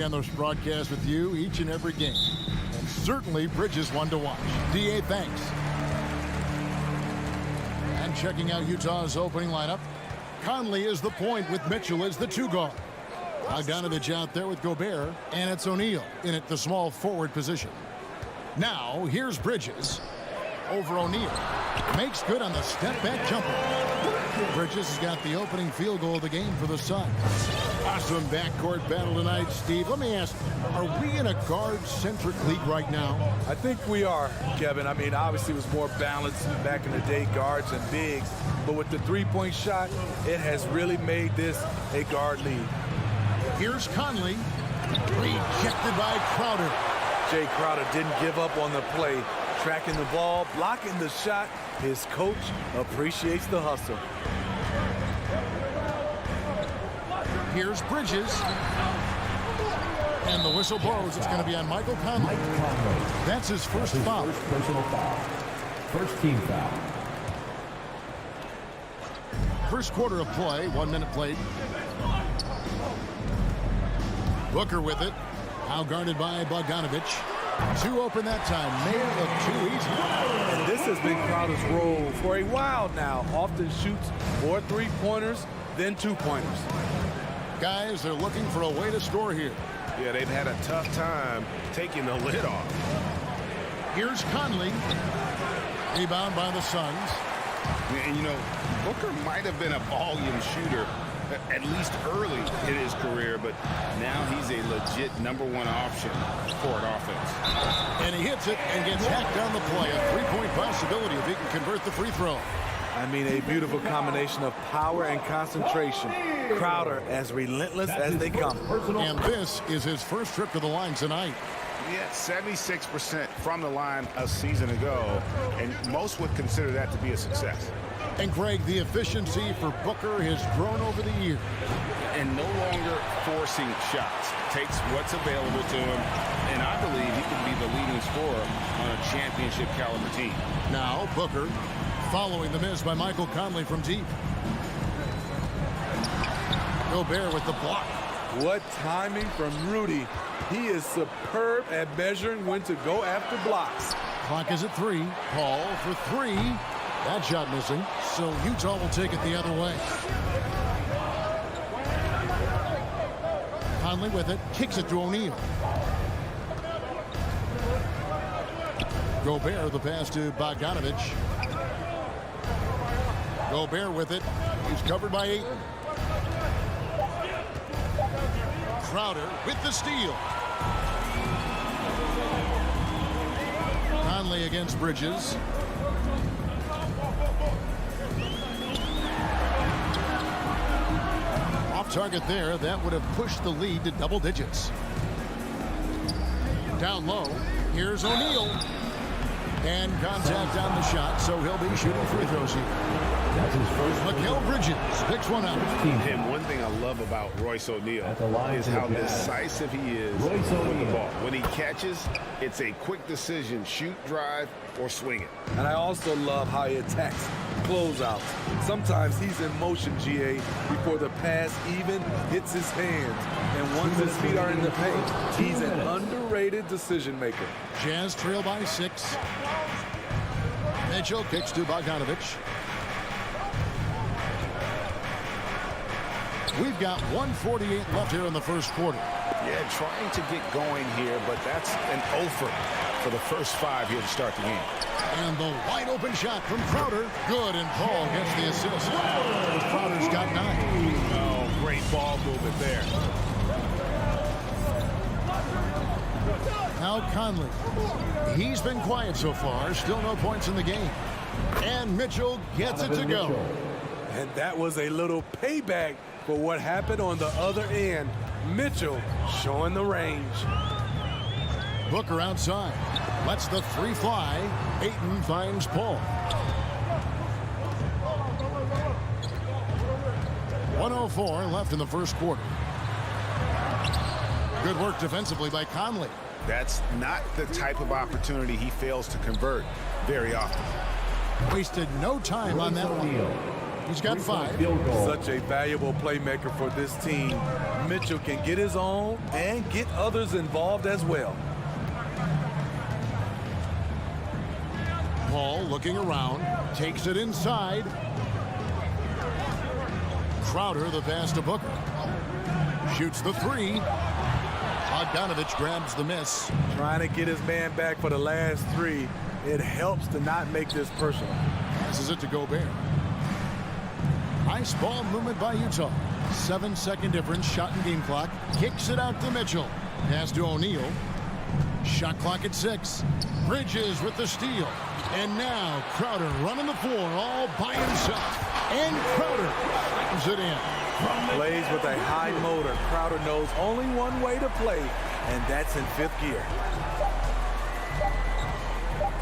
On this broadcast with you each and every game. And certainly Bridges one to watch. DA, thanks. And checking out Utah's opening lineup. Conley is the point with Mitchell as the two guard. Bogdanovich out there with Gobert, and it's O'Neal in at the small forward position. Now here's Bridges over O'Neal. Makes good on the step back jumper. Bridges has got the opening field goal of the game for the Suns. Awesome backcourt battle tonight, Steve. Let me ask, are we in a guard-centric league right now? I think we are, Kevin. I mean, obviously it was more balanced back in the day, guards and bigs. But with the three-point shot, it has really made this a guard league. Here's Conley. Rejected by Crowder. Jay Crowder didn't give up on the play. Tracking the ball, blocking the shot. His coach appreciates the hustle. Here's Bridges. And the whistle blows. It's going to be on Michael Conley. That's his first foul. First personal foul. First team foul. First quarter of play, 1 minute played. Booker with it. Now guarded by Bogdanovich. Two open that time. Made it look too easy. And this has been Crowder's role for a while now. Often shoots more three-pointers than two-pointers. Guys, they're looking for a way to score here. Yeah, they've had a tough time taking the lid off. Here's Conley. Rebound by the Suns. And, you know, Booker might have been a volume shooter, at least early in his career, but now he's a legit #1 option for an offense. And he hits it and gets hacked down the play. A three-point possibility if he can convert the free throw. I mean, a beautiful combination of power and concentration. Crowder as relentless as they come. And this is his first trip to the line tonight. Yeah, 76% from the line a season ago, and most would consider that to be a success. And Greg, the efficiency for Booker has grown over the years. And no longer forcing shots. Takes what's available to him, and I believe he could be the leading scorer on a championship caliber team. Now Booker following the miss by Michael Conley from deep. Gobert with the block. What timing from Rudy. He is superb at measuring when to go after blocks. Clock is at 3. Paul for 3. That shot missing, so Utah will take it the other way. Conley with it, kicks it to O'Neal. Gobert the pass to Bogdanovich. Gobert with it. He's covered by Ayton. Crowder with the steal. Conley against Bridges. Off target there. That would have pushed the lead to double digits. Down low. Here's O'Neal. And contact on the shot, so he'll be shooting free throws here. That's his first. Mikal Bridges picks one up. And one thing I love about Royce O'Neal is how decisive he is with the ball. When he catches, it's a quick decision, shoot, drive, or swing it. And I also love how he attacks closeouts. Sometimes he's in motion, GA, before the pass even hits his hands. And once his feet are in the paint, he's an underrated decision maker. Jazz trail by 6. Mitchell kicks to Bogdanovich. We've got 1:48 left here in the first quarter. Yeah, trying to get going here, but that's an offer for the first 5 here to start the game. And the wide open shot from Crowder. Good, and Paul gets the assist. Crowder's got 9. Oh, great ball movement there. Now Conley. He's been quiet so far. Still no points in the game. And Mitchell gets it to go. And that was a little payback for what happened on the other end. Mitchell showing the range. Booker outside. Lets the 3 fly. Ayton finds Paul. 1:04 left in the first quarter. Good work defensively by Conley. That's not the type of opportunity he fails to convert very often. Wasted no time on that one. He's got 5. Field goal. Such a valuable playmaker for this team. Mitchell can get his own and get others involved as well. Paul looking around, takes it inside. Crowder the pass to Booker. Shoots the 3. Bogdanovich grabs the miss. Trying to get his man back for the last 3. It helps to not make this personal. Passes it to Gobert. Nice ball movement by Utah. 7-second difference, shot and game clock. Kicks it out to Mitchell. Pass to O'Neal. Shot clock at 6. Bridges with the steal. And now Crowder running the floor all by himself. And Crowder slams it in. Plays with a high motor. Crowder knows only one way to play, and that's in 5th gear.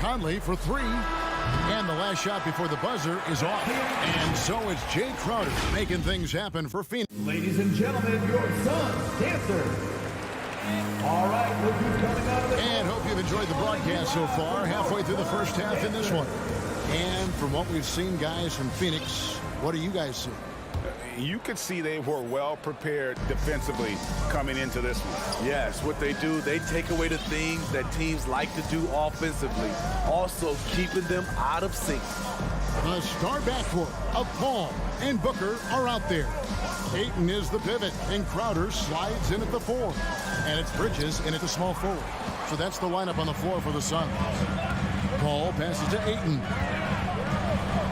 Conley for 3. And the last shot before the buzzer is off. And so it's Jay Crowder making things happen for Phoenix. Ladies and gentlemen, your son's dancer. All right, look who's coming out of the... And hope you've enjoyed the broadcast so far. Halfway through the first half in this one. And from what we've seen, guys, from Phoenix, what do you guys see? You could see they were well prepared defensively coming into this one. Yes, what they do, they take away the things that teams like to do offensively, also keeping them out of sync. The star backcourt of Paul and Booker are out there. Ayton is the pivot, and Crowder slides in at the 4. And it's Bridges in at the small forward. So that's the lineup on the floor for the Suns. Paul passes to Ayton.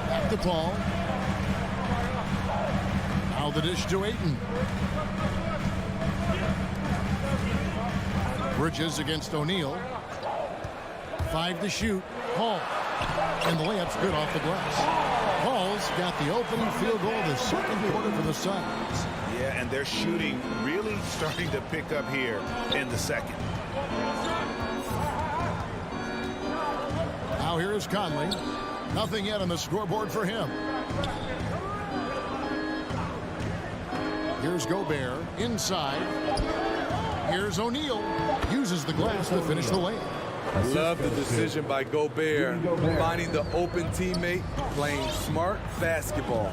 Back to Paul. Now the dish to Ayton. Bridges against O'Neal. 5 to shoot. Paul. And the layup's good off the glass. Paul's got the opening field goal of the second quarter for the Suns. Yeah, and their shooting really starting to pick up here in the second. Now here is Conley. Nothing yet on the scoreboard for him. Here's Gobert inside. Here's O'Neal. Uses the glass to finish the layup. Love the decision by Gobert, finding the open teammate, playing smart basketball.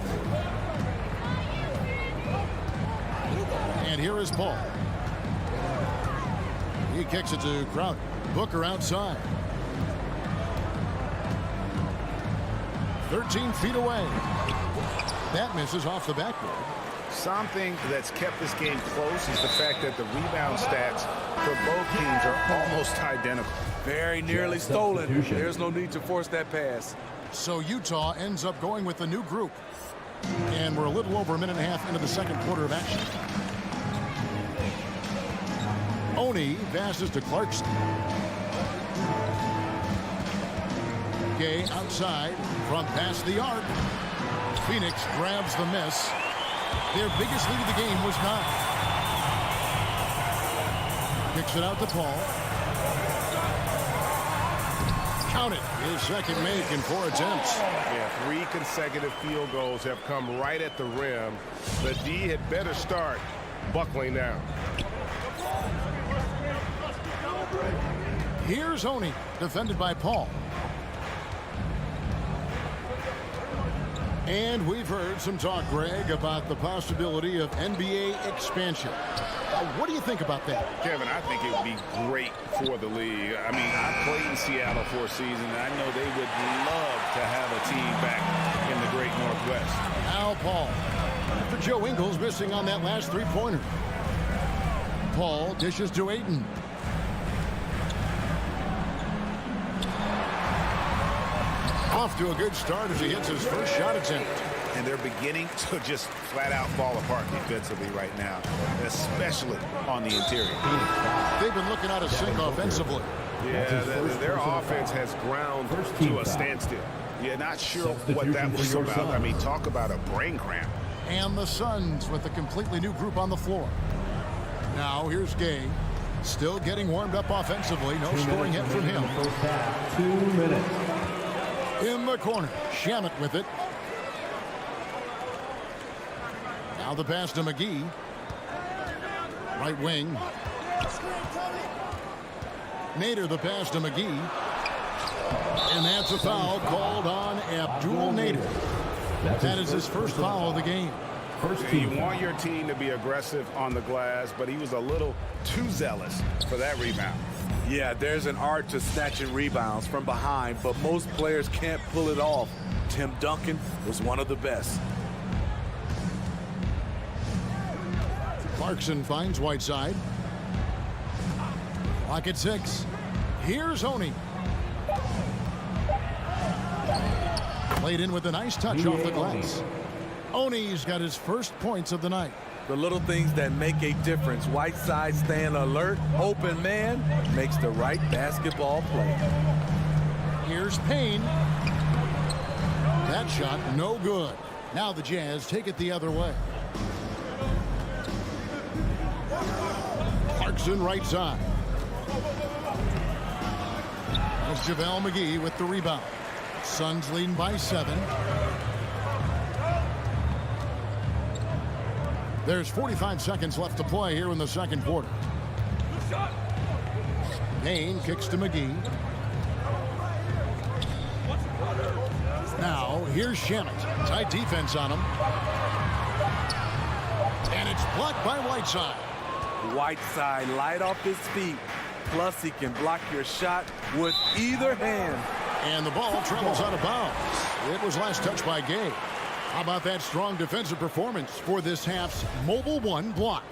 And here is Paul. He kicks it to Crowder. Booker outside. 13 feet away. That misses off the backboard. Something that's kept this game close is the fact that the rebound stats for both teams are almost identical. Very nearly stolen. There's no need to force that pass. So Utah ends up going with the new group. And we're a little over a minute and a half into the second quarter of action. Oni passes to Clarkson. Gay outside from past the arc. Phoenix grabs the miss. Their biggest lead of the game was 9. Kicks it out to Paul. Count it. His second make in 4 attempts. Yeah, 3 consecutive field goals have come right at the rim. The D had better start buckling down. Here's Oni, defended by Paul. And we've heard some talk, Greg, about the possibility of NBA expansion. What do you think about that? Kevin, I think it would be great for the league. I mean, I played in Seattle for a season, and I know they would love to have a team back in the great Northwest. Now Paul. After Joe Ingles missing on that last 3-pointer. Paul dishes to Ayton. Off to a good start as he hits his first shot attempt. And they're beginning to just flat out fall apart defensively right now, especially on the interior. They've been looking out of sync offensively. Yeah, their offense has ground to a standstill. Yeah, not sure what that was about. I mean, talk about a brain cramp. And the Suns with a completely new group on the floor. Now here's Gay. Still getting warmed up offensively. No scoring hit from him. 2 minutes. In the corner. Shamet with it. Now the pass to McGee. Right wing. Nader the pass to McGee. And that's a foul called on Abdul Nader. That is his first foul of the game. You want your team to be aggressive on the glass, but he was a little too zealous for that rebound. Yeah, there's an art to snatching rebounds from behind, but most players can't pull it off. Tim Duncan was one of the best. Clarkson finds Whiteside. Clock at 6. Here's Oni. Played in with a nice touch off the glass. Oni's got his first points of the night. The little things that make a difference. Whiteside staying alert, open man, makes the right basketball play. Here's Payne. That shot no good. Now the Jazz take it the other way. Clarkson right side. That's JaVale McGee with the rebound. Suns leading by 7. There's 45 seconds left to play here in the second quarter. Payne kicks to McGee. Now, here's Shamet. Tight defense on him. And it's blocked by Whiteside. Whiteside light off his feet. Plus, he can block your shot with either hand. And the ball travels out of bounds. It was last touched by Gay. How about that strong defensive performance for this half's Mobile One block?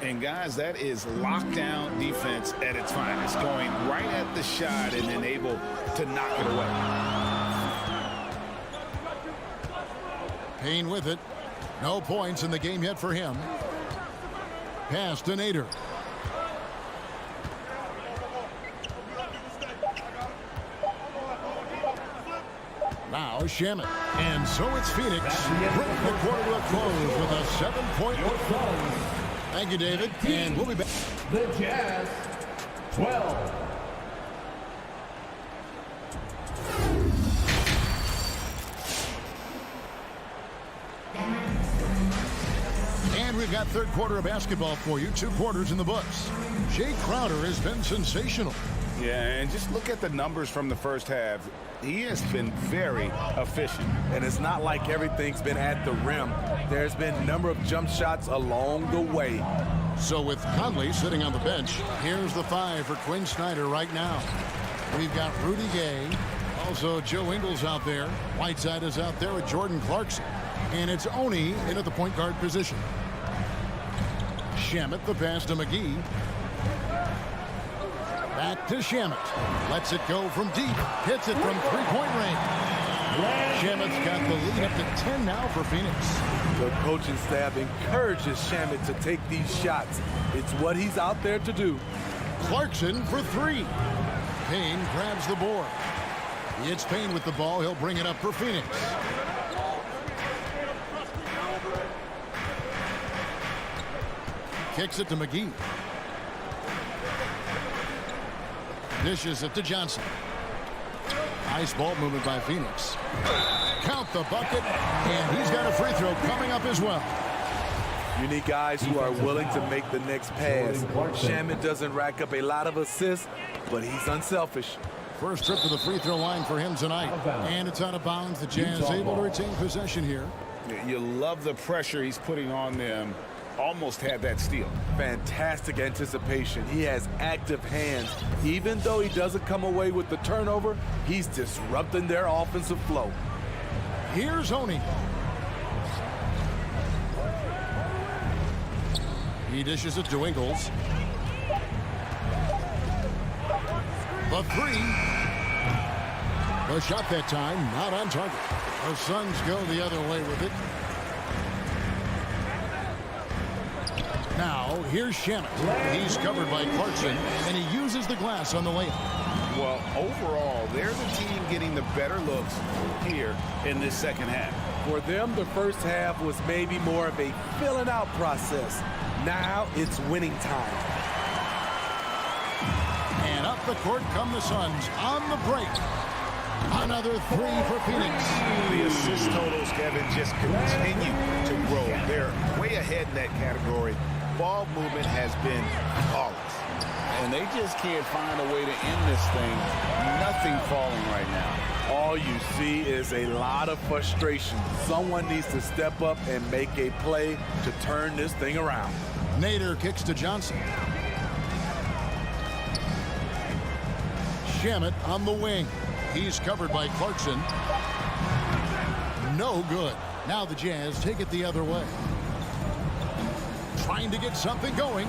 And guys, that is lockdown defense at its finest, going right at the shot and then able to knock it away. Payne with it. No points in the game yet for him. Pass to Nader. Now Shamet. And so it's Phoenix. Bring the quarter to a close with a 7-point lead. Thank you, David. And we'll be back. The Jazz, 12. And we've got third quarter of basketball for you. 2 quarters in the books. Jay Crowder has been sensational. Yeah, and just look at the numbers from the first half. He has been very efficient. And it's not like everything's been at the rim. There's been a number of jump shots along the way. So with Conley sitting on the bench, here's the 5 for Quinn Snyder right now. We've got Rudy Gay. Also Joe Ingles out there. Whiteside is out there with Jordan Clarkson. And it's Oni in at the point guard position. Shamet the pass to McGee. Back to Shamet. Lets it go from deep. Hits it from three-point range. Shamet's got the lead up to 10 now for Phoenix. The coaching staff encourages Shamet to take these shots. It's what he's out there to do. Clarkson for 3. Payne grabs the board. It's Payne with the ball. He'll bring it up for Phoenix. Kicks it to McGee. Dishes it to Johnson. Nice ball movement by Phoenix. Count the bucket, and he's got a free throw coming up as well. You need guys who are willing to make the next pass. Shamet doesn't rack up a lot of assists, but he's unselfish. First trip to the free throw line for him tonight. And it's out of bounds. The Jazz able to retain possession here. You love the pressure he's putting on them. Almost had that steal. Fantastic anticipation. He has active hands. Even though he doesn't come away with the turnover, he's disrupting their offensive flow. Here's Oni. He dishes it to Ingles. The 3. The shot that time, not on target. The Suns go the other way with it. Now, here's Shamet. He's covered by Clarkson, and he uses the glass on the layup. Well, overall, they're the team getting the better looks here in this second half. For them, the first half was maybe more of a filling out process. Now it's winning time. And up the court come the Suns on the break. Another 3 for Phoenix. The assist totals, Kevin, just continue to grow. They're way ahead in that category. Ball movement has been flawless. And they just can't find a way to end this thing. Nothing falling right now. All you see is a lot of frustration. Someone needs to step up and make a play to turn this thing around. Nader kicks to Johnson. Shamet on the wing. He's covered by Clarkson. No good. Now the Jazz take it the other way. Trying to get something going.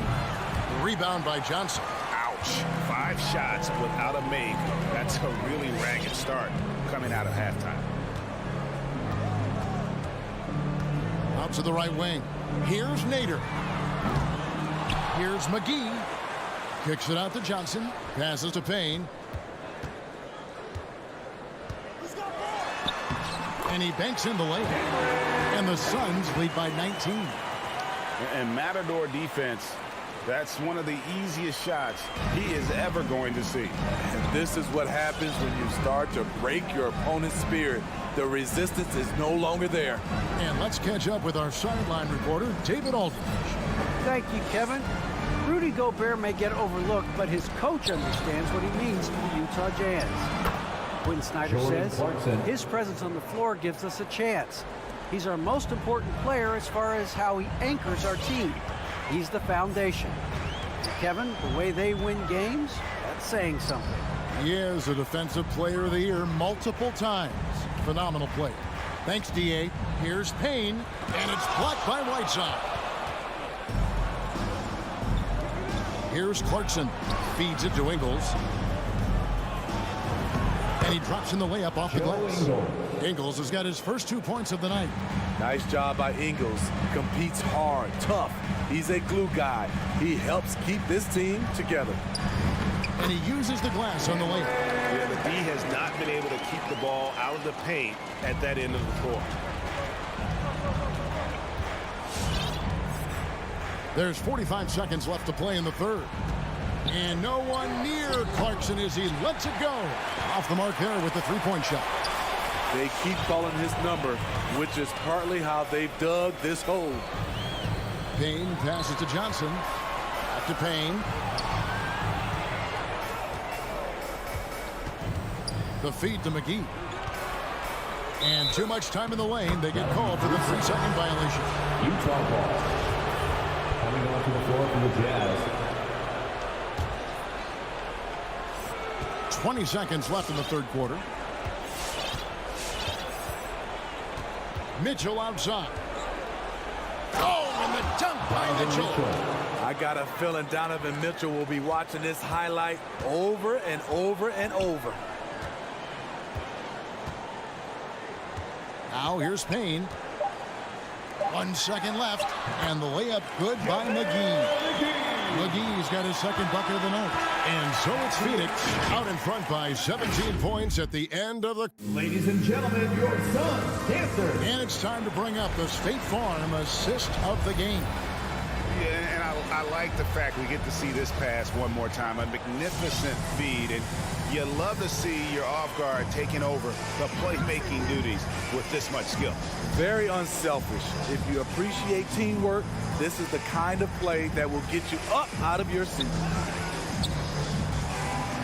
Rebound by Johnson. Ouch. 5 shots without a make. That's a really ragged start coming out of halftime. Out to the right wing. Here's Nader. Here's McGee. Kicks it out to Johnson. Passes to Payne. And he banks in the layup. And the Suns lead by 19. And Matador defense, that's one of the easiest shots he is ever going to see. And this is what happens when you start to break your opponent's spirit. The resistance is no longer there. And let's catch up with our sideline reporter, David Aldridge. Thank you, Kevin. Rudy Gobert may get overlooked, but his coach understands what he means to the Utah Jazz. Quinn Snyder says his presence on the floor gives us a chance. He's our most important player as far as how he anchors our team. He's the foundation. Kevin, the way they win games, that's saying something. He is a Defensive Player of the Year multiple times. Phenomenal play. Thanks, D.A. Here's Payne, and it's blocked by Whiteside. Here's Clarkson. Feeds it to Ingles. And he drops in the layup off the glass. Ingles has got his first 2 points of the night. Nice job by Ingles. Competes hard, tough. He's a glue guy. He helps keep this team together. And he uses the glass on the layup. Yeah, the D has not been able to keep the ball out of the paint at that end of the floor. There's 45 seconds left to play in the third. And no one near Clarkson as he lets it go. Off the mark there with the three-point shot. They keep calling his number, which is partly how they've dug this hole. Payne passes to Johnson. Back to Payne. The feed to McGee. And too much time in the lane. They get called for the 3-second violation. Utah ball. Coming onto the floor for the Jazz. 20 seconds left in the third quarter. Mitchell outside. Oh, and the dunk by Mitchell. I got a feeling Donovan Mitchell will be watching this highlight over and over and over. Now here's Payne. 1 second left, and the layup good by McGee. McGee's got his second bucket of the night. And so it's Phoenix out in front by 17 points at the end of the... Ladies and gentlemen, your Suns dancers. And it's time to bring up the State Farm assist of the game. Yeah, and I like the fact we get to see this pass one more time. A magnificent feed, and you love to see your off guard taking over the playmaking duties with this much skill. Very unselfish. If you appreciate teamwork, this is the kind of play that will get you up out of your seat.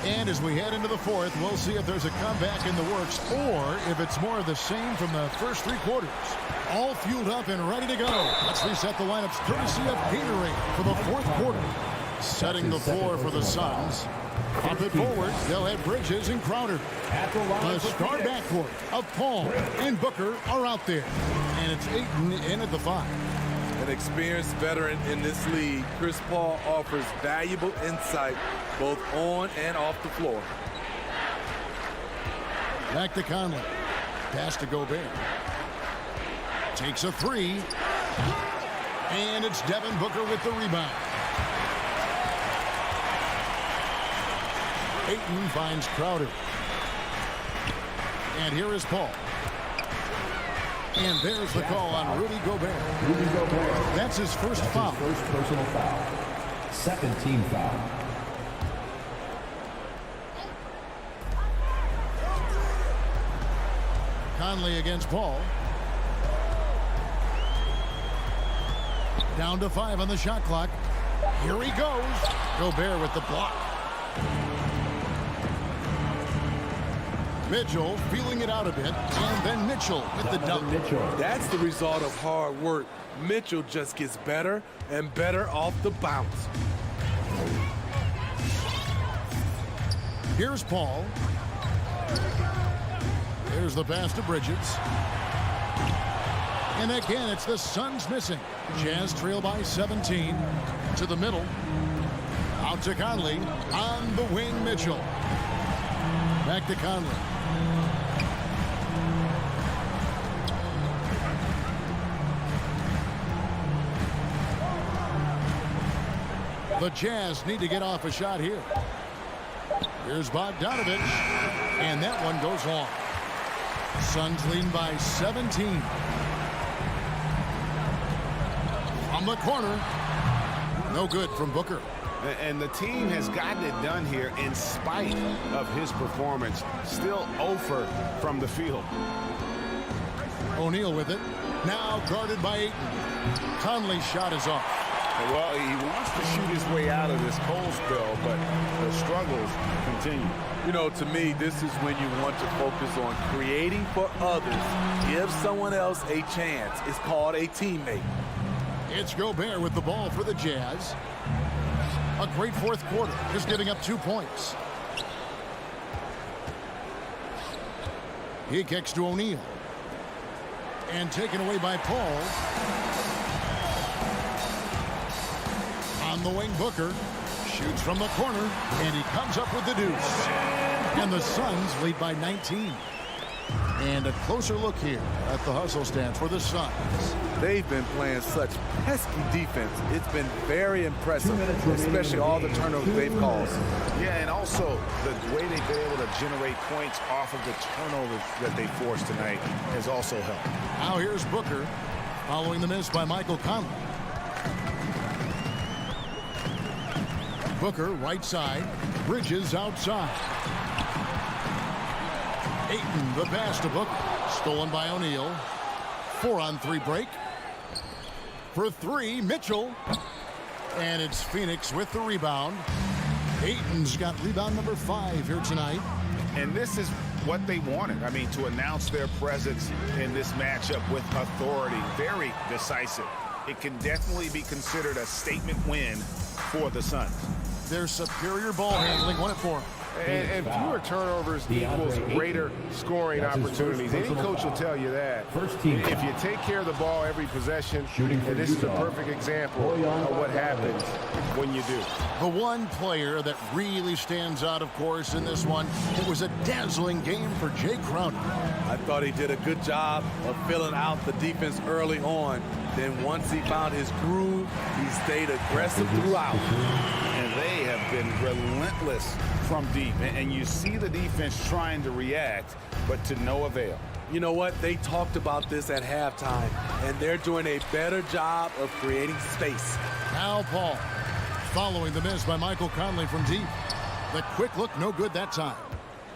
And as we head into the fourth, we'll see if there's a comeback in the works or if it's more of the same from the first 3 quarters. All fueled up and ready to go. Let's reset the lineups courtesy of Gatorade for the fourth quarter. Setting the floor for the Suns. Pop it forward. They'll have Bridges and Crowder. The star backcourt of Paul and Booker are out there. And it's Ayton in at the 5. An experienced veteran in this league, Chris Paul offers valuable insight both on and off the floor. Back to Conley. Pass to Gobert. Takes a 3. And it's Devin Booker with the rebound. Ayton finds Crowder. And here is Paul. And there's the call on Rudy Gobert. Rudy Gobert. That's his first foul. His first personal foul. Second team foul. Conley against Paul. Down to 5 on the shot clock. Here he goes. Gobert with the block. Mitchell feeling it out a bit, and then Mitchell with the dunk. That's the result of hard work. Mitchell just gets better and better off the bounce. Here's Paul. Here's the pass to Bridges. And again, it's the Suns missing. Jazz trail by 17. To the middle. Out to Conley. On the wing, Mitchell. Back to Conley. The Jazz need to get off a shot here. Here's Bogdanovich. And that one goes long. Suns leading by 17. From the corner. No good from Booker. And the team has gotten it done here in spite of his performance. Still 0 from the field. O'Neal with it. Now guarded by Ayton. Conley's shot is off. Well, he wants to shoot his way out of this cold spell, but the struggles continue. You know, to me, this is when you want to focus on creating for others. Give someone else a chance. It's called a teammate. It's Gobert with the ball for the Jazz. A great fourth quarter, just giving up 2 points. He kicks to O'Neal. And taken away by Paul. On the wing, Booker shoots from the corner, and he comes up with the deuce. And the Suns lead by 19. And a closer look here at the hustle stance for the Suns. They've been playing such pesky defense. It's been very impressive, especially all the turnovers they've caused. Yeah, and also the way they've been able to generate points off of the turnovers that they forced tonight has also helped. Now here's Booker following the miss by Michael Conley. Booker right side, Bridges outside. Ayton the pass to Booker, stolen by O'Neal. 4-on-3 break. For 3, Mitchell. And it's Phoenix with the rebound. Ayton's got rebound number 5 here tonight. And this is what they wanted. I mean, to announce their presence in this matchup with authority. Very decisive. It can definitely be considered a statement win for the Suns. Their superior ball handling won it for them. And fewer turnovers equals greater scoring opportunities. Any coach will tell you that. If you take care of the ball every possession, and this is a perfect example of what happens when you do. The one player that really stands out, of course, in this one, it was a dazzling game for Jay Crowder. I thought he did a good job of filling out the defense early on. Then once he found his groove, he stayed aggressive throughout. And they have been relentless from deep. And you see the defense trying to react, but to no avail. You know what? They talked about this at halftime, and they're doing a better job of creating space. Now Paul, following the miss by Michael Conley from deep. The quick look, no good that time.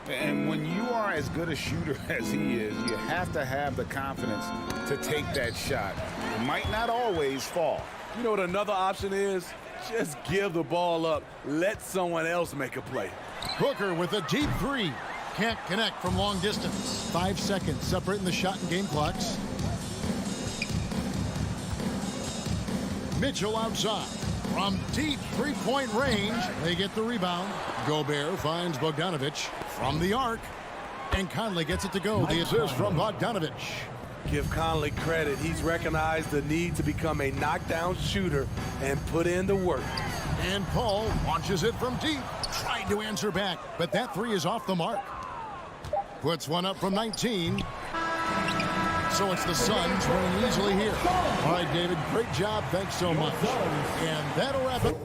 And when you are as good a shooter as he is, you have to have the confidence to take that shot. It might not always fall. You know what another option is? Just give the ball up. Let someone else make a play. Booker with a deep 3. Can't connect from long distance. 5 seconds separating the shot and game clocks. Mitchell outside. From deep 3-point range, they get the rebound. Gobert finds Bogdanovich from the arc. And Conley gets it to go. The assist from Bogdanovich. Give Conley credit. He's recognized the need to become a knockdown shooter and put in the work. And Paul launches it from deep. Tried to answer back, but that 3 is off the mark. Puts one up from 19. So it's the Suns winning easily here. All right, David, great job. Thanks so much. And that'll wrap it.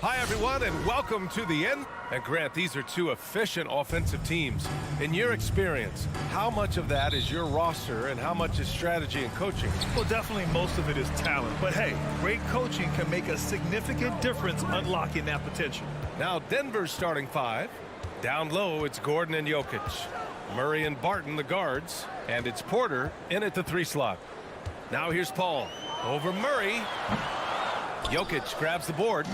Hi, everyone, and welcome to the end. And Grant, these are two efficient offensive teams. In your experience, how much of that is your roster and how much is strategy and coaching? Well, definitely most of it is talent. But hey, great coaching can make a significant difference unlocking that potential. Now, Denver's starting five. Down low, it's Gordon and Jokic. Murray and Barton, the guards. And it's Porter in at the 3 slot. Now here's Paul. Over Murray. Jokic grabs the board.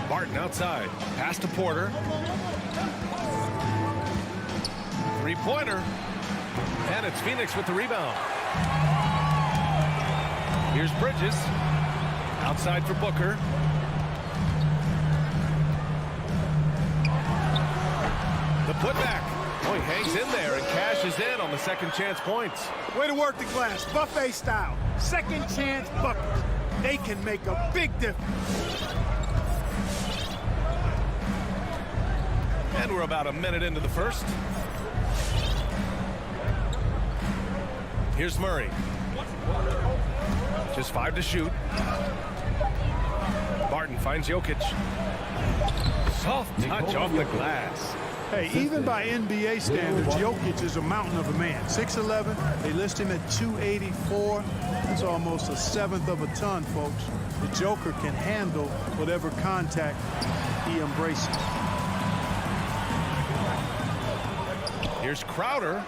Barton outside. Pass to Porter. 3-pointer. And it's Phoenix with the rebound. Here's Bridges. Outside for Booker. The putback. Oh, he hangs in there and cashes in on the second chance points. Way to work the glass, buffet style. Second chance buckets. They can make a big difference. And we're about a minute into the first. Here's Murray. Just 5 to shoot. Barton finds Jokic. Soft touch off the glass. Hey, even by NBA standards, Jokic is a mountain of a man. 6'11", they list him at 284. That's almost 1/7 of a ton, folks. The Joker can handle whatever contact he embraces. Here's Crowder.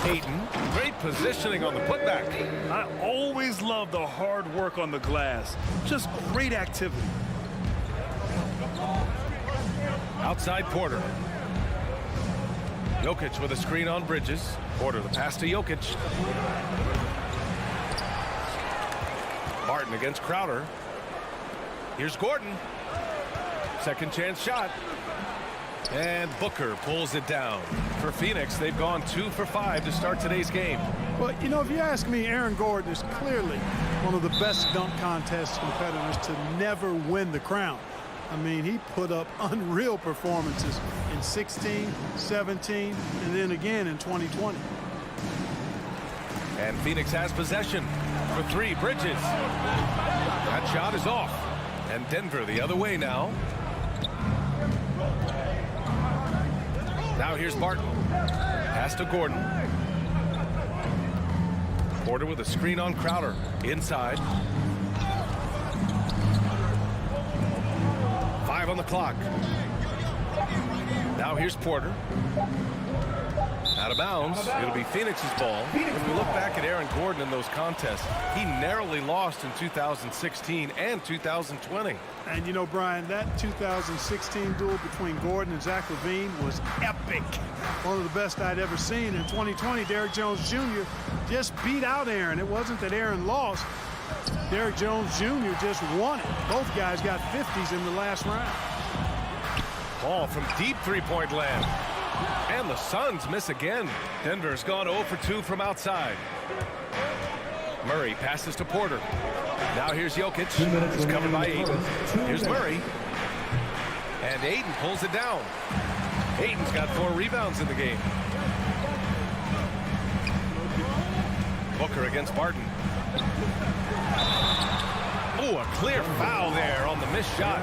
Ayton. Great positioning on the putback. I always love the hard work on the glass. Just great activity. Outside Porter. Jokic with a screen on Bridges. Porter, the pass to Jokic. Barton against Crowder. Here's Gordon. Second chance shot. And Booker pulls it down. For Phoenix, they've gone 2 for 5 to start today's game. Well, you know, if you ask me, Aaron Gordon is clearly one of the best dunk contest competitors to never win the crown. I mean, he put up unreal performances in 16, 17, and then again in 2020. And Phoenix has possession for 3. Bridges. That shot is off. And Denver the other way now. Now here's Barton. Pass to Gordon. Porter with a screen on Crowder. Inside. 5 on the clock. Now here's Porter. Out of bounds. It'll be Phoenix's ball. If we look back at Aaron Gordon in those contests, he narrowly lost in 2016 and 2020. And you know, Brian, that 2016 duel between Gordon and Zach LaVine was epic. One of the best I'd ever seen. In 2020, Derrick Jones Jr. just beat out Aaron. It wasn't that Aaron lost. Derrick Jones Jr. just won it. Both guys got 50s in the last round. Ball from deep three-point land. And the Suns miss again. Denver's gone 0 for 2 from outside. Murray passes to Porter. Now here's Jokic. He's covered by Ayton. Here's Murray. And Ayton pulls it down. Ayton's got 4 rebounds in the game. Booker against Barton. Oh, a clear foul there on the missed shot.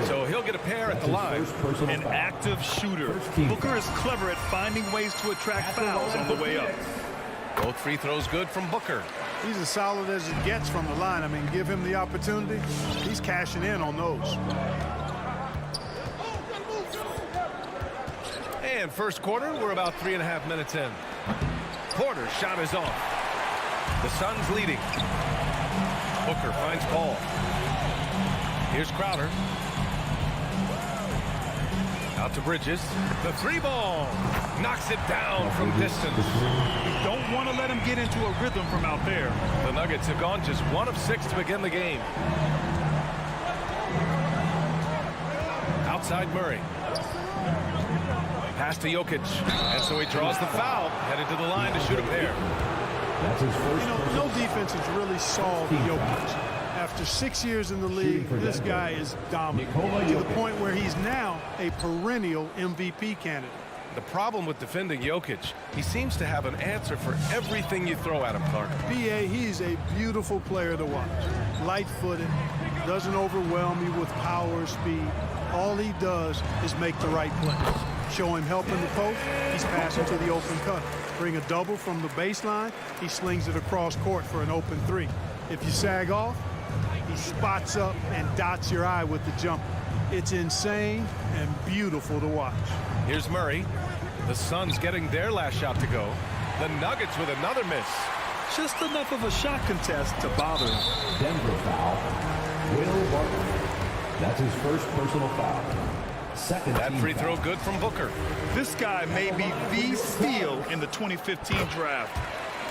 So he'll get a pair at the line. An active shooter. Booker is clever at finding ways to attract fouls on the way up. Both free throws good from Booker. He's as solid as it gets from the line. I mean, give him the opportunity. He's cashing in on those. And first quarter, we're about 3.5 minutes in. Porter's shot is off. The Suns leading. Booker finds Paul. Here's Crowder. Out to Bridges. The 3-ball. Knocks it down from distance. You don't want to let him get into a rhythm from out there. The Nuggets have gone just 1 of 6 to begin the game. Outside Murray. Pass to Jokic. And so he draws the foul. Headed to the line to shoot a pair. That's his first. You know, no defense has really solved Jokic. After 6 years in the league, this guy is dominant to the point where he's now a perennial MVP candidate. The problem with defending Jokic, he seems to have an answer for everything you throw at him, Clark. B.A., he's a beautiful player to watch. Light-footed, doesn't overwhelm you with power or speed. All he does is make the right play. Show him help in the post, he's passing to the open cut. Bring a double from the baseline, he slings it across court for an open three. If you sag off, he spots up and dots your eye with the jumper. It's insane and beautiful to watch. Here's Murray. The Suns getting their last shot to go. The Nuggets with another miss. Just enough of a shot contest to bother him. Denver foul. Will Barton. That's his first personal foul. Second That free foul. throw good from Booker. This guy may be the steal in the 2015 draft.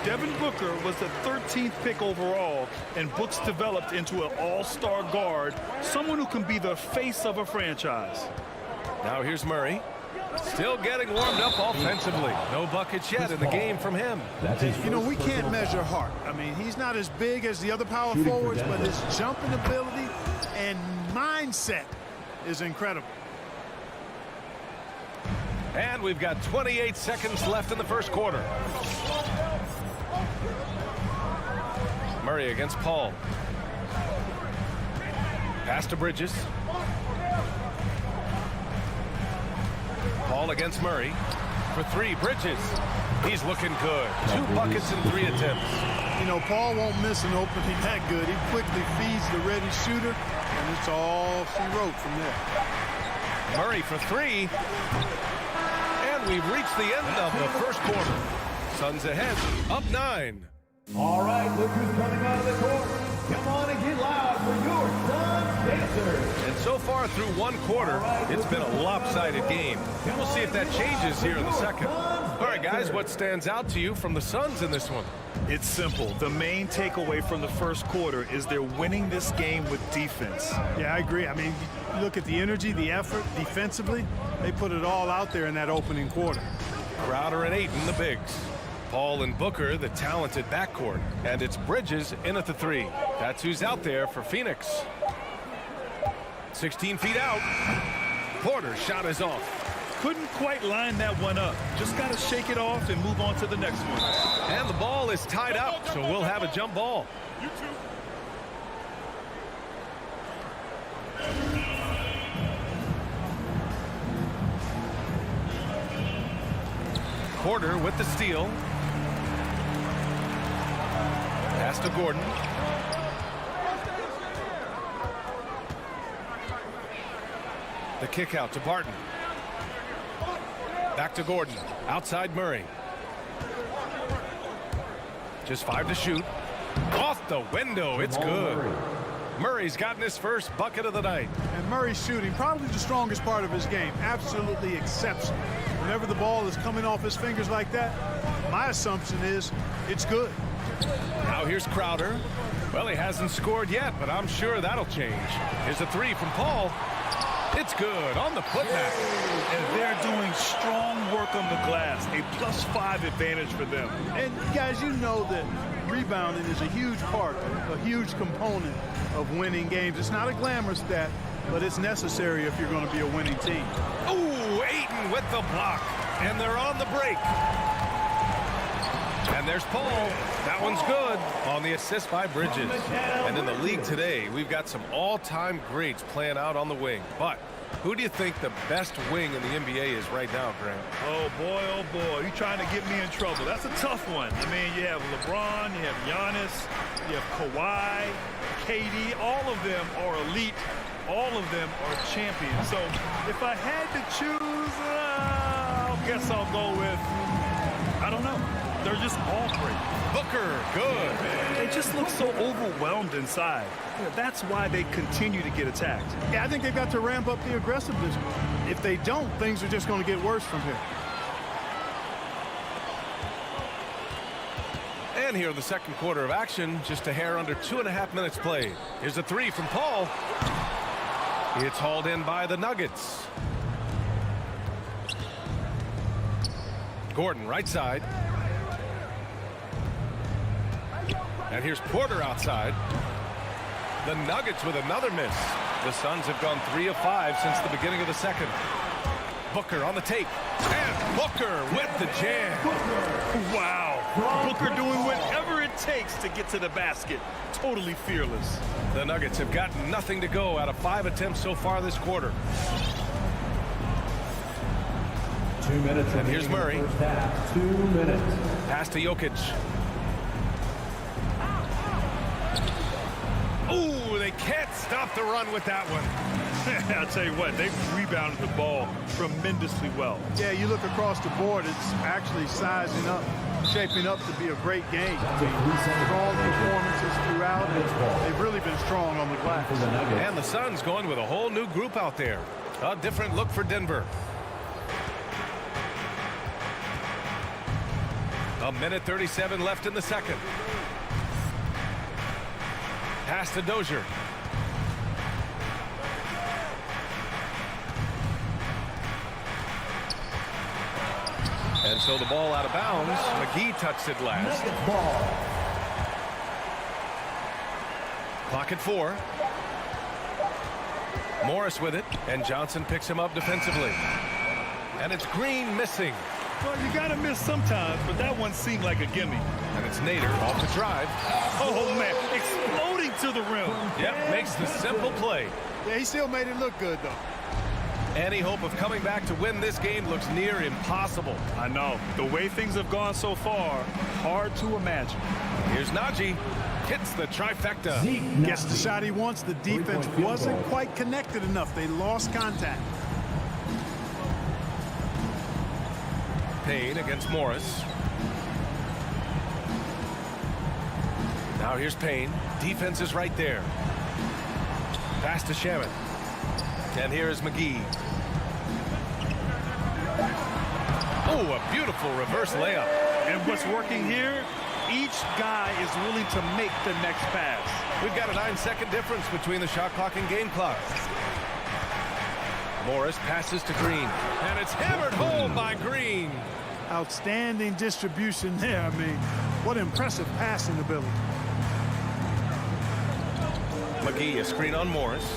Devin Booker was the 13th pick overall, and Brooks developed into an all-star guard, someone who can be the face of a franchise. Now here's Murray. Still getting warmed up offensively. No buckets yet in the game from him. You know, we can't measure heart. I mean, he's not as big as the other power forwards, but his jumping ability and mindset is incredible. And we've got 28 seconds left in the first quarter. Murray against Paul. Pass to Bridges. Paul against Murray. For three, Bridges. He's looking good. 2 buckets in 3 attempts. You know, Paul won't miss an opening that good. He quickly feeds the ready shooter, and it's all she wrote from there. Murray for 3. And we've reached the end of the first quarter. Suns ahead, up 9. All right, look who's coming out of the court. Come on and get loud for your Suns dancers. And so far through 1 quarter, it's been a lopsided game. We'll see if that changes here in the second. All right, guys, what stands out to you from the Suns in this one? It's simple. The main takeaway from the first quarter is they're winning this game with defense. Yeah, I agree. I mean, you look at the energy, the effort, defensively, they put it all out there in that opening quarter. Crowder and Ayton, the bigs. Paul and Booker, the talented backcourt. And it's Bridges in at the 3. That's who's out there for Phoenix. 16 feet out. Porter's shot is off. Couldn't quite line that one up. Just got to shake it off and move on to the next one. And the ball is tied up, so we'll have a jump ball. Porter with the steal. Pass to Gordon. The kick out to Barton. Back to Gordon. Outside Murray. Just 5 to shoot. Off the window. It's good. Murray's gotten his first bucket of the night. And Murray's shooting, probably the strongest part of his game. Absolutely exceptional. Whenever the ball is coming off his fingers like that, my assumption is it's good. Now here's Crowder. Well, he hasn't scored yet, but I'm sure that'll change. Here's a 3 from Paul. It's good on the putback. And they're doing strong work on the glass. A +5 advantage for them. And guys, you know that rebounding is a huge part, a huge component of winning games. It's not a glamorous stat, but it's necessary if you're going to be a winning team. Ooh, Ayton with the block. And they're on the break. And there's Paul. That one's good on the assist by Bridges. And in the league today, we've got some all-time greats playing out on the wing. But who do you think the best wing in the NBA is right now, Grant? Oh, boy, you're trying to get me in trouble. That's a tough one. I mean, you have LeBron, you have Giannis, you have Kawhi, KD. All of them are elite. All of them are champions. So if I had to choose, I guess I'll go with, I don't know. They're just all great. Booker, good. They just look so overwhelmed inside. That's why they continue to get attacked. Yeah, I think they've got to ramp up the aggressiveness. If they don't, things are just going to get worse from here. And here in the second quarter of action, just a hair under 2.5 minutes played. Here's a 3 from Paul. It's hauled in by the Nuggets. Gordon, right side. And here's Porter outside. The Nuggets with another miss. The Suns have gone 3 of 5 since the beginning of the second. Booker on the take. And Booker with the jam. Wow. Booker doing whatever it takes to get to the basket. Totally fearless. The Nuggets have gotten nothing to go out of 5 attempts so far this quarter. 2 minutes. And here's Murray. First half. 2 minutes. Pass to Jokic. Ooh, they can't stop the run with that one. I'll tell you what, they've rebounded the ball tremendously well. Yeah, you look across the board, it's actually sizing up, shaping up to be a great game. I mean, strong performances throughout, and they've really been strong on the glass. And the Suns going with a whole new group out there. A different look for Denver. A minute 37 left in the second. Pass to Dozier. And so the ball out of bounds. McGee touched it last. Clock at 4. Morris with it, and Johnson picks him up defensively. And it's Green missing. Well, you got to miss sometimes, but that one seemed like a gimme. And it's Nader off the drive. Oh, man, exploding to the rim. Yep, makes the simple play. Yeah, he still made it look good, though. Any hope of coming back to win this game looks near impossible. I know. The way things have gone so far, hard to imagine. Here's Najee. Hits the trifecta. Gets the shot he wants. The defense wasn't quite connected enough. They lost contact. Payne against Morris. Now here's Payne. Defense is right there. Pass to Shaman. And here is McGee. Oh, a beautiful reverse layup. And what's working here, each guy is willing to make the next pass. We've got a 9-second difference between the shot clock and game clock. Morris passes to Green. And it's hammered home by Green. Outstanding distribution there. I mean, what impressive passing ability. McGee, a screen on Morris.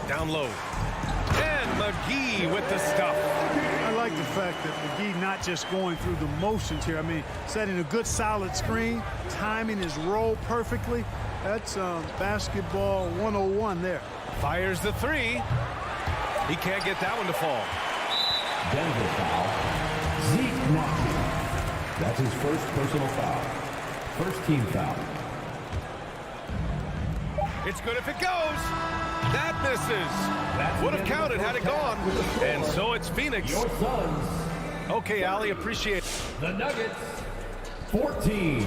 Down low. And McGee with the stuff. I like the fact that McGee not just going through the motions here. I mean, setting a good solid screen, timing his roll perfectly. That's basketball 101 there. Fires the 3. He can't get that one to fall. Denver foul. Zeke Naji. That's his first personal foul. First team foul. It's good if it goes. That misses. Would have counted had it gone. And so it's Phoenix. Your Suns. Okay, Ali, appreciate it. The Nuggets. 14.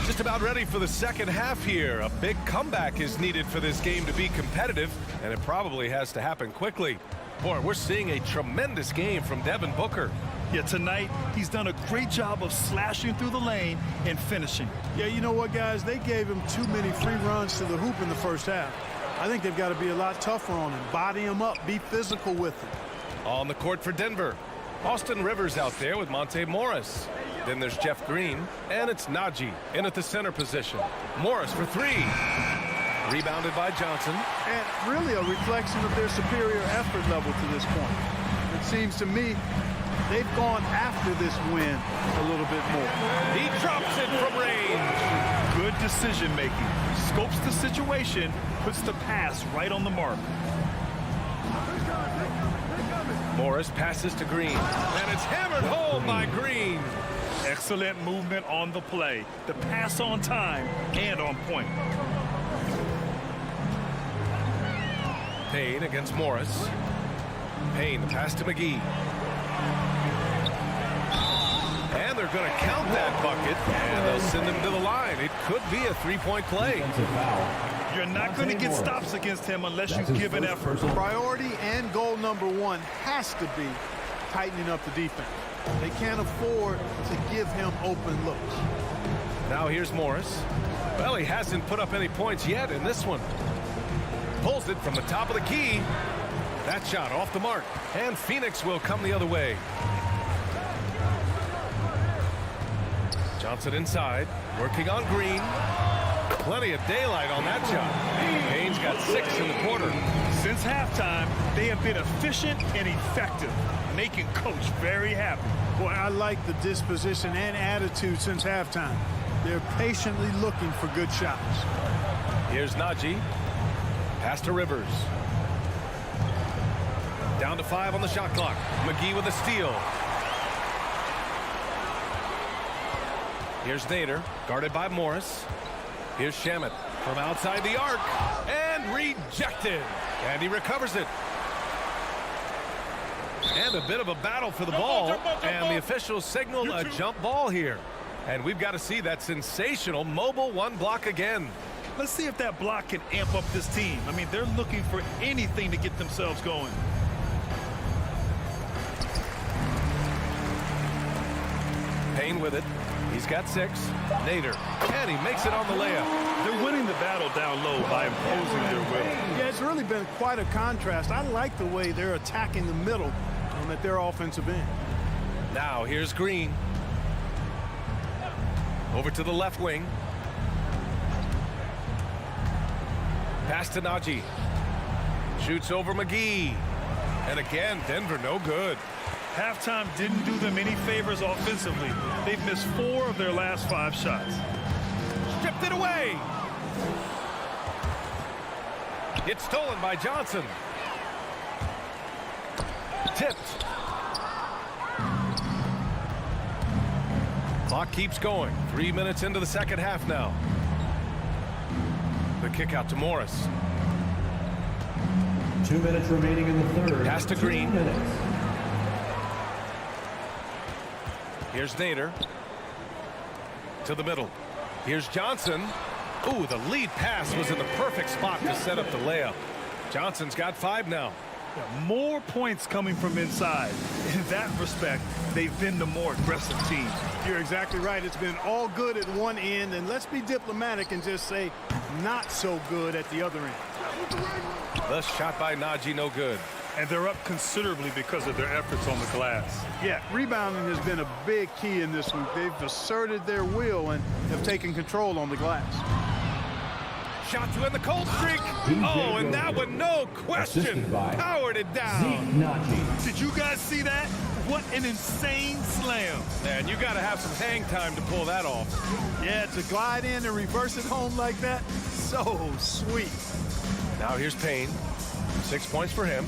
Just about ready for the second half here. A big comeback is needed for this game to be competitive, and it probably has to happen quickly. Boy, we're seeing a tremendous game from Devin Booker. Yeah, tonight, he's done a great job of slashing through the lane and finishing. Yeah, you know what, guys? They gave him too many free runs to the hoop in the first half. I think they've got to be a lot tougher on him. Body him up. Be physical with him. On the court for Denver. Austin Rivers out there with Monte Morris. Then there's Jeff Green, and it's Najee in at the center position. Morris for 3. Rebounded by Johnson. And really a reflection of their superior effort level to this point. It seems to me they've gone after this win a little bit more. He drops it from range. Good decision making. Scopes the situation, puts the pass right on the mark. Morris passes to Green, and it's hammered home by Green. Excellent movement on the play. The pass on time and on point. Payne against Morris. Payne, the pass to McGee. And they're going to count that bucket, and they'll send him to the line. It could be a three-point play. You're not going to get stops against him unless you give an effort. Priority and goal number 1 has to be tightening up the defense. They can't afford to give him open looks. Now here's Morris. Well, he hasn't put up any points yet in this one. Pulls it from the top of the key. That shot off the mark. And Phoenix will come the other way. Johnson inside, working on Green. Plenty of daylight on that shot. Payne's got 6 in the quarter. Since halftime, they have been efficient and effective, making Coach very happy. Boy, I like the disposition and attitude since halftime. They're patiently looking for good shots. Here's Najee. Pass to Rivers. Down to 5 on the shot clock. McGee with a steal. Here's Nader, guarded by Morris. Here's Shamet from outside the arc, and rejected. And he recovers it. And a bit of a battle for the ball, and the officials signal a jump ball here. And we've got to see that sensational mobile one block again. Let's see if that block can amp up this team. I mean, they're looking for anything to get themselves going. Payne with it. He's got 6. Nader. And he makes it on the layup. They're winning the battle down low by imposing their will. Yeah, it's really been quite a contrast. I like the way they're attacking the middle at their offensive end. Now here's Green. Over to the left wing. Pass to Najee. Shoots over McGee. And again, Denver no good. Halftime didn't do them any favors offensively. They've missed 4 of their last 5 shots. Stripped it away. It's stolen by Johnson. Tipped. Clock keeps going. 3 minutes into the second half now. The kick out to Morris. 2 minutes remaining in the third. Pass to Green. 2 minutes. Here's Nader. To the middle. Here's Johnson. Ooh, the lead pass was in the perfect spot to set up the layup. Johnson's got 5 now. More points coming from inside. In that respect, they've been the more aggressive team. You're exactly right. It's been all good at one end, and let's be diplomatic and just say not so good at the other end. The shot by Najee no good. And they're up considerably because of their efforts on the glass. Yeah, rebounding has been a big key in this one. They've asserted their will and have taken control on the glass. Shot to end the cold streak. Oh, and that one, no question, powered it down. Did you guys see that? What an insane slam. Man, you got to have some hang time to pull that off. Yeah, to glide in and reverse it home like that, so sweet. Now here's Payne. 6 points for him.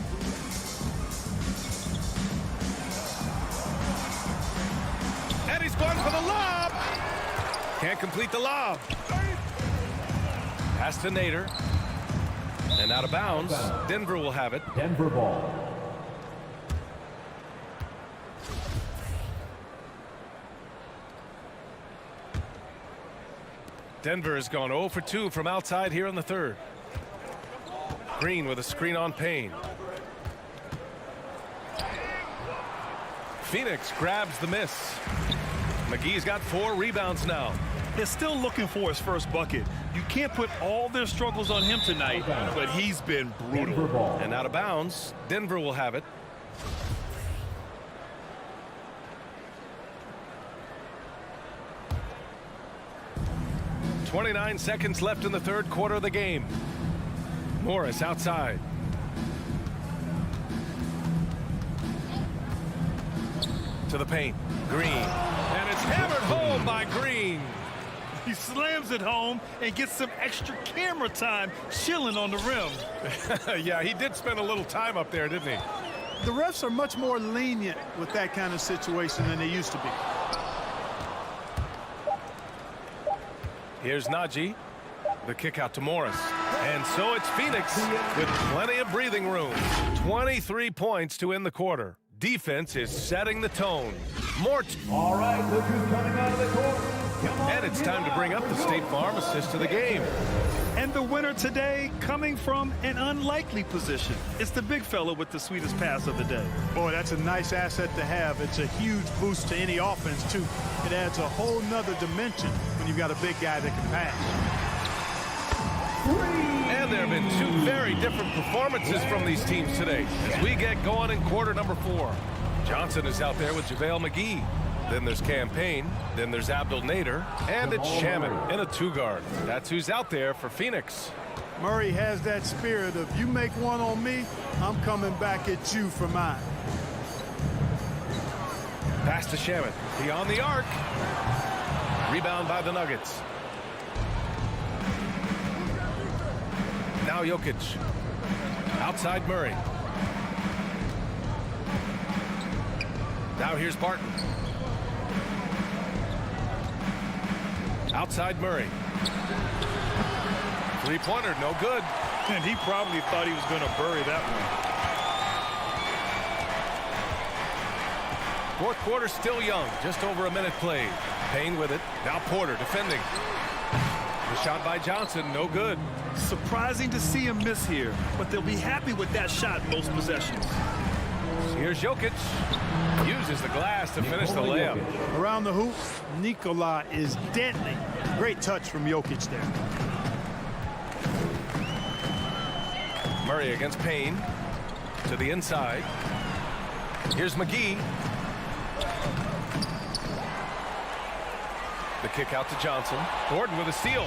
And he's going for the lob. Can't complete the lob. Pass to Nader. And out of bounds. Denver will have it. Denver ball. Denver has gone 0 for 2 from outside here in the third. Green with a screen on Payne. Phoenix grabs the miss. McGee's got 4 rebounds now. They're still looking for his first bucket. You can't put all their struggles on him tonight, but he's been brutal. And out of bounds, Denver will have it. .29 seconds left in the third quarter of the game. Morris outside. To the paint. Green. And it's hammered home by Green. He slams it home and gets some extra camera time chilling on the rim. Yeah, he did spend a little time up there, didn't he? The refs are much more lenient with that kind of situation than they used to be. Here's Najee. The kick out to Morris. And so it's Phoenix with plenty of breathing room. 23 points to end the quarter. Defense is setting the tone. All right, look who's coming out of the court. And it's time to bring up the State Farm assist to the game. And the winner today coming from an unlikely position. It's the big fella with the sweetest pass of the day. Boy, that's a nice asset to have. It's a huge boost to any offense, too. It adds a whole nother dimension when you've got a big guy that can pass. And there have been 2 very different performances from these teams today as we get going in quarter number 4. Johnson is out there with JaVale McGee. Then there's Campaign. Then there's Abdul Nader. And it's Shaman in a 2-guard. That's who's out there for Phoenix. Murray has that spirit of you make one on me, I'm coming back at you for mine. Pass to Shaman. Beyond the arc. Rebound by the Nuggets. Now Jokic. Outside Murray. Now here's Barton. Outside Murray. Three-pointer, no good. And he probably thought he was going to bury that one. Fourth quarter still young. Just over a minute played. Payne with it. Now Porter defending. The shot by Johnson, no good. Surprising to see him miss here, but they'll be happy with that shot most possessions. Here's Jokic. Uses the glass to finish the layup. Around the hoop, Nikola is deadly. Great touch from Jokic there. Murray against Payne. To the inside. Here's McGee. The kick out to Johnson. Gordon with a steal.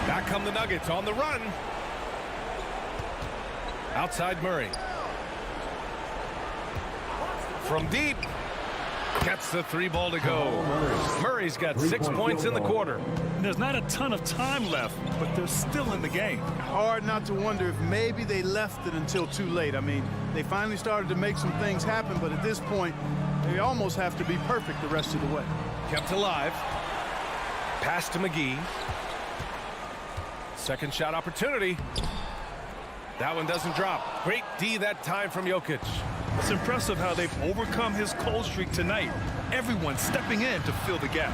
Back come the Nuggets on the run. Outside Murray. From deep. Gets the 3 ball to go. Murray's got 6 points in the quarter. There's not a ton of time left, but they're still in the game. Hard not to wonder if maybe they left it until too late. I mean, they finally started to make some things happen, but at this point, they almost have to be perfect the rest of the way. Kept alive. Pass to McGee. Second shot opportunity. That one doesn't drop. Great D that time from Jokic. It's impressive how they've overcome his cold streak tonight. Everyone stepping in to fill the gap.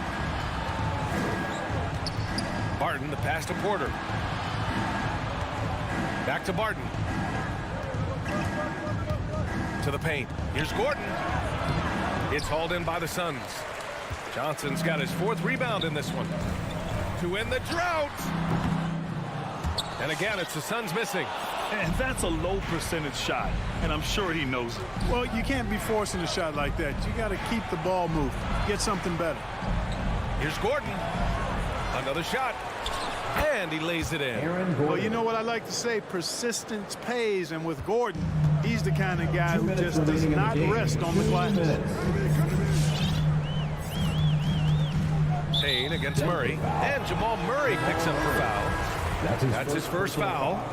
Barton, the pass to Porter. Back to Barton. To the paint. Here's Gordon. It's hauled in by the Suns. Johnson's got his 4th rebound in this one. To end the drought. And again, it's the Suns missing. And that's a low percentage shot, and I'm sure he knows it. Well, you can't be forcing a shot like that. You got to keep the ball moving. Get something better. Here's Gordon. Another shot. And he lays it in. Well, you know what I like to say? Persistence pays, and with Gordon, he's the kind of guy who just does not rest on the glass. Payne against Murray. And Jamal Murray picks up the foul. That's his first foul.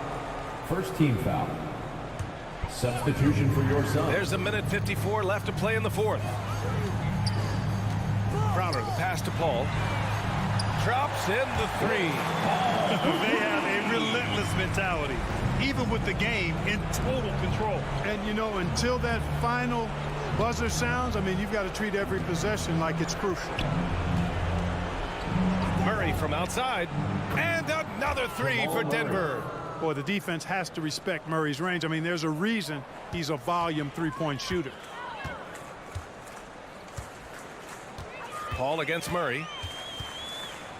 First team foul. Substitution for your son. There's a minute 54 left to play in the 4th. Crowder, the pass to Paul. Drops in the 3. They have a relentless mentality, even with the game in total control. And, you know, until that final buzzer sounds, I mean, you've got to treat every possession like it's crucial. Murray from outside. And another 3 for Denver. Boy, the defense has to respect Murray's range. I mean, there's a reason he's a volume 3-point shooter. Paul against Murray.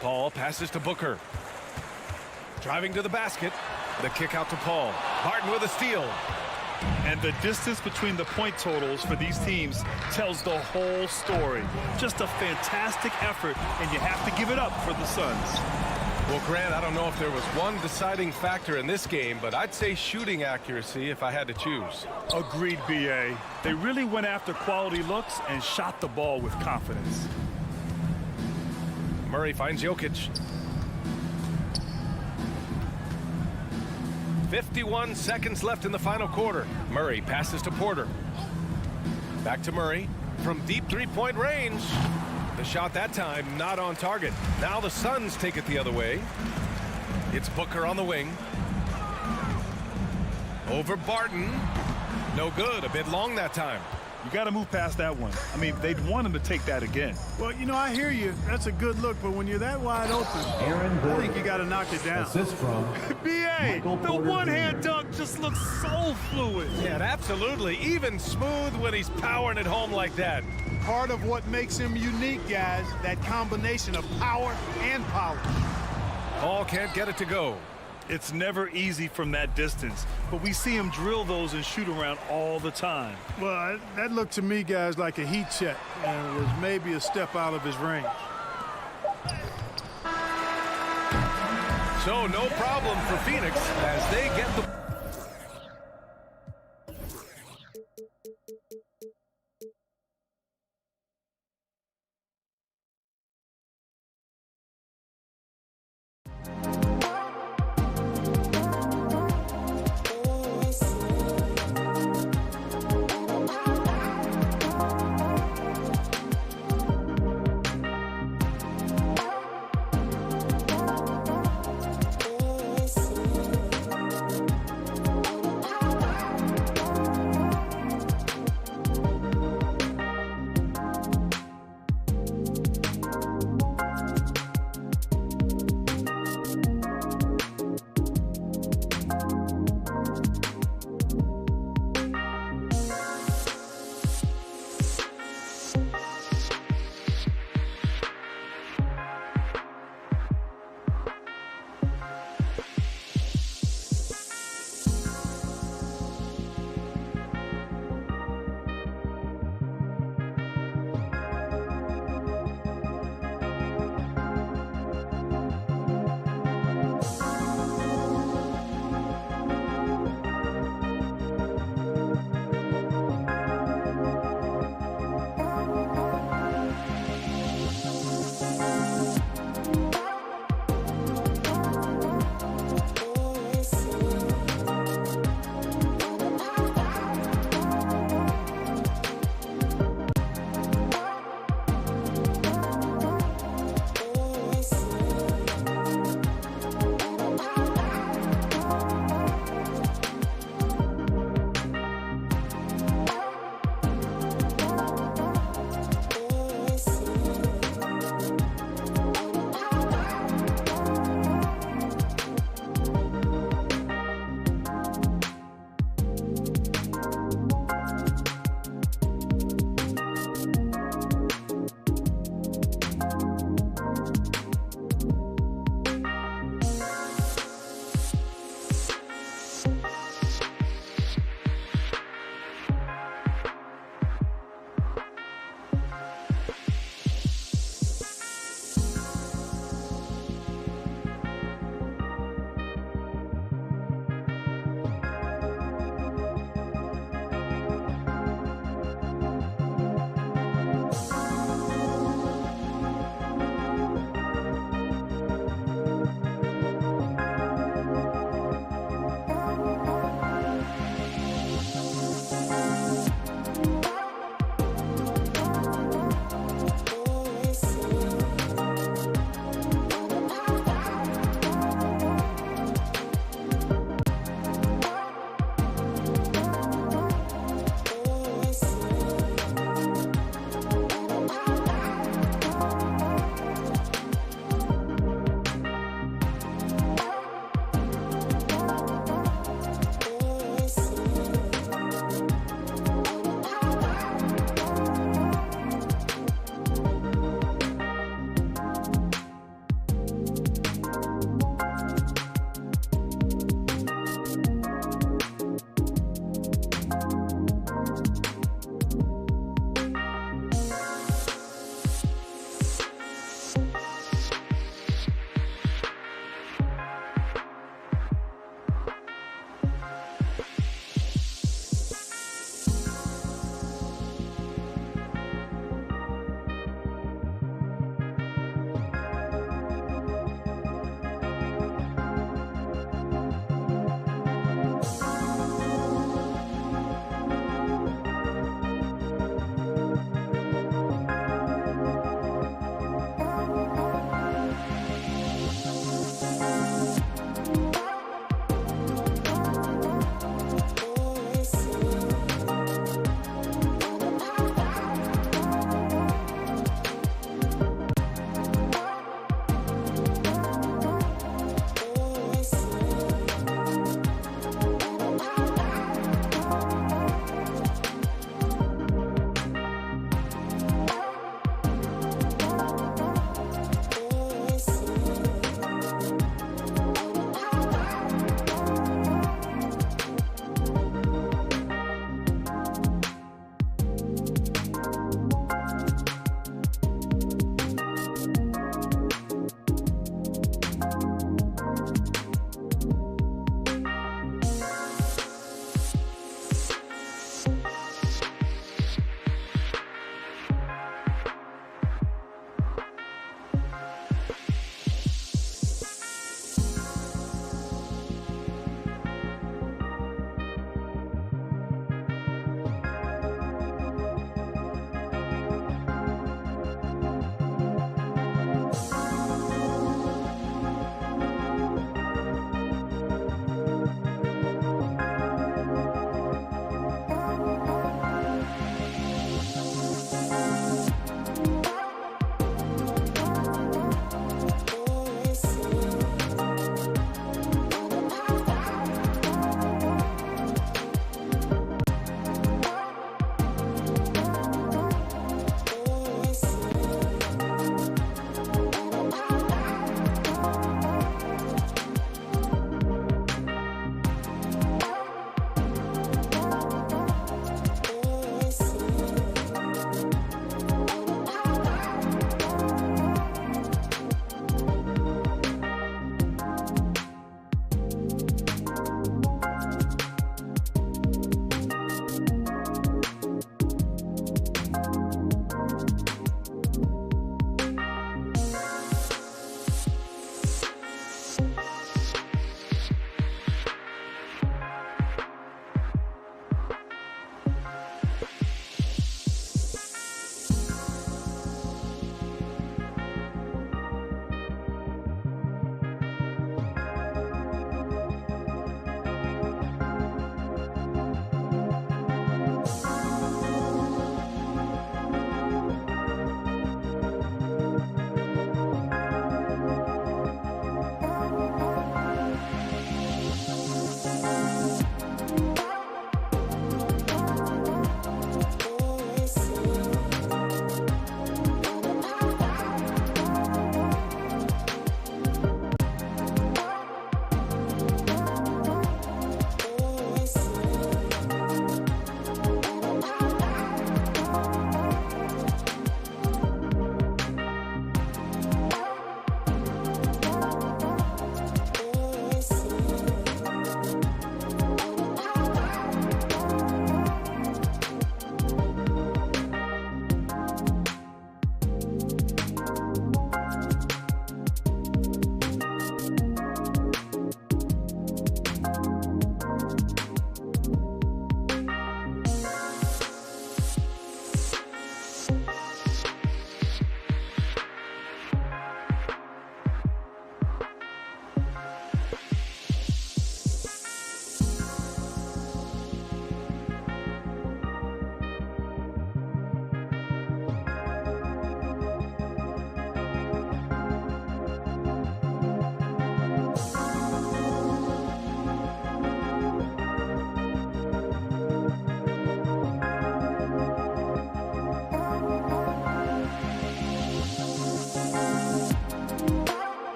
Paul passes to Booker. Driving to the basket. The kick out to Paul. Barton with a steal. And the distance between the point totals for these teams tells the whole story. Just a fantastic effort, and you have to give it up for the Suns. Well, Grant, I don't know if there was one deciding factor in this game, but I'd say shooting accuracy if I had to choose. Agreed, B.A. They really went after quality looks and shot the ball with confidence. Murray finds Jokic. 51 seconds left in the final quarter. Murray passes to Porter. Back to Murray from deep 3-point range. The shot that time not on target. Now the Suns take it the other way. It's Booker on the wing. Over Barton. No good. A bit long that time. You got to move past that one. I mean, they'd want him to take that again. Well, you know, I hear you. That's a good look, but when you're that wide open, I think you got to knock it down. Assist from B.A. The one-hand dunk just looks so fluid. Yeah, absolutely. Even smooth when he's powering it home like that. Part of what makes him unique, guys, that combination of power and polish. Paul can't get it to go. It's never easy from that distance, but we see him drill those and shoot around all the time. Well, that looked to me, guys, like a heat check, and was maybe a step out of his range. So no problem for Phoenix as they get the...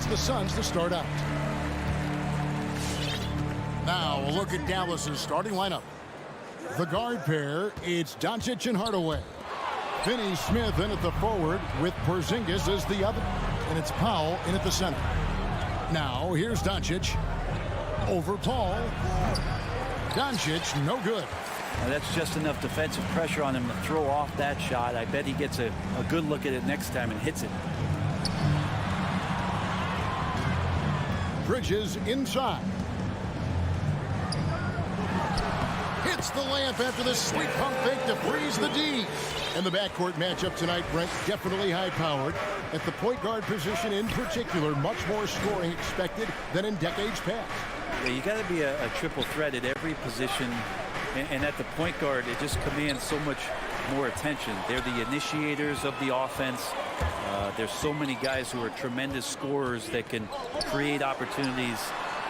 It's the Suns to start out. Now a look at Dallas's starting lineup. The guard pair, it's Doncic and Hardaway. Finney-Smith in at the forward with Porzingis as the other. And it's Powell in at the center. Now here's Doncic. Over Paul. Doncic, no good. Now that's just enough defensive pressure on him to throw off that shot. I bet he gets a good look at it next time and hits it. Bridges inside. Hits the layup after the sweet pump fake to freeze the D. And the backcourt matchup tonight, Brent, definitely high-powered. At the point guard position in particular, much more scoring expected than in decades past. Yeah, you got to be a triple threat at every position. And at the point guard, it just commands so much more attention. They're the initiators of the offense. There's so many guys who are tremendous scorers that can create opportunities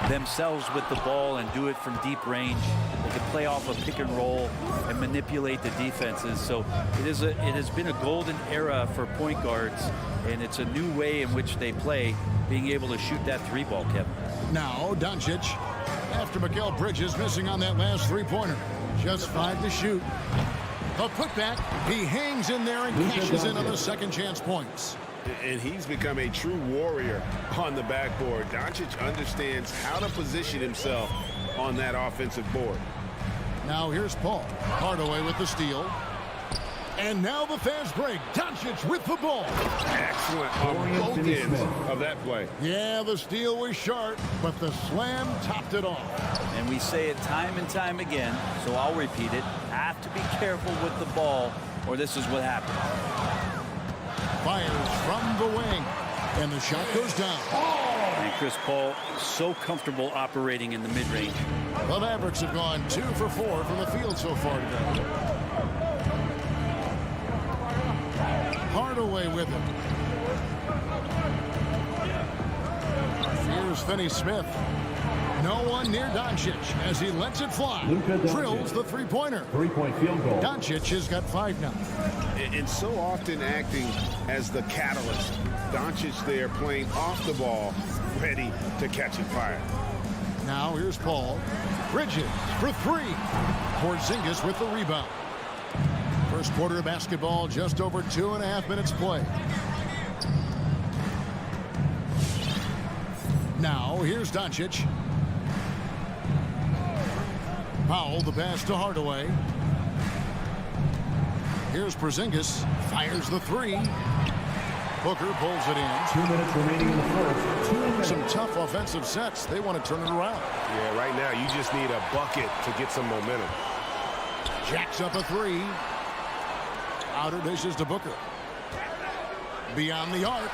themselves with the ball and do it from deep range. They can play off a pick and roll and manipulate the defenses. So it has been a golden era for point guards, and it's a new way in which they play, being able to shoot that three ball, Kevin. Now Doncic, after Mikal Bridges missing on that last three-pointer. Just 5 to shoot. The putback, he hangs in there and cashes in on the second chance points. And he's become a true warrior on the backboard. Doncic understands how to position himself on that offensive board. Now here's Paul. Hardaway with the steal. And now the fast break. Doncic with the ball. Excellent on both ends of that play. Yeah, the steal was sharp, but the slam topped it off. And we say it time and time again, so I'll repeat it. Have to be careful with the ball, or this is what happens. Fires from the wing, and the shot goes down. And Chris Paul so comfortable operating in the mid-range. The Mavericks have gone 2 for 4 from the field so far today. Hardaway with him. Here's Finney-Smith. No one near Doncic as he lets it fly. Drills the three-pointer. Three-point field goal. Doncic has got 5 now. And so often acting as the catalyst. Doncic there playing off the ball, ready to catch and fire. Now here's Paul. Bridges for 3. Porzingis with the rebound. First quarter of basketball, just over 2.5 minutes play. Now here's Doncic. Powell, the pass to Hardaway. Here's Porzingis. Fires the 3. Booker pulls it in. 2 minutes remaining in the first. 2 minutes. Some tough offensive sets. They want to turn it around. Yeah, right now you just need a bucket to get some momentum. Jacks up a 3. Outer dishes to Booker. Beyond the arc.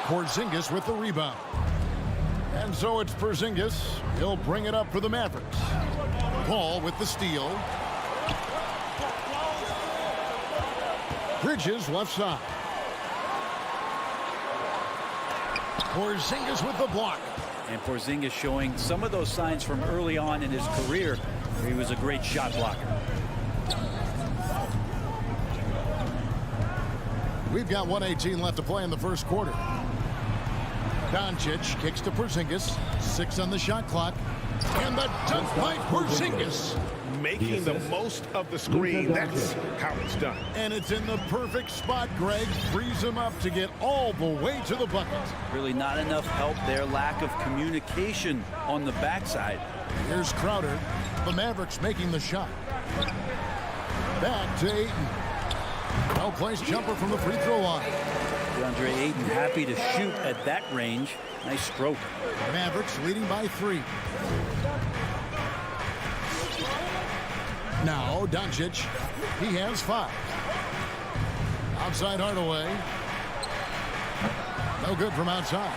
Porzingis with the rebound. And so it's Porzingis. He'll bring it up for the Mavericks. Paul with the steal. Bridges left side. Porzingis with the block. And Porzingis showing some of those signs from early on in his career where he was a great shot blocker. We've got 1:18 left to play in the first quarter. Doncic kicks to Porzingis. 6 on the shot clock. And the dunk by Porzingis. Making the most of the screen. That's how it's done. And it's in the perfect spot, Greg. Frees him up to get all the way to the bucket. Really not enough help there. Lack of communication on the backside. Here's Crowder. The Mavericks making the shot. Back to Ayton. Well-placed jumper from the free throw line. DeAndre Ayton happy to shoot at that range. Nice stroke. Mavericks leading by 3. Now Doncic. He has 5. Outside Hardaway. No good from outside.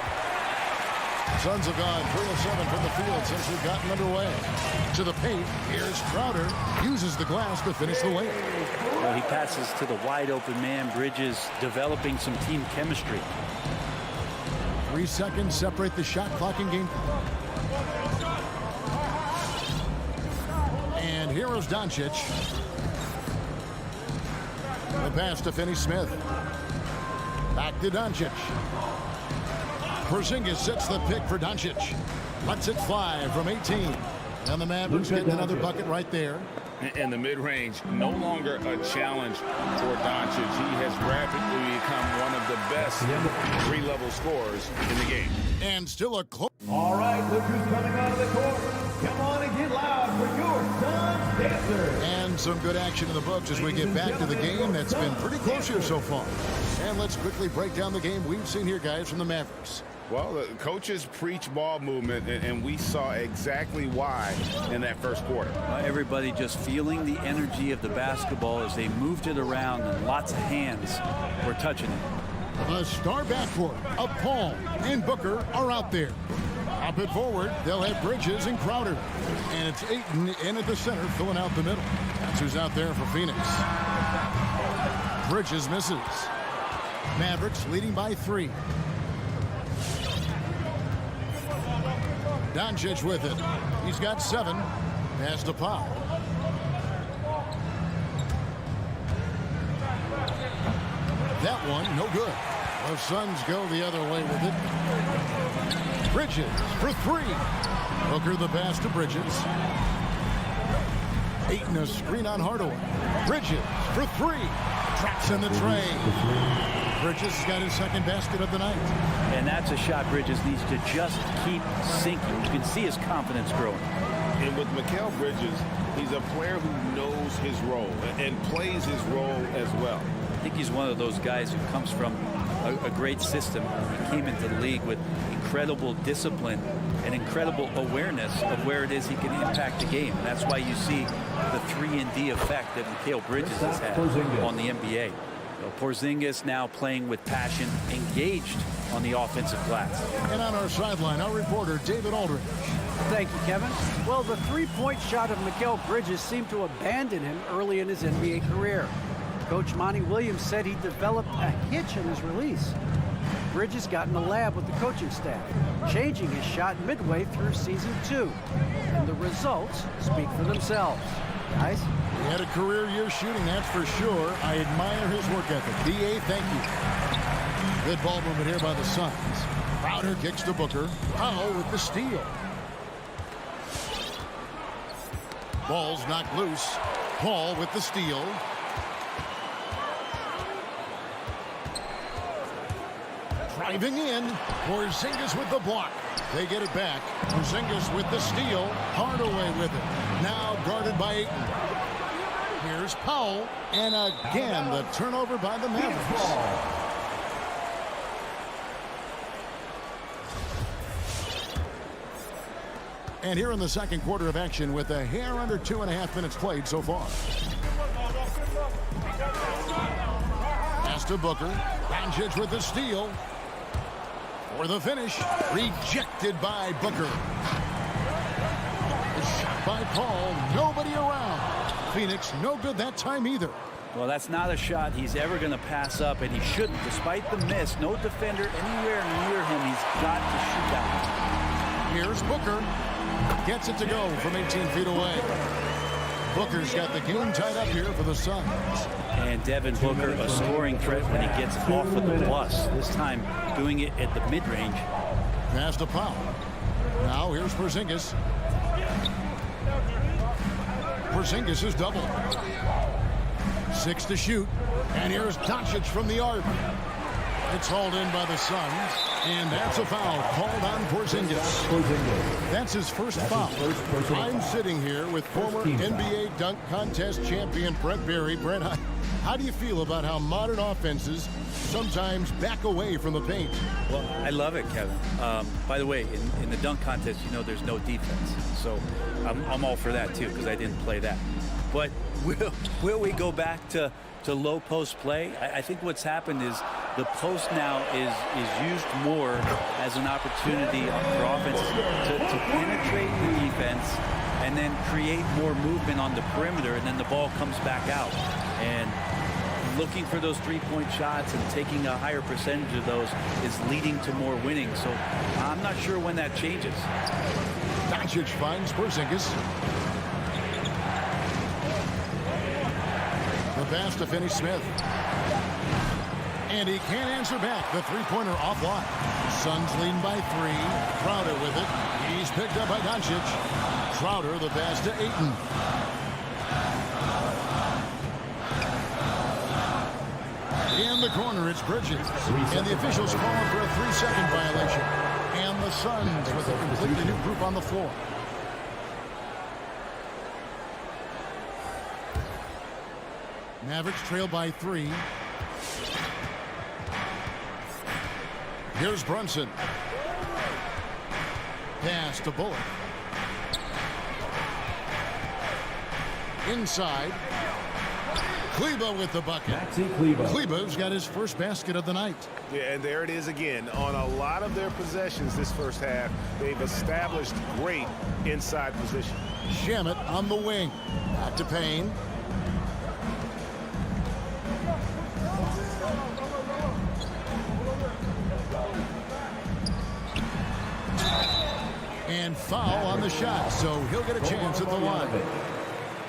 Suns have gone 3 of 7 from the field since we've gotten underway. To the paint. Here's Crowder. Uses the glass to finish the layup. Well, he passes to the wide open man. Bridges developing some team chemistry. 3 seconds separate the shot clock in game. And here is Doncic. The pass to Finney-Smith. Back to Doncic. Porzingis sets the pick for Doncic. Lets it fly from 18. And the Mavericks getting another bucket right there. And the mid-range no longer a challenge for Doncic. He has rapidly become one of the best three-level scorers in the game. And still a close. All right, look who's coming out of the court. Come on and get loud for your Suns Dancers. And some good action in the books as we get back to the game that's been pretty close here so far. And let's quickly break down the game we've seen here, guys, from the Mavericks. Well, the coaches preach ball movement, and we saw exactly why in that first quarter. Everybody just feeling the energy of the basketball as they moved it around, and lots of hands were touching it. The star backcourt of Paul and Booker are out there. Up it forward, they'll have Bridges and Crowder. And it's Ayton in at the center, filling out the middle. That's who's out there for Phoenix. Bridges misses. Mavericks leading by 3. Doncic with it. He's got 7. Pass to Powell. That one, no good. The Suns go the other way with it. Bridges for 3. Booker the pass to Bridges. Ayton a screen on Hardaway. Bridges for 3. Traps in the tray. Bridges has got his second basket of the night. And that's a shot Bridges needs to just keep sinking. You can see his confidence growing. And with Mikal Bridges, he's a player who knows his role and plays his role as well. I think he's one of those guys who comes from a great system. He came into the league with incredible discipline and incredible awareness of where it is he can impact the game. And that's why you see the 3-and-D effect that Mikal Bridges has had on the NBA. Porzingis now playing with passion, engaged on the offensive glass. And on our sideline, our reporter, David Aldridge. Thank you, Kevin. Well, the three-point shot of Mikal Bridges seemed to abandon him early in his NBA career. Coach Monty Williams said he developed a hitch in his release. Bridges got in the lab with the coaching staff, changing his shot midway through season 2. And the results speak for themselves. Guys? He had a career year shooting, that's for sure. I admire his work ethic. B.A., thank you. Good ball movement here by the Suns. Crowder kicks to Booker. Powell with the steal. Ball's knocked loose. Paul with the steal. Driving in. Porzingis with the block. They get it back. Porzingis with the steal. Hardaway with it. Now guarded by Ayton. Here's Powell. And again, the turnover by the Mavericks. And here in the second quarter of action with a hair under 2.5 minutes played so far. Pass to Booker. Doncic with the steal. For the finish. Rejected by Booker. Shot by Paul. Nobody around. Phoenix no good that time either. Well, that's not a shot he's ever going to pass up, and he shouldn't. Despite the miss, no defender anywhere near him. He's got to shoot that one. Here's Booker. Gets it to go from 18 feet away. Booker's got the game tied up here for the Suns. And Devin Booker, a scoring threat when he gets off of the bus. This time doing it at the mid-range. Pass to Powell. Now here's Porzingis. Porzingis is double. 6 to shoot. And here's Doncic from the arc. It's hauled in by the Suns. And that's a foul called on Porzingis. That's his first foul. I'm sitting here with former NBA dunk contest champion Brent Berry. Brent, how do you feel about how modern offenses sometimes back away from the paint? Well, I love it, Kevin. By the way, in the dunk contest, you know there's no defense. So I'm all for that, too, because I didn't play that. But will we go back to low post play? I think what's happened is the post now is used more as an opportunity for offenses to penetrate the defense and then create more movement on the perimeter, and then the ball comes back out. And looking for those three-point shots and taking a higher percentage of those is leading to more winning. So I'm not sure when that changes. Doncic finds Porzingis. The pass to Finney Smith. And he can't answer back. The three-pointer offline. Suns leading by 3. Crowder with it. He's picked up by Doncic. Crowder the pass to Ayton. In the corner, it's Bridges. And the officials calling for a 3-second violation. And the Suns with a completely new group on the floor. Mavericks trail by 3. Here's Brunson. Pass to Bullock. Inside. Kleba with the bucket. Kleba's got his first basket of the night. Yeah, and there it is again. On a lot of their possessions this first half, they've established great inside position. Shamet on the wing. Back to Payne. And foul on the shot, so he'll get a chance at the line.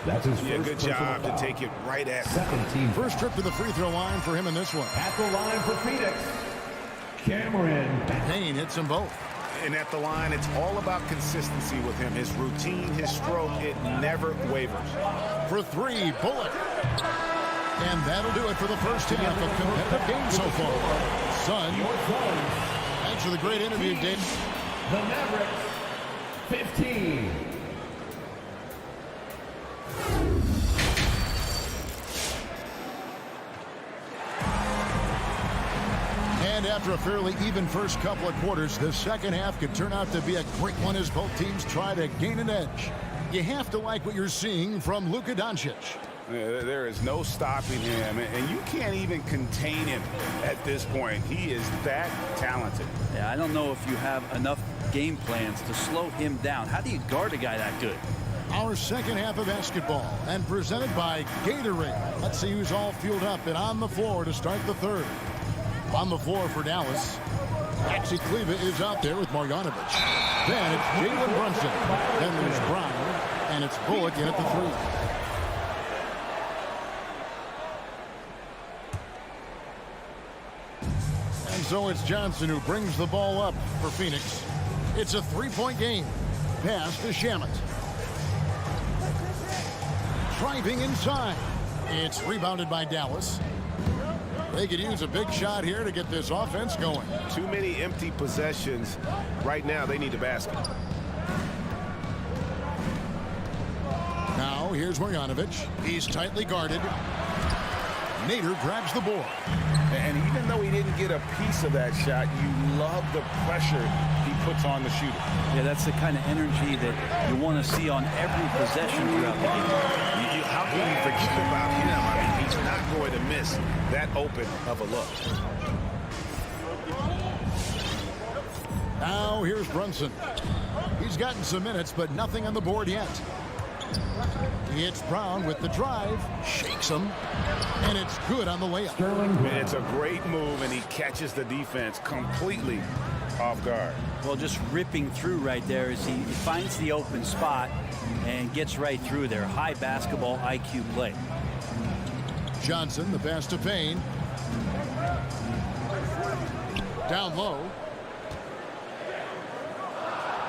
That's his first good job to take it right at second team. First trip to the free throw line for him in this one. At the line for Phoenix, Cameron. Payne hits them both. And at the line, it's all about consistency with him. His routine, his stroke, it never wavers. For 3, Bullock. And that'll do it for the first half of competitive game so far. Sun. Thanks for the great interview, Dave. The Mavericks, 15. And after a fairly even first couple of quarters, the second half could turn out to be a great one as both teams try to gain an edge. You have to like what you're seeing from Luka Doncic. There is no stopping him, and you can't even contain him at this point. He is that talented. Yeah, I don't know if you have enough game plans to slow him down. How do you guard a guy that good? Our second half of basketball, and presented by Gatorade. Let's see who's all fueled up and on the floor to start the third. On the floor for Dallas, Maxi Kleber is out there with Marjanovic. Then it's Jalen Brunson. Then there's Brown, and it's Bullock in at the 3. And so it's Johnson who brings the ball up for Phoenix. It's a 3-point game. Pass to Shamet. Driving inside. It's rebounded by Dallas. They could use a big shot here to get this offense going. Too many empty possessions. Right now, they need a basket. Now, here's Marjanovic. He's tightly guarded. Nader grabs the board. And even though he didn't get a piece of that shot, you love the pressure he puts on the shooter. Yeah, that's the kind of energy that you want to see on every possession throughout the game. How can you forget about him? I mean, he's not going to miss that open of a look. Now here's Brunson. He's gotten some minutes, but nothing on the board yet. It's Brown with the drive, shakes him, and it's good on the layup. And it's a great move, and he catches the defense completely off guard. Well, just ripping through right there as he finds the open spot and gets right through there. High basketball IQ play. Johnson, the pass to Payne. Down low.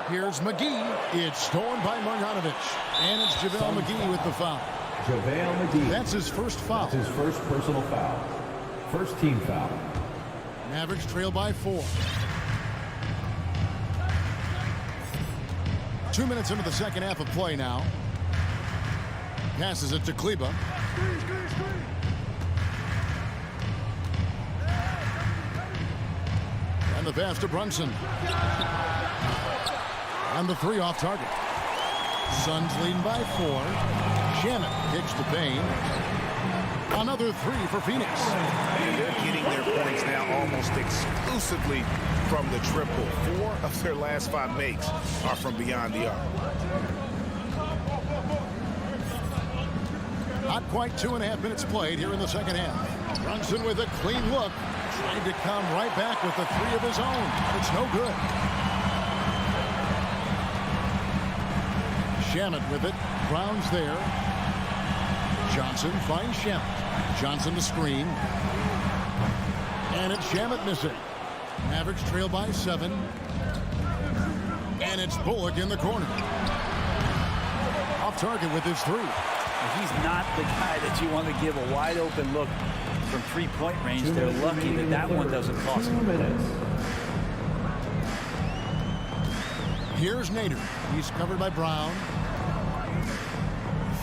Here's McGee. It's stolen by Marjanovic. And it's JaVale McGee with the foul. JaVale McGee. That's his first foul. That's his first personal foul. First team foul. Mavericks trail by 4. 2 minutes into the second half of play now. Passes it to Kleber. And the pass to Brunson. And the 3 off target. Suns leading by 4. Shamet kicks to Payne. Another 3 for Phoenix. And they're getting their points now almost exclusively from the triple. 4 of their last 5 makes are from beyond the arc. Not quite 2.5 minutes played here in the second half. Brunson with a clean look. Trying to come right back with the 3 of his own. It's no good. Shamet with it. Brown's there. Johnson finds Shamet. Johnson the screen. And it's Shamet missing. Mavericks trail by 7. And it's Bullock in the corner. Off target with his 3. He's not the guy that you want to give a wide open look from 3-point range. They're lucky that that one doesn't cost them. 2 minutes. Here's Nader. He's covered by Brown.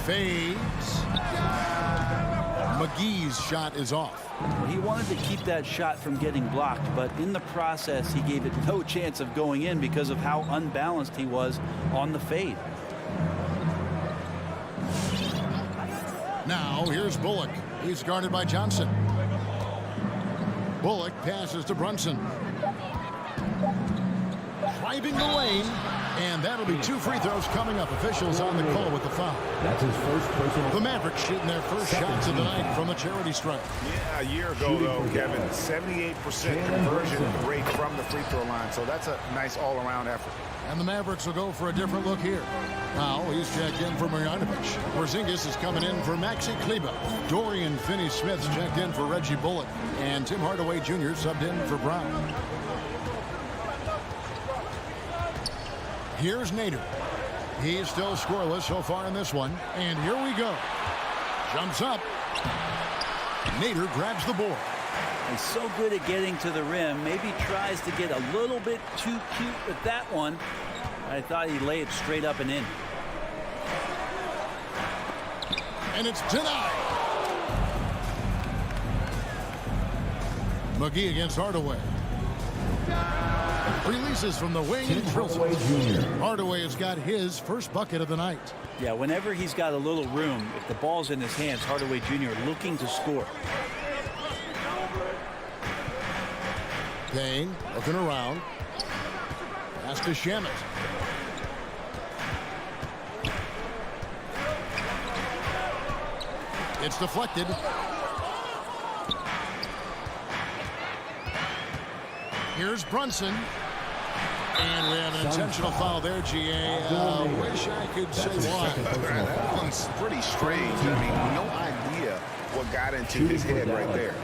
Fades. McGee's shot is off. He wanted to keep that shot from getting blocked, but in the process, he gave it no chance of going in because of how unbalanced he was on the fade. Now, here's Bullock. He's guarded by Johnson. Bullock passes to Brunson. Driving the lane. And that'll be 2 free throws coming up. Officials on the call with the foul. That's his first personal. The Mavericks shooting their first shots of the night from the charity stripe. Yeah, a year ago, though, Kevin, 78% conversion rate from the free throw line. So that's a nice all-around effort. And the Mavericks will go for a different look here. Now he's checked in for Marjanovic. Porzingis is coming in for Maxi Kleber. Dorian Finney-Smith's checked in for Reggie Bullock. And Tim Hardaway Jr. subbed in for Brown. Here's Nader. He's still scoreless so far in this one. And here we go. Jumps up. Nader grabs the board. He's so good at getting to the rim. Maybe tries to get a little bit too cute with that one. I thought he'd lay it straight up and in. And it's denied. McGee against Hardaway. Releases from the wing and drills it. Hardaway has got his first bucket of the night. Yeah, whenever he's got a little room, if the ball's in his hands, Hardaway Jr. looking to score. Payne looking around. Pass to Shamet. It's deflected. Here's Brunson. And we have an intentional foul there, GA. Wish I could say why. That one's pretty strange. I mean, no idea what got into his head right there.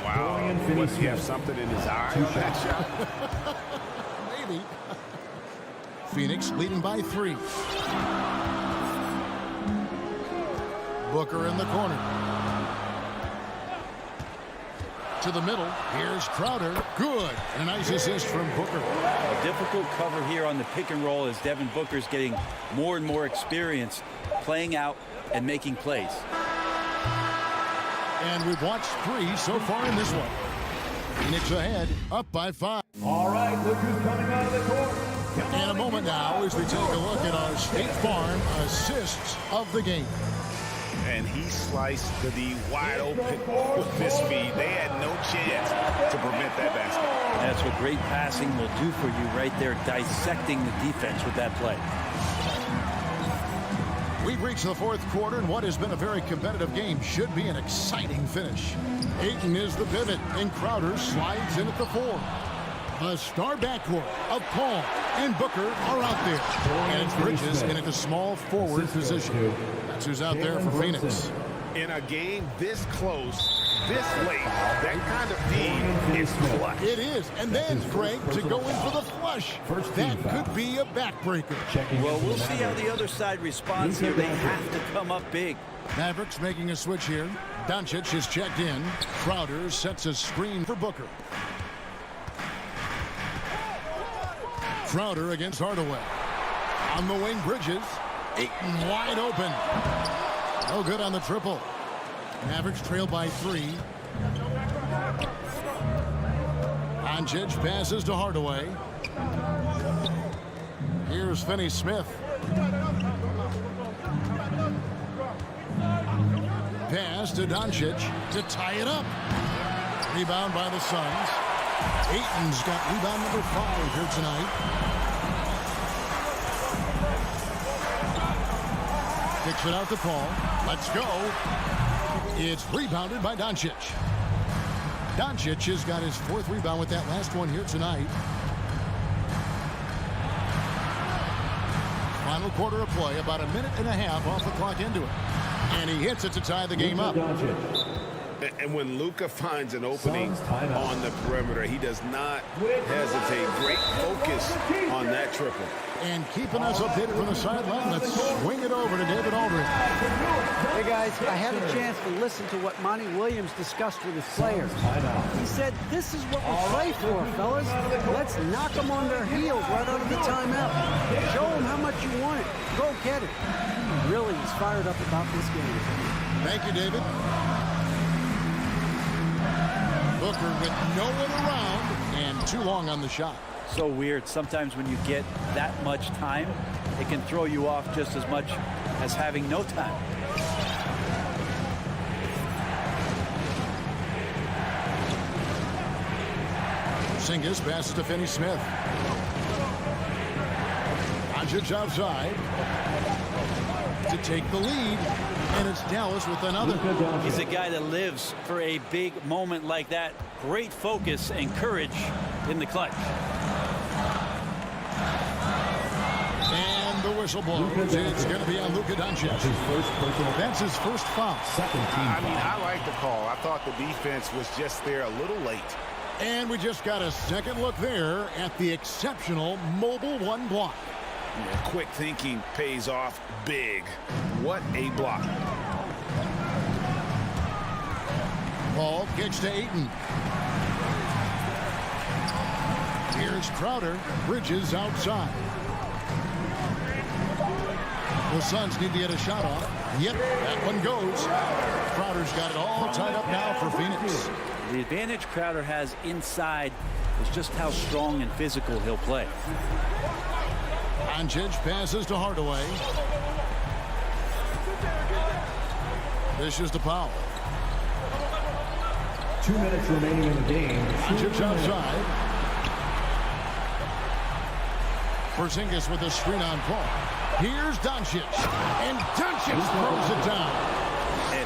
Wow. Does he have something in his eye on that shot? Maybe. Phoenix leading by 3. Booker in the corner. To the middle. Here's Crowder. Good. A nice assist from Booker. A difficult cover here on the pick and roll as Devin Booker's getting more and more experience playing out and making plays. And we've watched 3 so far in this one. Phoenix ahead, up by 5. All right, look who's coming out of the court. In a moment now as we take a look at our State Farm assists of the game. And he sliced the wide open with this feed. They had no chance to prevent that basket. That's what great passing will do for you right there, dissecting the defense with that play. We've reached the 4th quarter, and what has been a very competitive game should be an exciting finish. Ayton is the pivot, and Crowder slides in at the 4. The star backcourt of Paul and Booker are out there. And it's Bridges in at the small forward position. That's who's out there for Phoenix. In a game this close, this late, that kind of feed is clutch. It is. And then, Craig, to go in for the flush. That could be a backbreaker. Well, we'll see how the other side responds here. They have to come up big. Mavericks making a switch here. Doncic is checked in. Crowder sets a screen for Booker. Crowder against Hardaway. On the wing, Bridges. Ayton wide open. No good on the triple. Mavericks trail by 3. Doncic passes to Hardaway. Here's Finney-Smith. Pass to Doncic to tie it up. Rebound by the Suns. Ayton's got rebound number 5 here tonight. Kicks it out to Paul. Let's go. It's rebounded by Doncic. Doncic has got his 4th rebound with that last one here tonight. Final quarter of play, about a minute and a half off the clock into it. And he hits it to tie the game up. And when Luka finds an opening on the perimeter, he does not hesitate. Great focus on that triple. And keeping us updated from the sideline, let's swing it over to David Aldridge. Hey, guys, I had a chance to listen to what Monty Williams discussed with his players. He said, this is what we play for, fellas. Let's knock them on their heels right out of the timeout. Show them how much you want it. Go get it. He really is fired up about this game. Thank you, David. Booker with no one around and too long on the shot. So weird. Sometimes when you get that much time, it can throw you off just as much as having no time. Porzingis passes to Finney-Smith. Doncic outside to take the lead, and it's Dallas with another. He's a guy that lives for a big moment like that. Great focus and courage in the clutch. And the whistle blows. It's going to be on Luka Doncic. That's his first foul. I like the call. I thought the defense was just there a little late. And we just got a second look there at the exceptional mobile one block. Yeah, quick thinking pays off big. What a block. Ball kicks to Ayton. Here's Crowder. Bridges outside. The Suns need to get a shot off. Yep, that one goes. Crowder's got it all tied up now for Phoenix. The advantage Crowder has inside is just how strong and physical he'll play. Doncic passes to Hardaway. This is to Powell. 2 minutes remaining in the game. Doncic outside. Porzingis with a screen on Paul. Here's Doncic. And Doncic throws it down.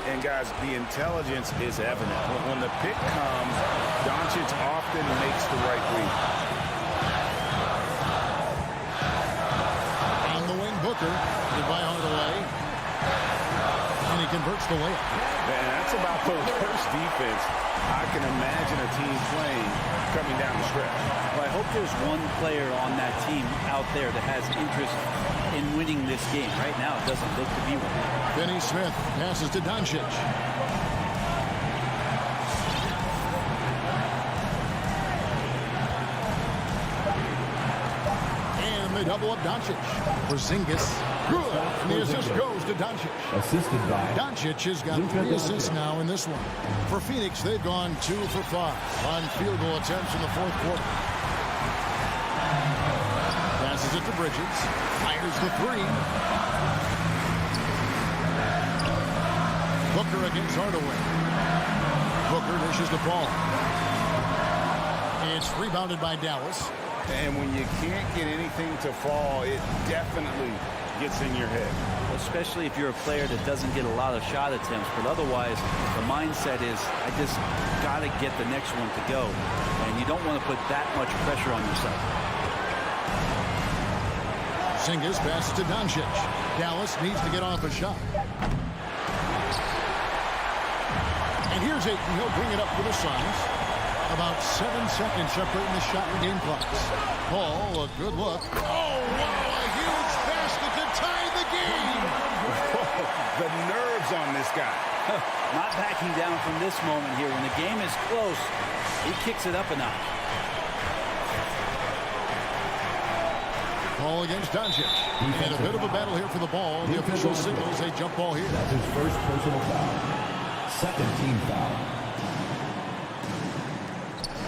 And guys, the intelligence is evident. When the pick comes, Doncic often makes the right read. On the wing, Booker. Hit by Hardaway. And he converts the layup. And that's about the worst defense I can imagine a team playing coming down the stretch. Well, I hope there's one player on that team out there that has interest in winning this game. Right now, it doesn't look to be one. Finney-Smith passes to Doncic. And they double up Doncic. Porzingis. Good. And the assist goes to Doncic. Assisted by Doncic has got 3 assists now in this one. For Phoenix, they've gone 2 for 5 on field goal attempts in the fourth quarter. Passes it to Bridges. Fires the 3. Booker against Hardaway. Booker dishes the ball. It's rebounded by Dallas. And when you can't get anything to fall, it definitely gets in your head. Especially if you're a player that doesn't get a lot of shot attempts. But otherwise, the mindset is, I just got to get the next one to go. And you don't want to put that much pressure on yourself. Porzingis passes to Doncic. Dallas needs to get off a shot. And here's Ayton. He'll bring it up for the Suns. About 7 seconds separating the shot and game clocks. Paul, a good look. Oh, wow, a huge basket to tie the game. The nerves on this guy. Not backing down from this moment here. When the game is close, he kicks it up a notch. Paul against Doncic. And a bit of a battle here for the ball. The official signals a jump ball here. That's his first personal foul. Second team foul.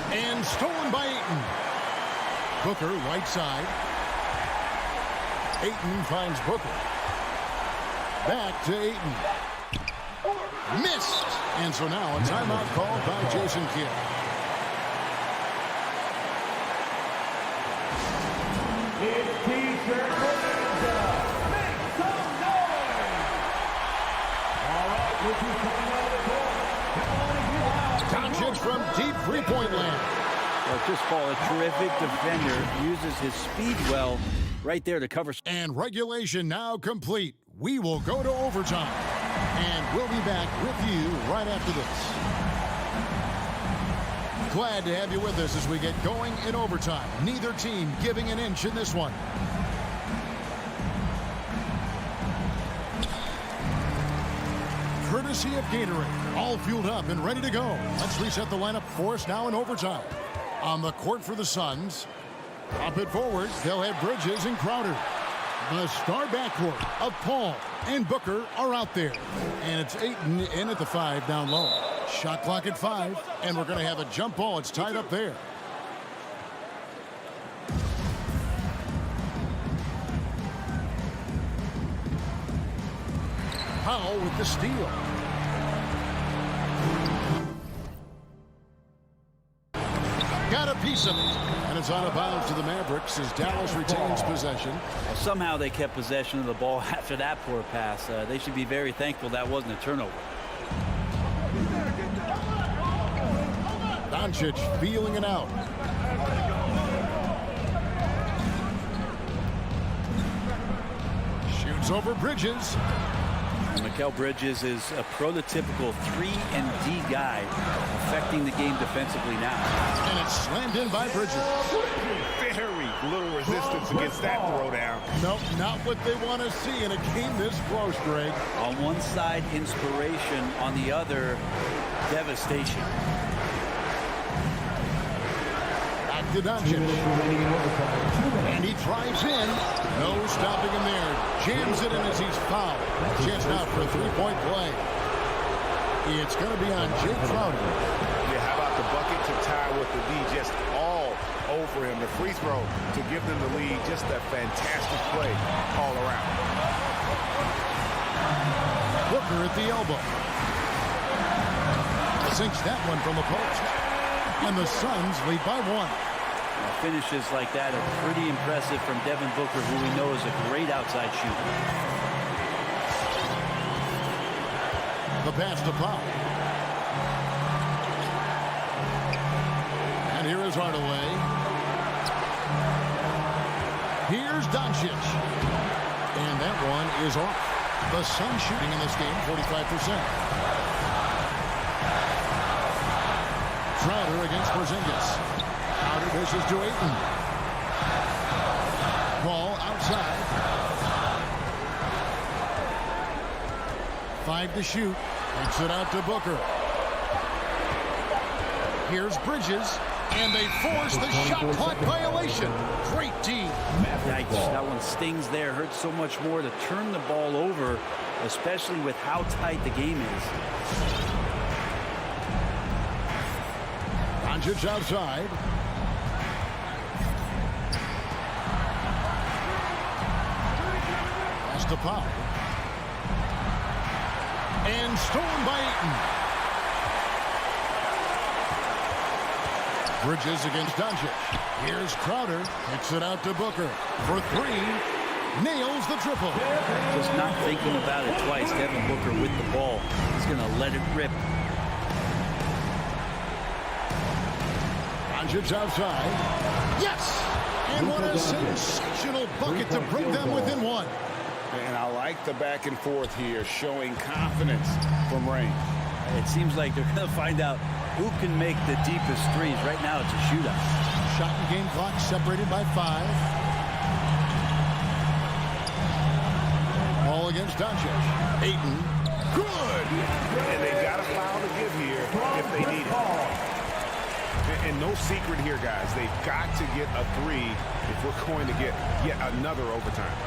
And stolen by Ayton. Booker, right side. Ayton finds Booker. Back to Ayton. Missed. And so now a timeout called by Jason Kidd. It's T-shirt make some noise! All right, this is coming out of the court. Doncic from deep three-point land. Well, Chris Paul, a terrific defender, uses his speed well right there to cover. And regulation now complete. We will go to overtime. And we'll be back with you right after this. Glad to have you with us as we get going in overtime. Neither team giving an inch in this one. Courtesy of Gatorade, all fueled up and ready to go. Let's reset the lineup for us now in overtime. On the court for the Suns, up it forward, they'll have Bridges and Crowder. The star backcourt of Paul and Booker are out there. And it's Ayton in at the 5 down low. Shot clock at 5, and we're going to have a jump ball. It's tied up there. Powell with the steal. Got a piece of it. And it's out of bounds to the Mavericks as Dallas retains possession. Well, somehow they kept possession of the ball after that poor pass. They should be very thankful that wasn't a turnover. Doncic feeling it out. Shoots over Bridges. Mikal Bridges is a prototypical 3-and-D guy, affecting the game defensively now. And it's slammed in by Bridges. Very little resistance against that throwdown. Nope, not what they want to see in a game this close, Greg. On one side, inspiration. On the other, devastation. Back to Doncic. And he drives in. No stopping him there. Jams it in as he's fouled. Chance now for a three-point play. It's going to be on Jake Crowder. Yeah, how about the bucket to tie with the D just all over him. The free throw to give them the lead. Just a fantastic play all around. Booker at the elbow. Sinks that one from the post. And the Suns lead by 1. Finishes like that are pretty impressive from Devin Booker, who we know is a great outside shooter. The pass to Powell. And here is Hardaway. Here's Doncic. And that one is off. The Suns shooting in this game 45%. Crowder against Porzingis. Crowder dishes to Ayton. Ball outside. 5 to shoot. Takes it out to Booker. Here's Bridges. And they force the shot clock violation. Great team. Yikes, that one stings there. Hurts so much more to turn the ball over, especially with how tight the game is. Doncic outside. Pass to Powell. And stolen by Ayton. Bridges against Doncic. Here's Crowder. Kicks it out to Booker. For 3. Nails the triple. Just not thinking about it twice. Devin Booker with the ball. He's going to let it rip. Doncic outside. Yes! And what a sensational bucket to bring them within 1. And I like the back and forth here, showing confidence from Rain. It seems like they're going to find out who can make the deepest threes. Right now, it's a shootout. Shot and game clock separated by 5. Ball against Doncic. Ayton. Good! And they've got a foul to give here if they need it. And no secret here, guys. They've got to get a 3 if we're going to get yet another overtime.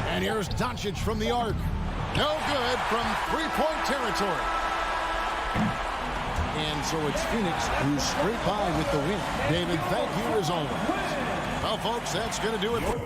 And here's Doncic from the arc. No good from three-point territory. And so it's Phoenix who's straight by with the win. David, thank you as always. Well, folks, that's going to do it for...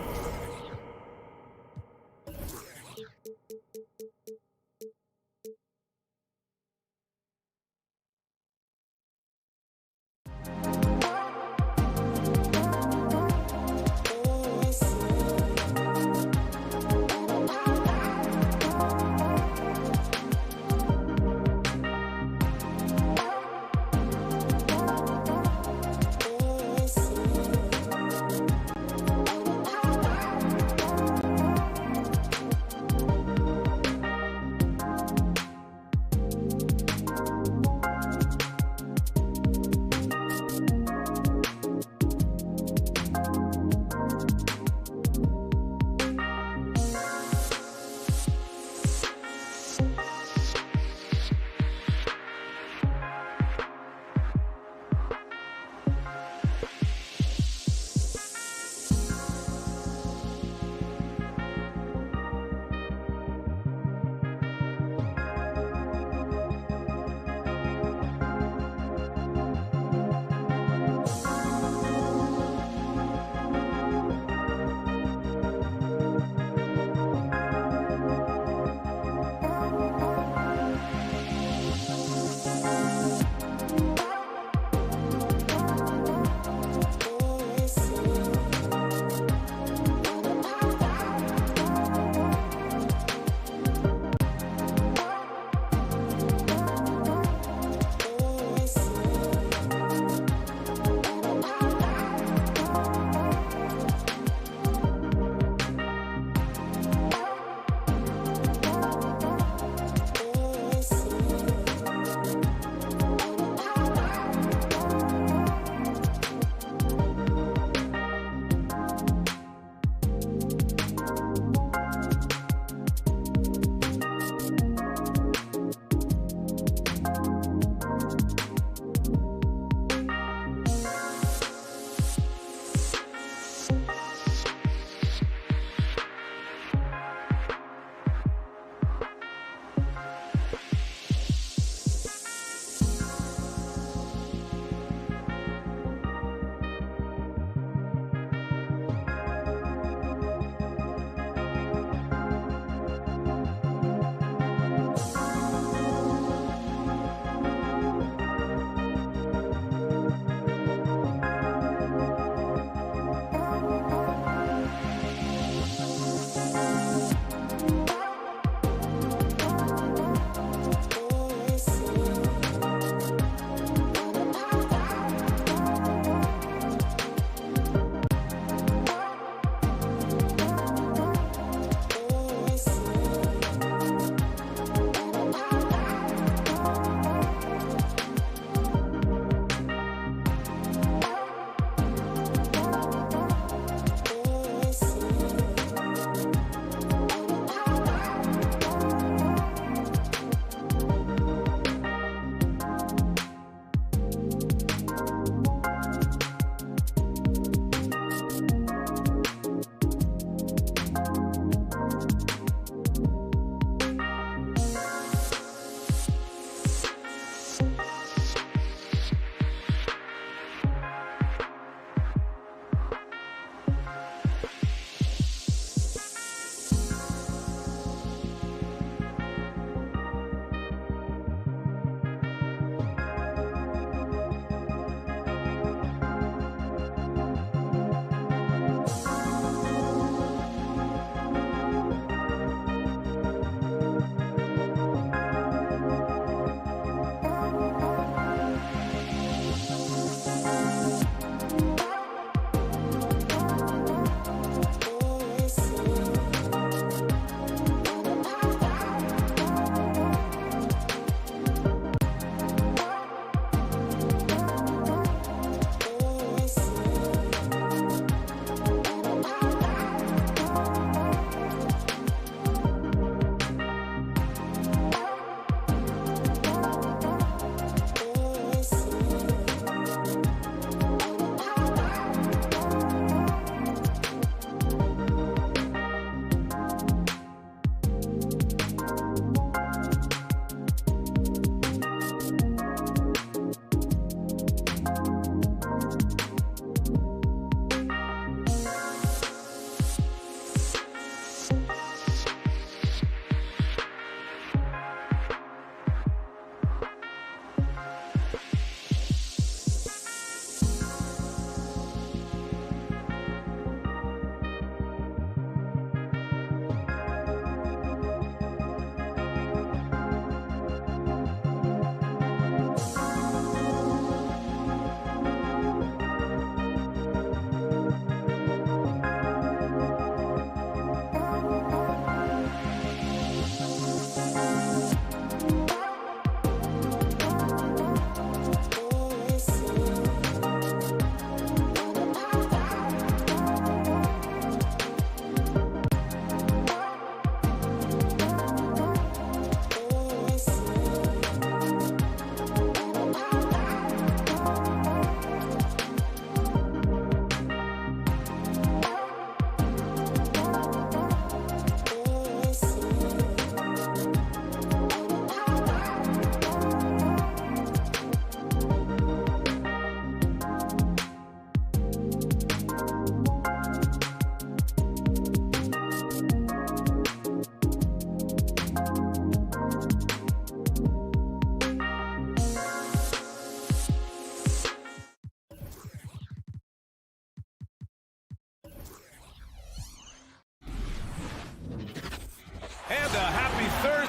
33rd.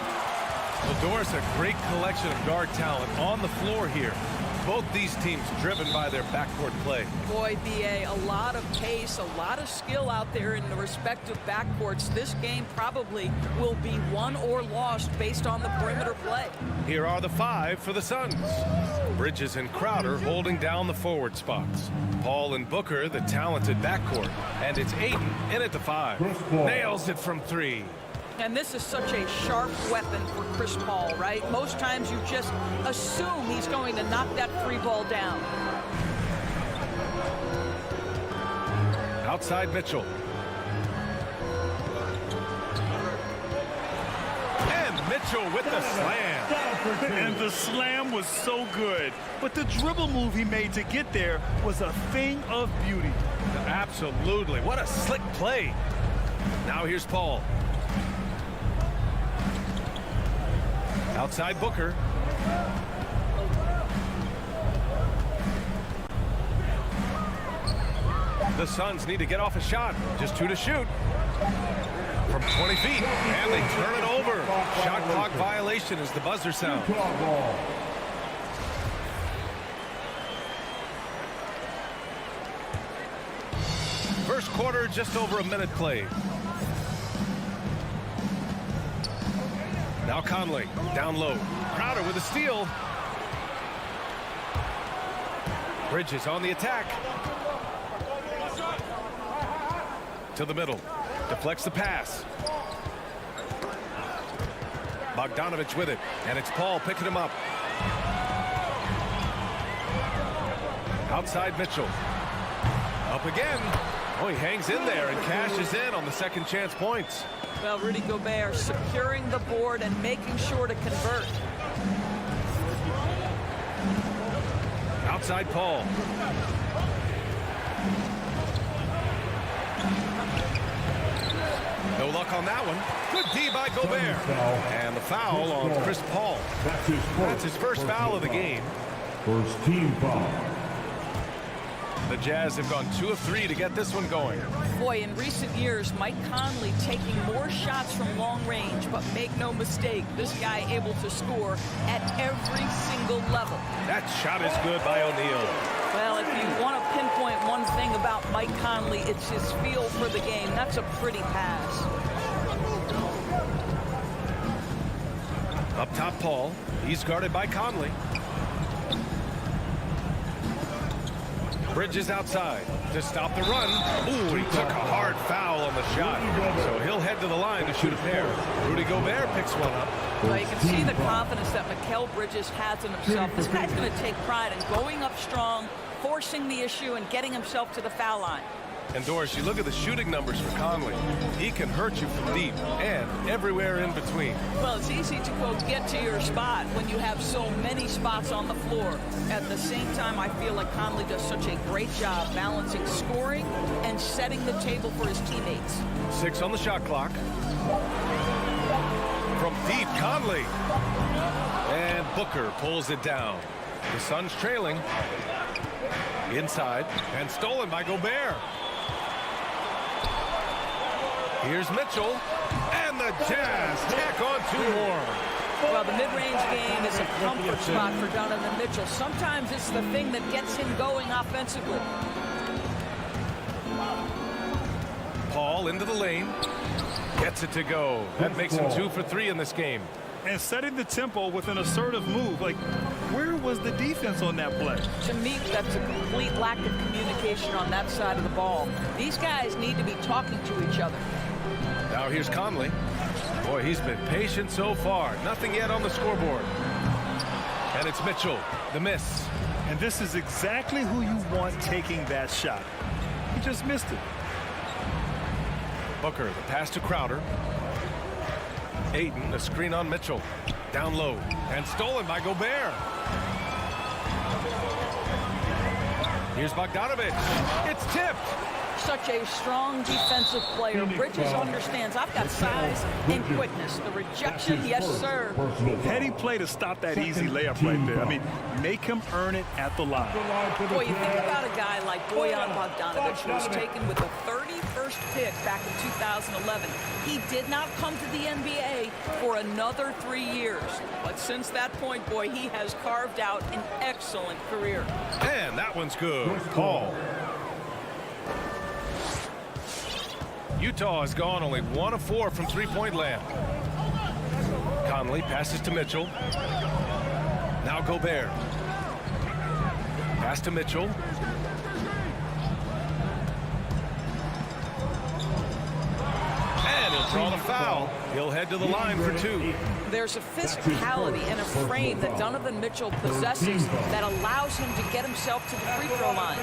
Well, Doris, a great collection of guard talent on the floor here. Both these teams driven by their backcourt play. Boy, B.A., a lot of pace, a lot of skill out there in the respective backcourts. This game probably will be won or lost based on the perimeter play. Here are the 5 for the Suns. Bridges and Crowder holding down the forward spots. Paul and Booker, the talented backcourt. And it's Ayton in at the 5. Nails it from 3. And this is such a sharp weapon for Chris Paul, right? Most times you just assume he's going to knock that 3 ball down. Outside Mitchell. And Mitchell with the slam. And the slam was so good. But the dribble move he made to get there was a thing of beauty. Absolutely. What a slick play. Now here's Paul. Outside Booker. The Suns need to get off a shot. Just 2 to shoot. From 20 feet. And they turn it over. Shot clock violation as the buzzer sounds. First quarter, just over a minute played. Now Conley, down low. Crowder with a steal. Bridges on the attack. To the middle. Deflects the pass. Bogdanovich with it. And it's Paul picking him up. Outside Mitchell. Up again. Oh, he hangs in there and cashes in on the second chance points. Well, Rudy Gobert securing the board and making sure to convert. Outside Paul. No luck on that one. Good D by Gobert. And the foul on Chris Paul. That's his first foul of the game. First team foul. The Jazz have gone 2 of 3 to get this one going. Boy, in recent years, Mike Conley taking more shots from long range, but make no mistake, this guy able to score at every single level. That shot is good by O'Neal. Well, if you want to pinpoint one thing about Mike Conley, it's his feel for the game. That's a pretty pass. Up top, Paul. He's guarded by Conley. Bridges outside to stop the run. Ooh, he took a hard foul on the shot. So he'll head to the line to shoot a pair. Rudy Gobert picks one up. Well, you can see the confidence that Mikal Bridges has in himself. This guy's going to take pride in going up strong, forcing the issue, and getting himself to the foul line. And Doris, you look at the shooting numbers for Conley. He can hurt you from deep and everywhere in between. Well, it's easy to, quote, get to your spot when you have so many spots on the floor. At the same time, I feel like Conley does such a great job balancing scoring and setting the table for his teammates. 6 on the shot clock. From deep, Conley. And Booker pulls it down. The Suns trailing. Inside and stolen by Gobert. Here's Mitchell, and the Jazz tack on 2 more. Well, the mid-range game is a comfort spot for Donovan Mitchell. Sometimes it's the thing that gets him going offensively. Paul into the lane, gets it to go. That makes him 2 for 3 in this game. And setting the tempo with an assertive move. Like, where was the defense on that play? To me, that's a complete lack of communication on that side of the ball. These guys need to be talking to each other. Now here's Conley. Boy, he's been patient so far. Nothing yet on the scoreboard. And it's Mitchell, the miss. And this is exactly who you want taking that shot. He just missed it. Booker, the pass to Crowder. Ayton, the screen on Mitchell. Down low. And stolen by Gobert. Here's Bogdanovich. It's tipped. such a strong defensive player. Bridges understands I've got size and quickness. The rejection, yes, sir. Heady play to stop that easy layup right there. I mean, make him earn it at the line. Boy, you think about a guy like Bojan Bogdanovic, who was taken with the 31st pick back in 2011. He did not come to the NBA for another 3 years. But since that point, boy, he has carved out an excellent career. And that one's good. Paul. Utah has gone only 1 of 4 from three-point land. Conley passes to Mitchell. Now Gobert. Pass to Mitchell. And he'll draw the foul. He'll head to the line for 2. There's a physicality and a frame that Donovan Mitchell possesses that allows him to get himself to the free throw line.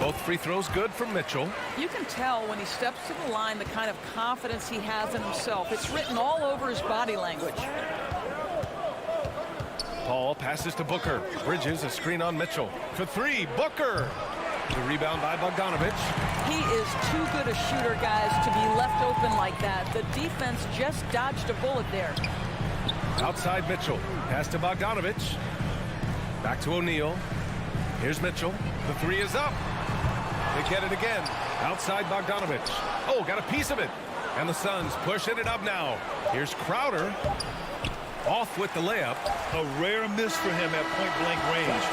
Both free throws good for Mitchell. You can tell when he steps to the line the kind of confidence he has in himself. It's written all over his body language. Paul passes to Booker. Bridges a screen on Mitchell. For 3, Booker. The rebound by Bogdanovic. He is too good a shooter, guys, to be left open like that. The defense just dodged a bullet there. Outside Mitchell. Pass to Bogdanovic. Back to O'Neal. Here's Mitchell. The 3 is up. They get it again. Outside Bogdanovic. Oh, got a piece of it. And the Suns pushing it up now. Here's Crowder. Off with the layup. A rare miss for him at point-blank range.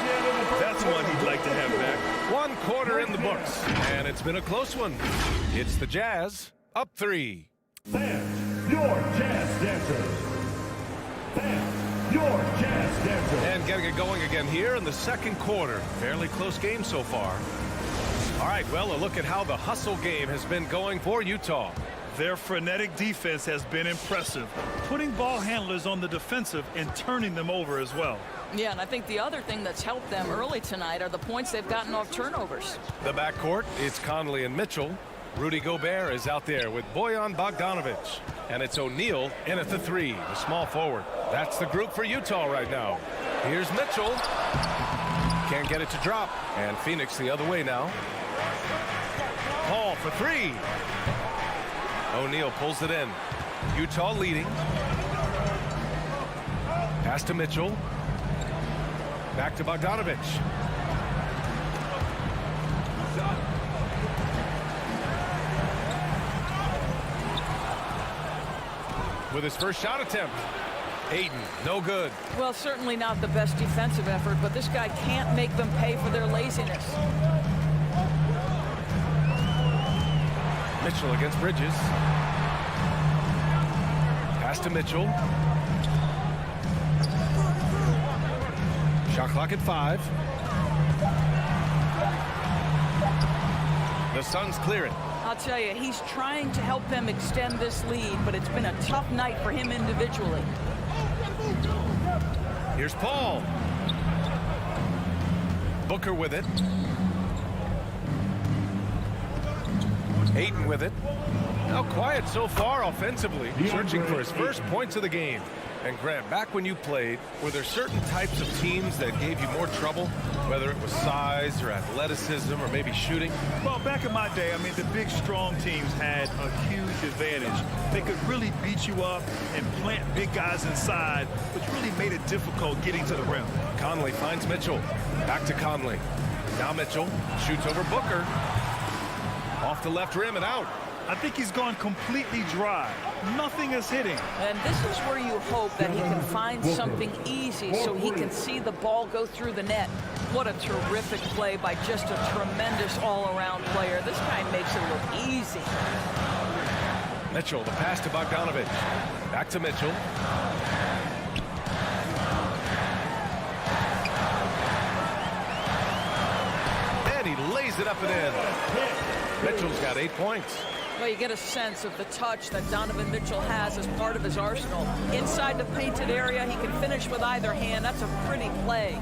That's one he'd like to have back. 1 quarter in the books. And it's been a close one. It's the Jazz. Up 3. Fans, your Jazz dancers. Fans, your Jazz dancers. And getting it going again here in the second quarter. Fairly close game so far. All right, well, a look at how the hustle game has been going for Utah. Their frenetic defense has been impressive, putting ball handlers on the defensive and turning them over as well. Yeah, and I think the other thing that's helped them early tonight are the points they've gotten off turnovers. The backcourt, it's Conley and Mitchell. Rudy Gobert is out there with Bojan Bogdanovic. And it's O'Neal in at the 3, the small forward. That's the group for Utah right now. Here's Mitchell. Can't get it to drop. And Phoenix the other way now. Paul for 3. O'Neal pulls it in. Utah leading. Pass to Mitchell. Back to Bogdanovic. With his first shot attempt. Ayton, no good. Well, certainly not the best defensive effort, but this guy can't make them pay for their laziness. Mitchell against Bridges. Pass to Mitchell. Shot clock at 5. The Suns clear it. I'll tell you, he's trying to help them extend this lead, but it's been a tough night for him individually. Here's Paul. Booker with it. Ayton with it. Now quiet so far offensively, searching for his first points of the game. And Grant, back when you played, were there certain types of teams that gave you more trouble, whether it was size or athleticism or maybe shooting? Well, back in my day, I mean, the big, strong teams had a huge advantage. They could really beat you up and plant big guys inside, which really made it difficult getting to the rim. Conley finds Mitchell. Back to Conley. Now Mitchell shoots over Booker. Off the left rim and out. I think he's gone completely dry. Nothing is hitting. And this is where you hope that he can find something easy so he can see the ball go through the net. What a terrific play by just a tremendous all-around player. This guy makes it look easy. Mitchell, the pass to Bogdanovic. Back to Mitchell. And he lays it up and in. Mitchell's got 8 points. Well, you get a sense of the touch that Donovan Mitchell has as part of his arsenal. Inside the painted area, he can finish with either hand. That's a pretty play.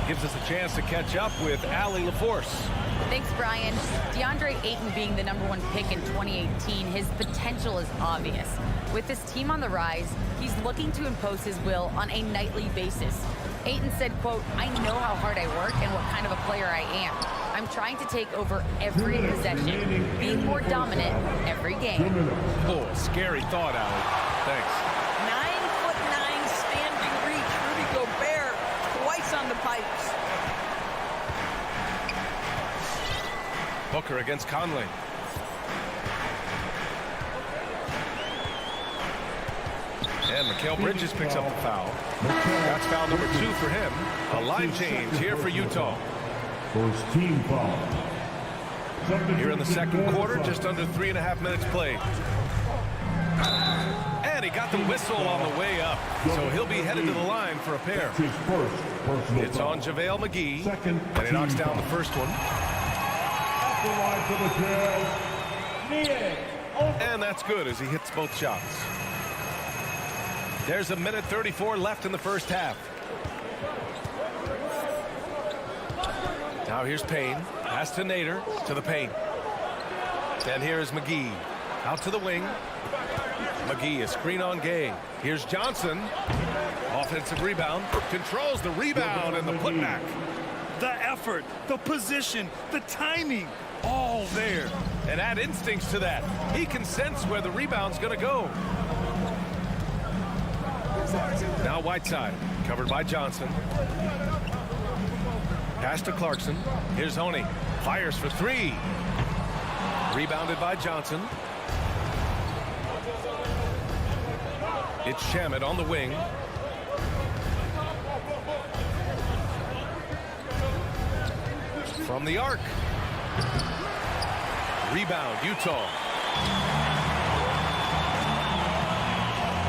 Gives us a chance to catch up with Allie LaForce. Thanks, Brian. DeAndre Ayton being the #1 pick in 2018, his potential is obvious. With this team on the rise, he's looking to impose his will on a nightly basis. Ayton said, quote, "I know how hard I work and what kind of a player I am. I'm trying to take over every possession, being more dominant every game." Oh, scary thought, Allie. Thanks. 9'9" standing reach. Rudy Gobert twice on the pipes. Booker against Conley. And Mikal Bridges picks up the foul. That's foul number 2 for him. A line change here for Utah. First team foul. Here in the second quarter, just under 3.5 minutes played. And he got the whistle on the way up, so he'll be headed to the line for a pair. It's on JaVale McGee, and he knocks down the first one. And that's good as he hits both shots. There's 1:34 left in the first half. Now here's Payne. Pass to Nader. To the paint. And here's McGee. Out to the wing. McGee, a screen on Gay. Here's Johnson. Offensive rebound. Controls the rebound and the putback. The effort, the position, the timing, all there. And add instincts to that. He can sense where the rebound's going to go. Now Whiteside, covered by Johnson. Pass to Clarkson. Here's Honey. Fires for 3. Rebounded by Johnson. It's Shamet on the wing. From the arc. Rebound, Utah.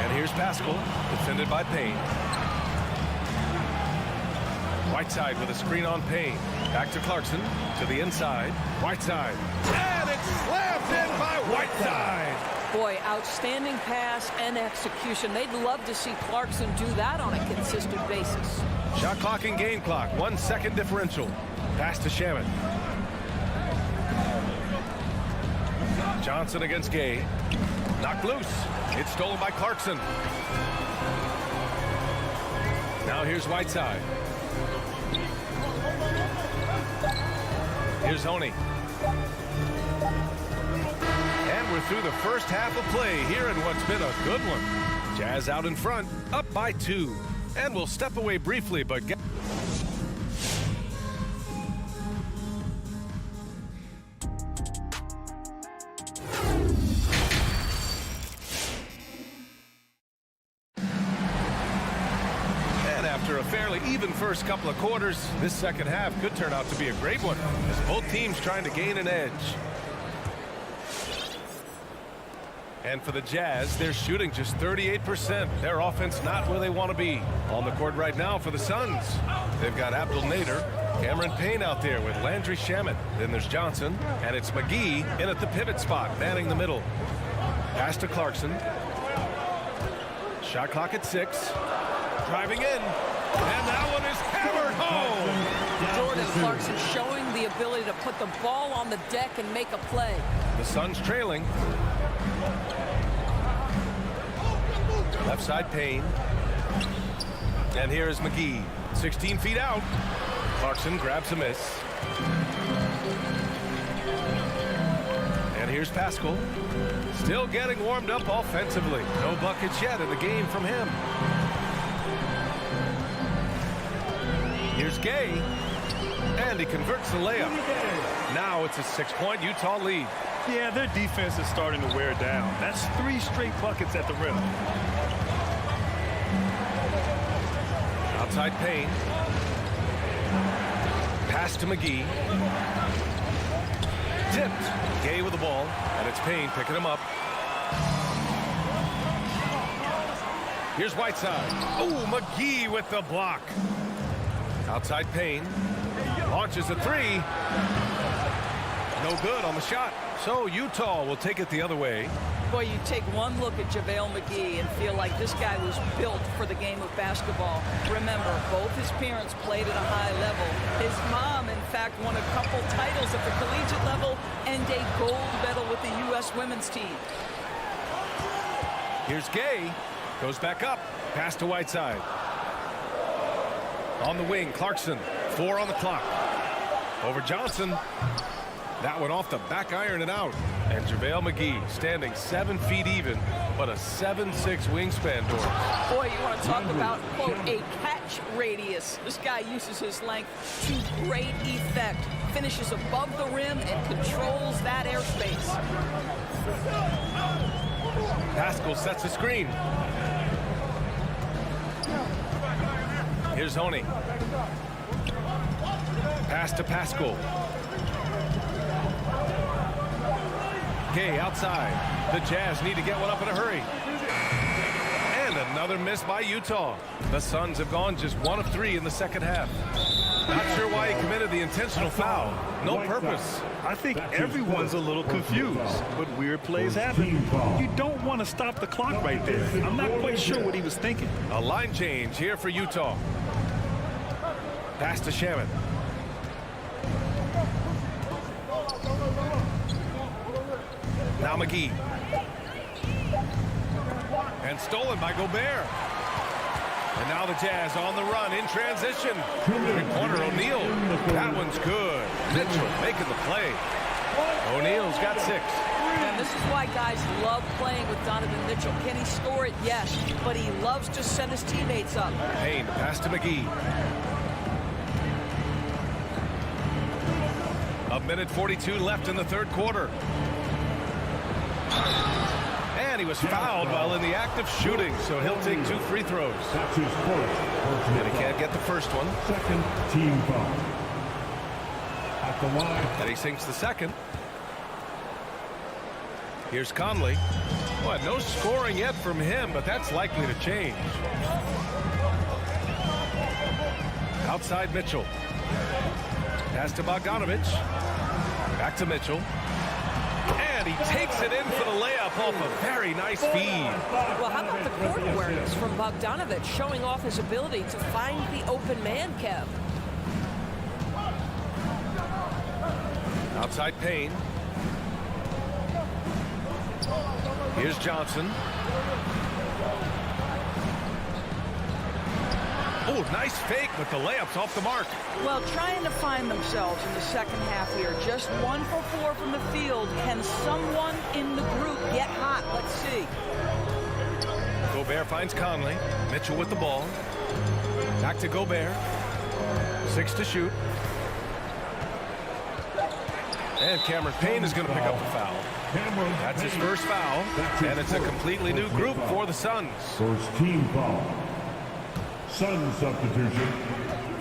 And here's Pascal, defended by Payne. Whiteside with a screen on Payne. Back to Clarkson, to the inside. Whiteside. And it's slammed in by Whiteside. Boy, outstanding pass and execution. They'd love to see Clarkson do that on a consistent basis. Shot clock and game clock. 1 second differential. Pass to Shamet. Johnson against Gay. Knocked loose. It's stolen by Clarkson. Now here's Whiteside. Here's Honey. And we're through the first half of play here in what's been a good one. Jazz out in front, up by 2. And we'll step away briefly, but get... After a fairly even first couple of quarters, this second half could turn out to be a great one, as both teams trying to gain an edge. And for the Jazz, they're shooting just 38%. Their offense not where they want to be. On the court right now for the Suns, they've got Abdul Nader, Cameron Payne out there with Landry Shamet. Then there's Johnson, and it's McGee in at the pivot spot, manning the middle. Pass to Clarkson. Shot clock at 6. Driving in, and that one is hammered home. Jordan Clarkson showing the ability to put the ball on the deck and make a play. The Suns trailing. Left side Payne. And here's McGee. 16 feet out. Clarkson grabs a miss. And here's Pascal. Still getting warmed up offensively. No buckets yet in the game from him. Here's Gay, and he converts the layup. Now it's a 6-point Utah lead. Yeah, their defense is starting to wear down. That's 3 straight buckets at the rim. Outside Payne. Pass to McGee. Tipped. Gay with the ball, and it's Payne picking him up. Here's Whiteside. Oh, McGee with the block. Outside Payne. Launches a 3. No good on the shot. So Utah will take it the other way. Boy, you take one look at JaVale McGee and feel like this guy was built for the game of basketball. Remember, both his parents played at a high level. His mom, in fact, won a couple titles at the collegiate level and a gold medal with the U.S. women's team. Here's Gay. Goes back up. Pass to Whiteside. On the wing, Clarkson. 4 on the clock. Over Johnson. That one off the back iron and out. And JaVale McGee standing 7 feet even, but a 7'6" wingspan, Doris. Boy, you want to talk about, quote, a catch radius. This guy uses his length to great effect. Finishes above the rim and controls that airspace. Pascal sets the screen. Here's Honey. Pass to Pascal. Gay outside. The Jazz need to get one up in a hurry. And another miss by Utah. The Suns have gone just 1 of 3 in the second half. Not sure why he committed the intentional foul. No purpose. I think everyone's a little confused, but weird plays happen. You don't want to stop the clock right there. I'm not quite sure what he was thinking. A line change here for Utah. Pass to Shaman. Now McGee. And stolen by Gobert. And now the Jazz on the run in transition. Three-pointer O'Neal. That one's good. Mitchell making the play. O'Neal's got 6. And this is why guys love playing with Donovan Mitchell. Can he score it? Yes. But he loves to set his teammates up. Payne, pass to McGee. A minute 42 left in the third quarter. And he was fouled while in the act of shooting, so he'll take 2 free throws. That's his first. And he can't get the first one. Second team foul. At the line. And he sinks the second. Here's Conley. Boy, no scoring yet from him, but that's likely to change. Outside Mitchell. Pass to Bogdanovich. Back to Mitchell. And he takes it in for the layup off a very nice feed. Well, how about the court awareness from Bogdanovich, showing off his ability to find the open man, Kev? Outside Payne. Here's Johnson. Oh, nice fake, but the layup's off the mark. Well, trying to find themselves in the second half here. Just 1 for 4 from the field. Can someone in the group get hot? Let's see. Gobert finds Conley. Mitchell with the ball. Back to Gobert. 6 to shoot. And Cameron Payne is going to pick up the foul. That's his first foul. And it's a completely new group for the Suns. First team foul. Sun substitution.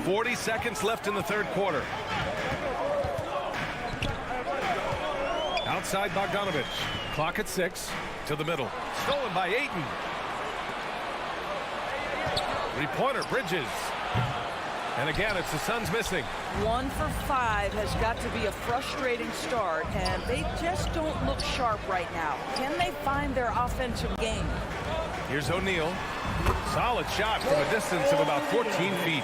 40 seconds left in the third quarter. Outside Bogdanovich. Clock at 6. To the middle. Stolen by Ayton. Three-pointer Bridges. And again, it's the Suns missing. 1 for 5 has got to be a frustrating start, and they just don't look sharp right now. Can they find their offensive game? Here's O'Neal. Solid shot from a distance of about 14 feet.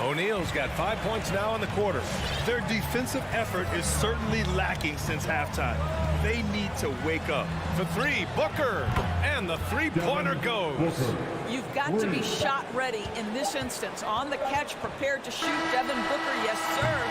O'Neal's got 5 points now in the quarter. Their defensive effort is certainly lacking since halftime. They need to wake up. For 3, Booker. And the three-pointer goes. You've got to be shot ready in this instance. On the catch, prepared to shoot. Devin Booker, yes, sir.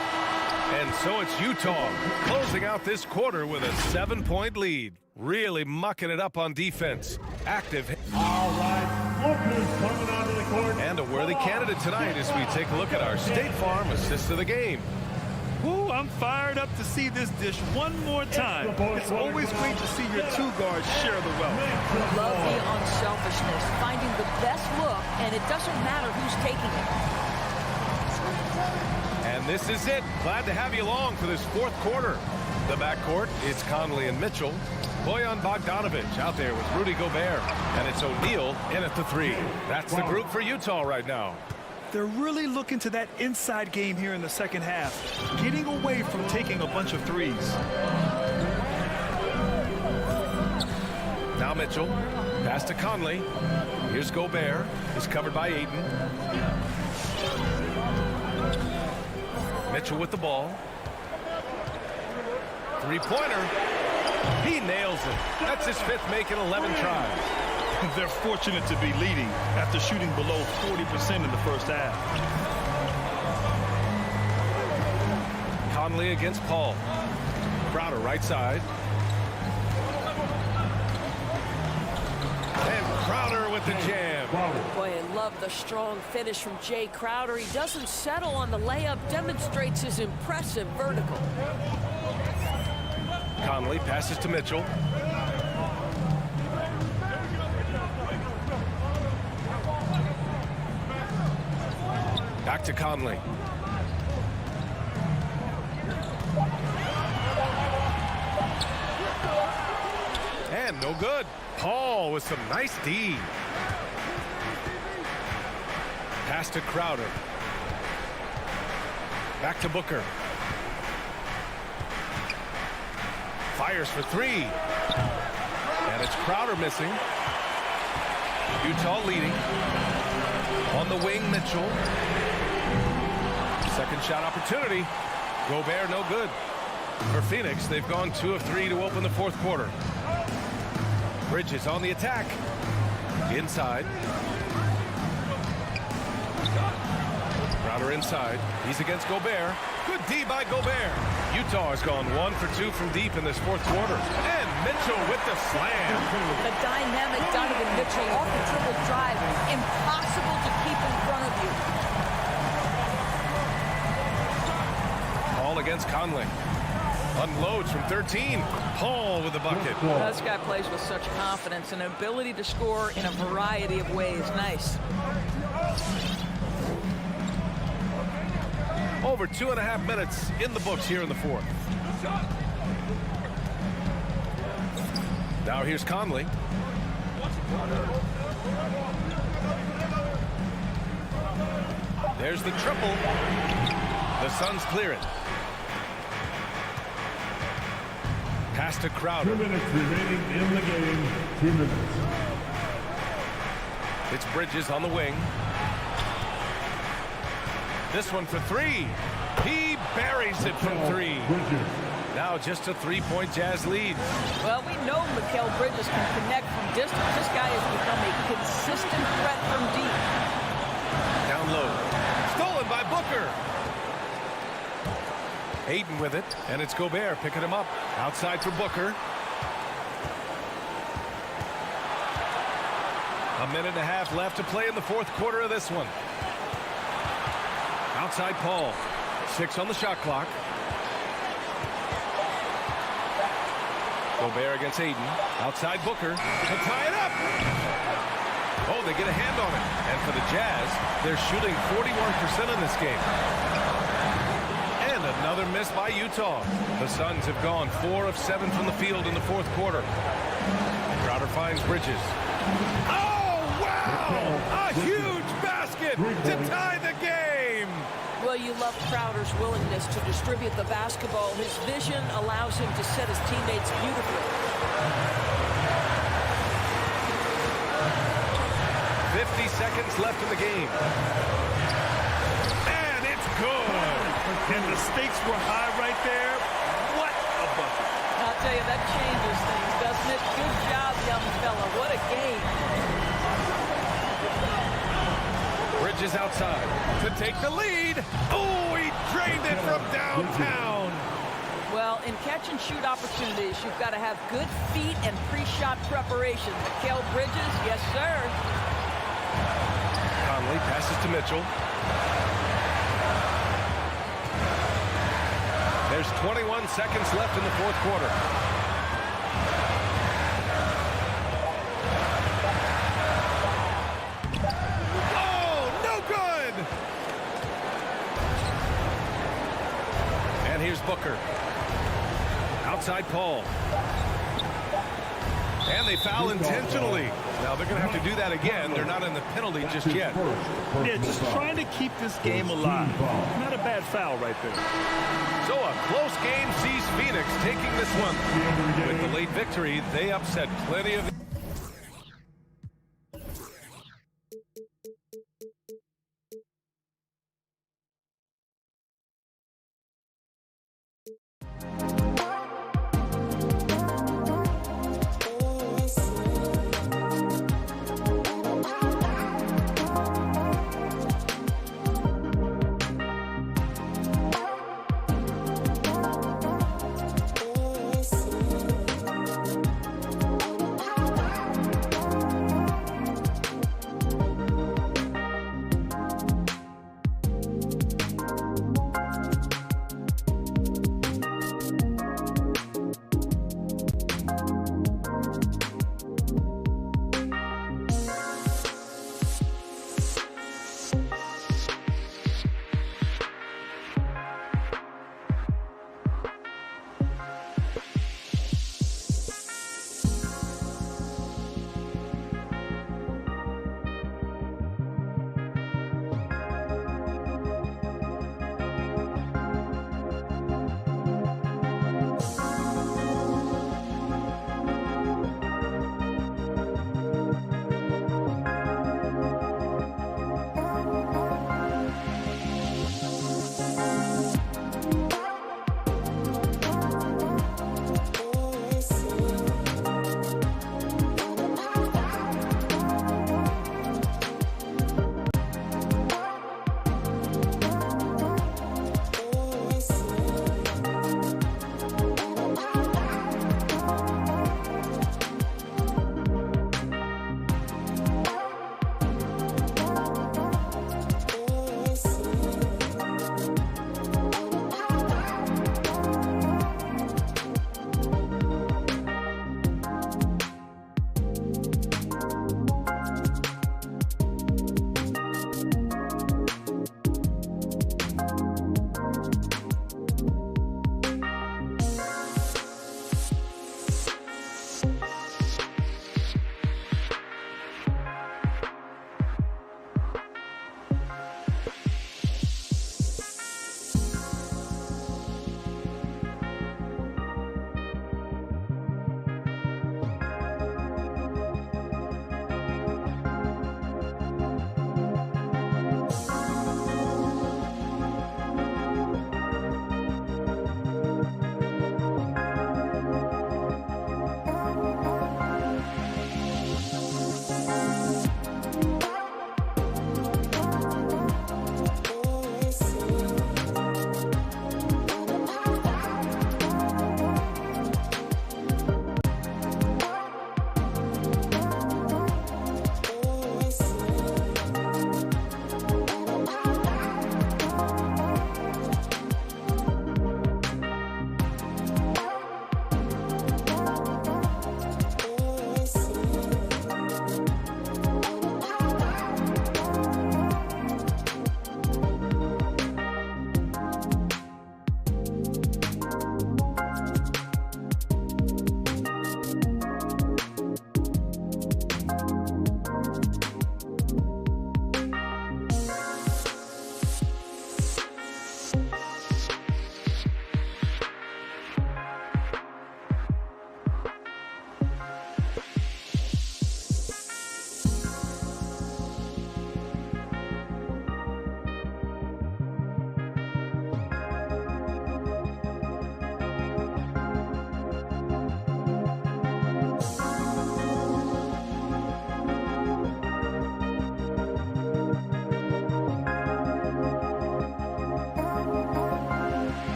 And so it's Utah closing out this quarter with a 7-point lead. Really mucking it up on defense. Active. All right, Booker's coming onto the court. And a worthy candidate tonight as we take a look at our State Farm assist of the game. Ooh, I'm fired up to see this dish one more time. It's always great to see your 2 guards share the wealth. Love the unselfishness, finding the best look, and it doesn't matter who's taking it. And this is it. Glad to have you along for this fourth quarter. The backcourt, it's Conley and Mitchell. Bojan Bogdanovich out there with Rudy Gobert. And it's O'Neal in at the 3. That's the group for Utah right now. They're really looking to that inside game here in the second half, getting away from taking a bunch of threes. Now Mitchell, pass to Conley. Here's Gobert. He's covered by Ayton. Mitchell with the ball. Three-pointer. He nails it. That's his 5th make in 11 tries. They're fortunate to be leading after shooting below 40% in the first half. Conley against Paul. Crowder right side. And Crowder with the jam. Boy, I love the strong finish from Jay Crowder. He doesn't settle on the layup, demonstrates his impressive vertical. Conley passes to Mitchell. Back to Conley. And no good. Paul with some nice D. Pass to Crowder. Back to Booker. Fires for three. And it's Crowder missing. Utah leading. On the wing, Mitchell. Second shot opportunity. Gobert no good. For Phoenix, they've gone 2 of 3 to open the fourth quarter. Bridges on the attack. Inside. Crowder inside. He's against Gobert. Good D by Gobert. Utah has gone 1 for 2 from deep in this fourth quarter. And Mitchell with the slam. The dynamic Donovan Mitchell off the triple drive. Impossible to keep in front of you. Paul against Conley. Unloads from 13. Paul with the bucket. This guy plays with such confidence and ability to score in a variety of ways. Nice. Over 2.5 minutes in the books here in the fourth. Now here's Conley. There's the triple. The Suns clear it. Pass to Crowder. 2 minutes remaining in the game. 2 minutes. It's Bridges on the wing. This one for three. He buries it from three. Now just a 3-point Jazz lead. Well, we know Mikal Bridges can connect from distance. This guy has become a consistent threat from deep. Down low. Stolen by Booker. Ayton with it, and it's Gobert picking him up. Outside for Booker. A minute and a half left to play in the fourth quarter of this one. Outside Paul. 6 on the shot clock. Gobert against Ayton. Outside Booker to tie it up. Oh, they get a hand on it. And for the Jazz, they're shooting 41% in this game. And another miss by Utah. The Suns have gone 4 of 7 from the field in the fourth quarter. Crowder finds Bridges. Oh, wow! A huge basket to tie the game! Well, you love Crowder's willingness to distribute the basketball. His vision allows him to set his teammates beautifully. 50 seconds left in the game. And it's good. And the stakes were high right there. What a bucket. I'll tell you, that changes things, doesn't it? Good job, young fella. What a game. Bridges outside to take the lead. Oh, he drained it from downtown. Well, in catch-and-shoot opportunities, you've got to have good feet and pre-shot preparation. Mikal Bridges, yes, sir. Conley passes to Mitchell. There's 21 seconds left in the fourth quarter. And here's Booker. Outside Paul. And they foul intentionally. Now they're going to have to do that again. They're not in the penalty just yet. Yeah, just trying to keep this game alive. Not a bad foul right there. So a close game sees Phoenix taking this one. With the late victory, they upset plenty of...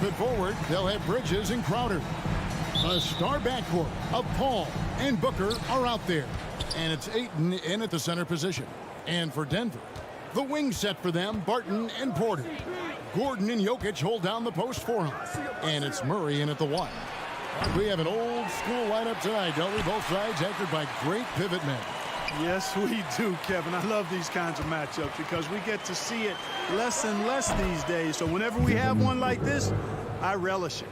Flip it forward. They'll have Bridges and Crowder. A star backcourt of Paul and Booker are out there. And it's Ayton in at the center position. And for Denver, the wing set for them, Barton and Porter. Gordon and Jokic hold down the post for him. And it's Murray in at the 1. We have an old school lineup tonight, don't we? Both sides anchored by great pivot men. Yes, we do, Kevin. I love these kinds of matchups because we get to see it less and less these days. So whenever we have one like this, I relish it.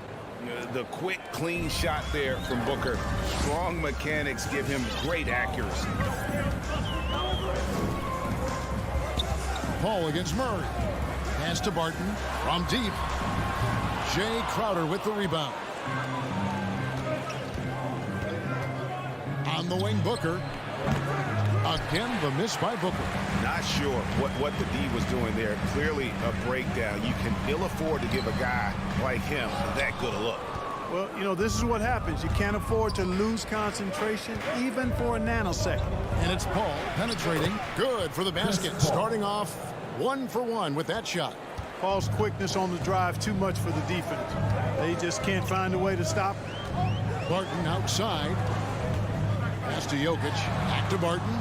The quick, clean shot there from Booker. Strong mechanics give him great accuracy. Paul against Murray. Pass to Barton from deep. Jay Crowder with the rebound. On the wing, Booker. Again, the miss by Booker. Not sure what the D was doing there. Clearly a breakdown. You can ill afford to give a guy like him that good a look. Well, you know, this is what happens. You can't afford to lose concentration even for a nanosecond. And it's Paul penetrating. Good for the basket. Starting off 1 for 1 with that shot. Paul's quickness on the drive, too much for the defense. They just can't find a way to stop him. Barton outside. Pass to Jokic. Back to Barton.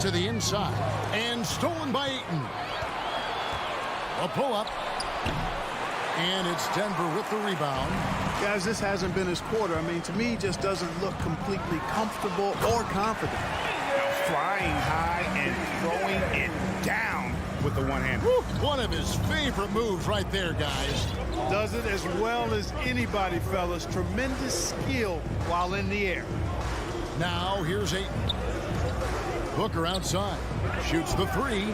To the inside. And stolen by Ayton. A pull-up. And it's Denver with the rebound. Guys, this hasn't been his quarter. I mean, to me, just doesn't look completely comfortable or confident. Flying high and throwing it down with the one-hand. One of his favorite moves right there, guys. Does it as well as anybody, fellas. Tremendous skill while in the air. Now, here's Ayton. Booker outside. Shoots the 3.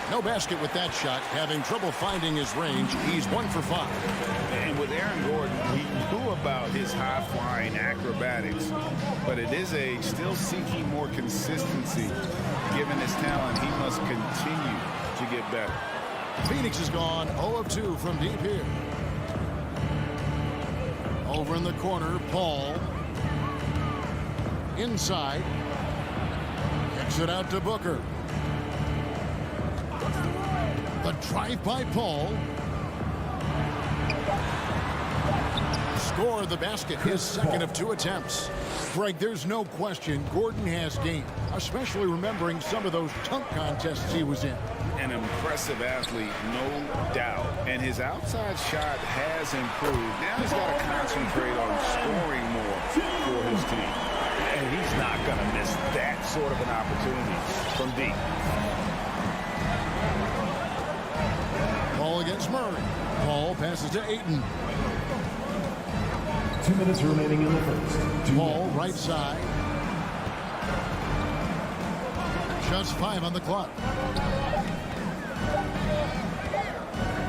No basket with that shot. Having trouble finding his range. He's 1 for 5. And with Aaron Gordon, he knew about his high-flying acrobatics, but at his age, still seeking more consistency. Given his talent, he must continue to get better. Phoenix is gone 0 of 2 from deep here. Over in the corner, Paul. Inside. Kicks it out to Booker. The drive by Paul. Score the basket, his second of 2 attempts. Greg, there's no question Gordon has game, especially remembering some of those dunk contests he was in. An impressive athlete, no doubt. And his outside shot has improved. Now he's got to concentrate on scoring more for his team. And he's not going to miss that sort of an opportunity from deep. Paul against Murray. Paul passes to Ayton. 2 minutes remaining in the first. Paul right side. Just 5 on the clock.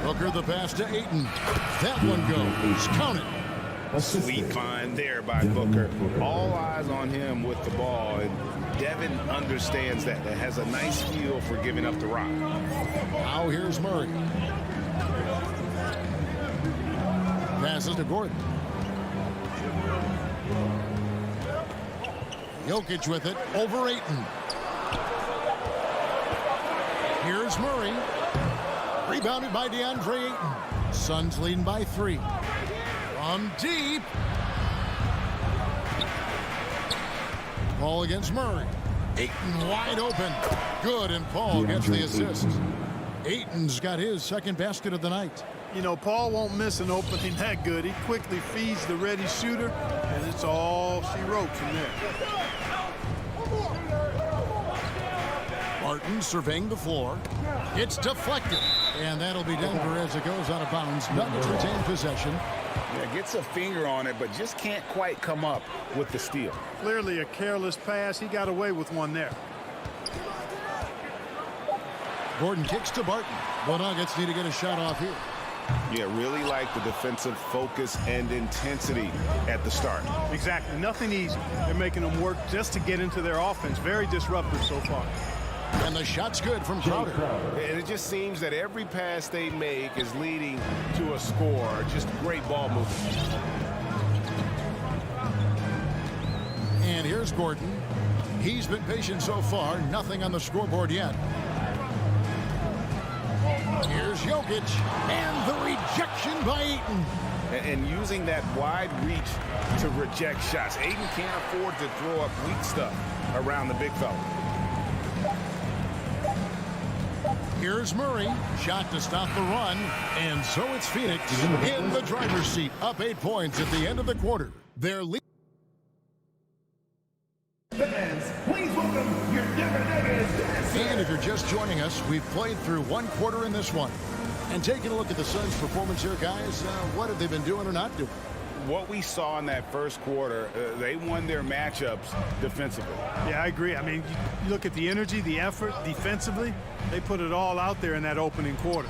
Booker the pass to Ayton. That one goes. Count it. Sweet find there by Booker. All eyes on him with the ball. And Devin understands that. That has a nice feel for giving up the rock. Now here's Murray. Passes to Gordon. Jokic with it over Ayton. Here's Murray. Rebounded by DeAndre Ayton. Suns leading by 3. From deep. Paul against Murray. Ayton wide open. Good, and Paul gets the assist. Ayton's got his second basket of the night. You know, Paul won't miss an opening that good. He quickly feeds the ready shooter, and it's all she wrote from there. Barton surveying the floor. It's deflected. And that'll be Denver as it goes out of bounds. Nuggets retain possession. Yeah, gets a finger on it, but just can't quite come up with the steal. Clearly a careless pass. He got away with one there. Gordon kicks to Barton. The Nuggets need to get a shot off here. Yeah, really like the defensive focus and intensity at the start. Exactly. Nothing easy. They're making them work just to get into their offense. Very disruptive so far. And the shot's good from Crowder. And it just seems that every pass they make is leading to a score. Just great ball movement. And here's Gordon. He's been patient so far. Nothing on the scoreboard yet. Here's Jokic, and the rejection by Ayton. And using that wide reach to reject shots. Ayton can't afford to throw up weak stuff around the big fella. Here's Murray, shot to stop the run, and so it's Phoenix in the driver's seat, up 8 points at the end of the quarter. Their lead. Fans, please welcome your Denver Nuggets. And if you're just joining us, we've played through 1 quarter in this one. And taking a look at the Suns' performance here, guys, what have they been doing or not doing? What we saw in that first quarter, they won their matchups defensively. Yeah, I agree. I mean, you look at the energy, the effort defensively, they put it all out there in that opening quarter.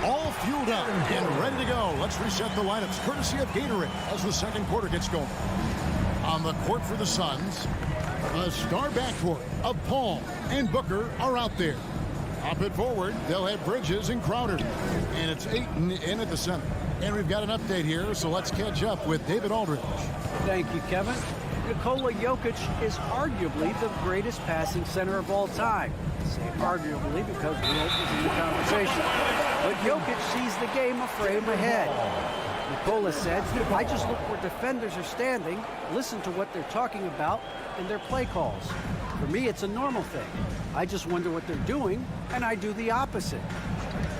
All fueled up and ready to go. Let's reset the lineups, courtesy of Gatorade, as the second quarter gets going. On the court for the Suns, a star backcourt of Paul and Booker are out there. Up at forward, they'll have Bridges and Crowder. And it's Ayton in at the center. And we've got an update here, so let's catch up with David Aldridge. Thank you, Kevin. Nikola Jokic is arguably the greatest passing center of all time. I say arguably because Wilt is in the conversation. But Jokic sees the game a frame ahead. Nikola said, I just look where defenders are standing, listen to what they're talking about, and their play calls. For me, it's a normal thing. I just wonder what they're doing, and I do the opposite.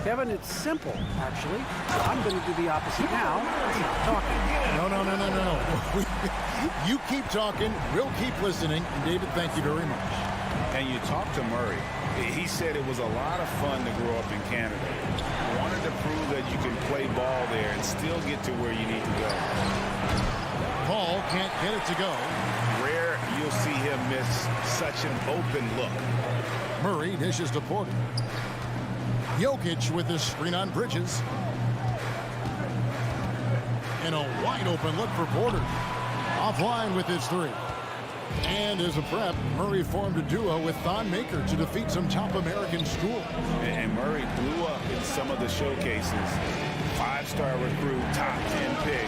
Kevin, it's simple, actually. I'm going to do the opposite now. Keep talking. No. You keep talking, we'll keep listening. And David, thank you very much. And you talked to Murray. He said it was a lot of fun to grow up in Canada. Wanted to prove that you can play ball there and still get to where you need to go. Paul can't get it to go. Rare you'll see him miss such an open look. Murray dishes to Porter. Jokic with his screen on Bridges. And a wide open look for Porter. Offline with his 3. And as a prep, Murray formed a duo with Thon Maker to defeat some top American schools. And Murray blew up in some of the showcases. 5-star recruit, top 10 pick.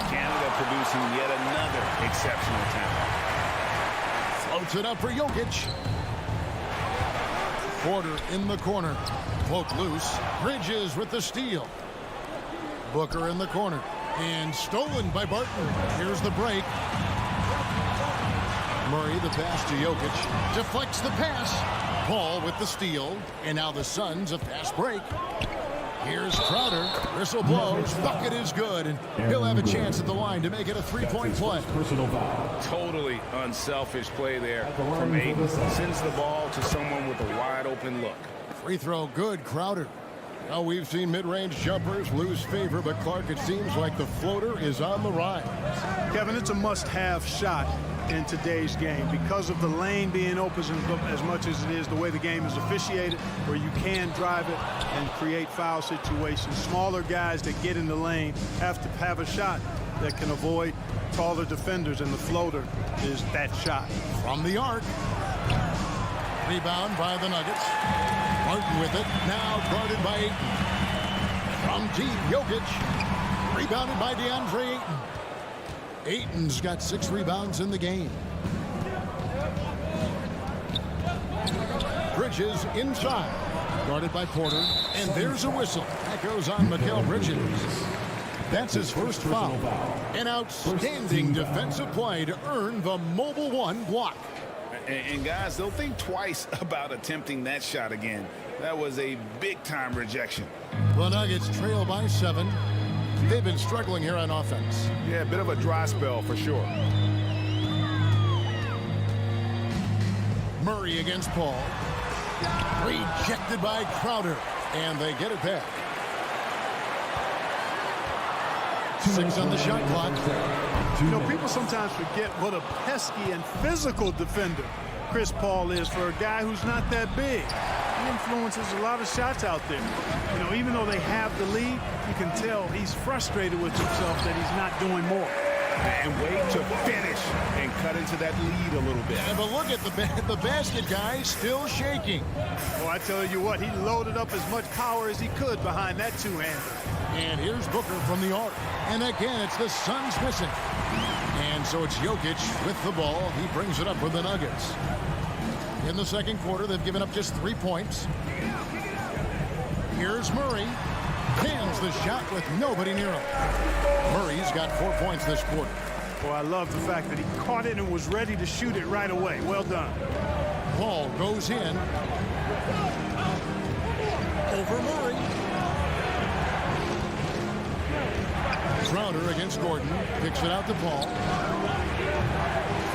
Canada producing yet another exceptional talent. Floats it up for Jokic. Porter in the corner. Poke loose. Bridges with the steal. Booker in the corner. And stolen by Barton. Here's the break. Murray the pass to Jokic. Deflects the pass. Paul with the steal. And now the Suns a fast break. Here's Crowder. Whistle blows. Bucket is good. And he'll have a chance at the line to make it a 3-point play. Totally unselfish play there from Ayton. Sends the ball to someone with a wide open look. Free throw good, Crowder. Now we've seen mid-range jumpers lose favor, but Clark, it seems like the floater is on the rise. Kevin, it's a must-have shot in today's game because of the lane being open as much as it is, the way the game is officiated, where you can drive it and create foul situations. Smaller guys that get in the lane have to have a shot that can avoid taller defenders, and the floater is that shot. From the arc. Rebound by the Nuggets. Martin with it. Now guarded by Ayton. From deep, Jokic. Rebounded by DeAndre Ayton. Ayton's got 6 rebounds in the game. Bridges inside. Guarded by Porter. And there's a whistle. That goes on Mikal Bridges. That's his first foul. An outstanding defensive play to earn the Mobile One block. And guys, they'll think twice about attempting that shot again. That was a big-time rejection. The Nuggets trail by 7. They've been struggling here on offense. Yeah, a bit of a dry spell for sure. Murray against Paul. Rejected by Crowder. And they get it back. 6 on the shot clock. You know, people sometimes forget what a pesky and physical defender Chris Paul is for a guy who's not that big. He influences a lot of shots out there. You know, even though they have the lead, you can tell he's frustrated with himself that he's not doing more. And wait to finish and cut into that lead a little bit. Yeah, but look at the basket guy still shaking. Oh, I tell you what, he loaded up as much power as he could behind that two-hander. And here's Booker from the arc. And again, it's the Suns missing. And so it's Jokic with the ball. He brings it up for the Nuggets. In the second quarter, they've given up just 3 points. Here's Murray. Pins the shot with nobody near him. Murray's got 4 points this quarter. Well, I love the fact that he caught it and was ready to shoot it right away. Well done. Ball goes in. Over Murray. Crowder against Gordon. Picks it out to Paul.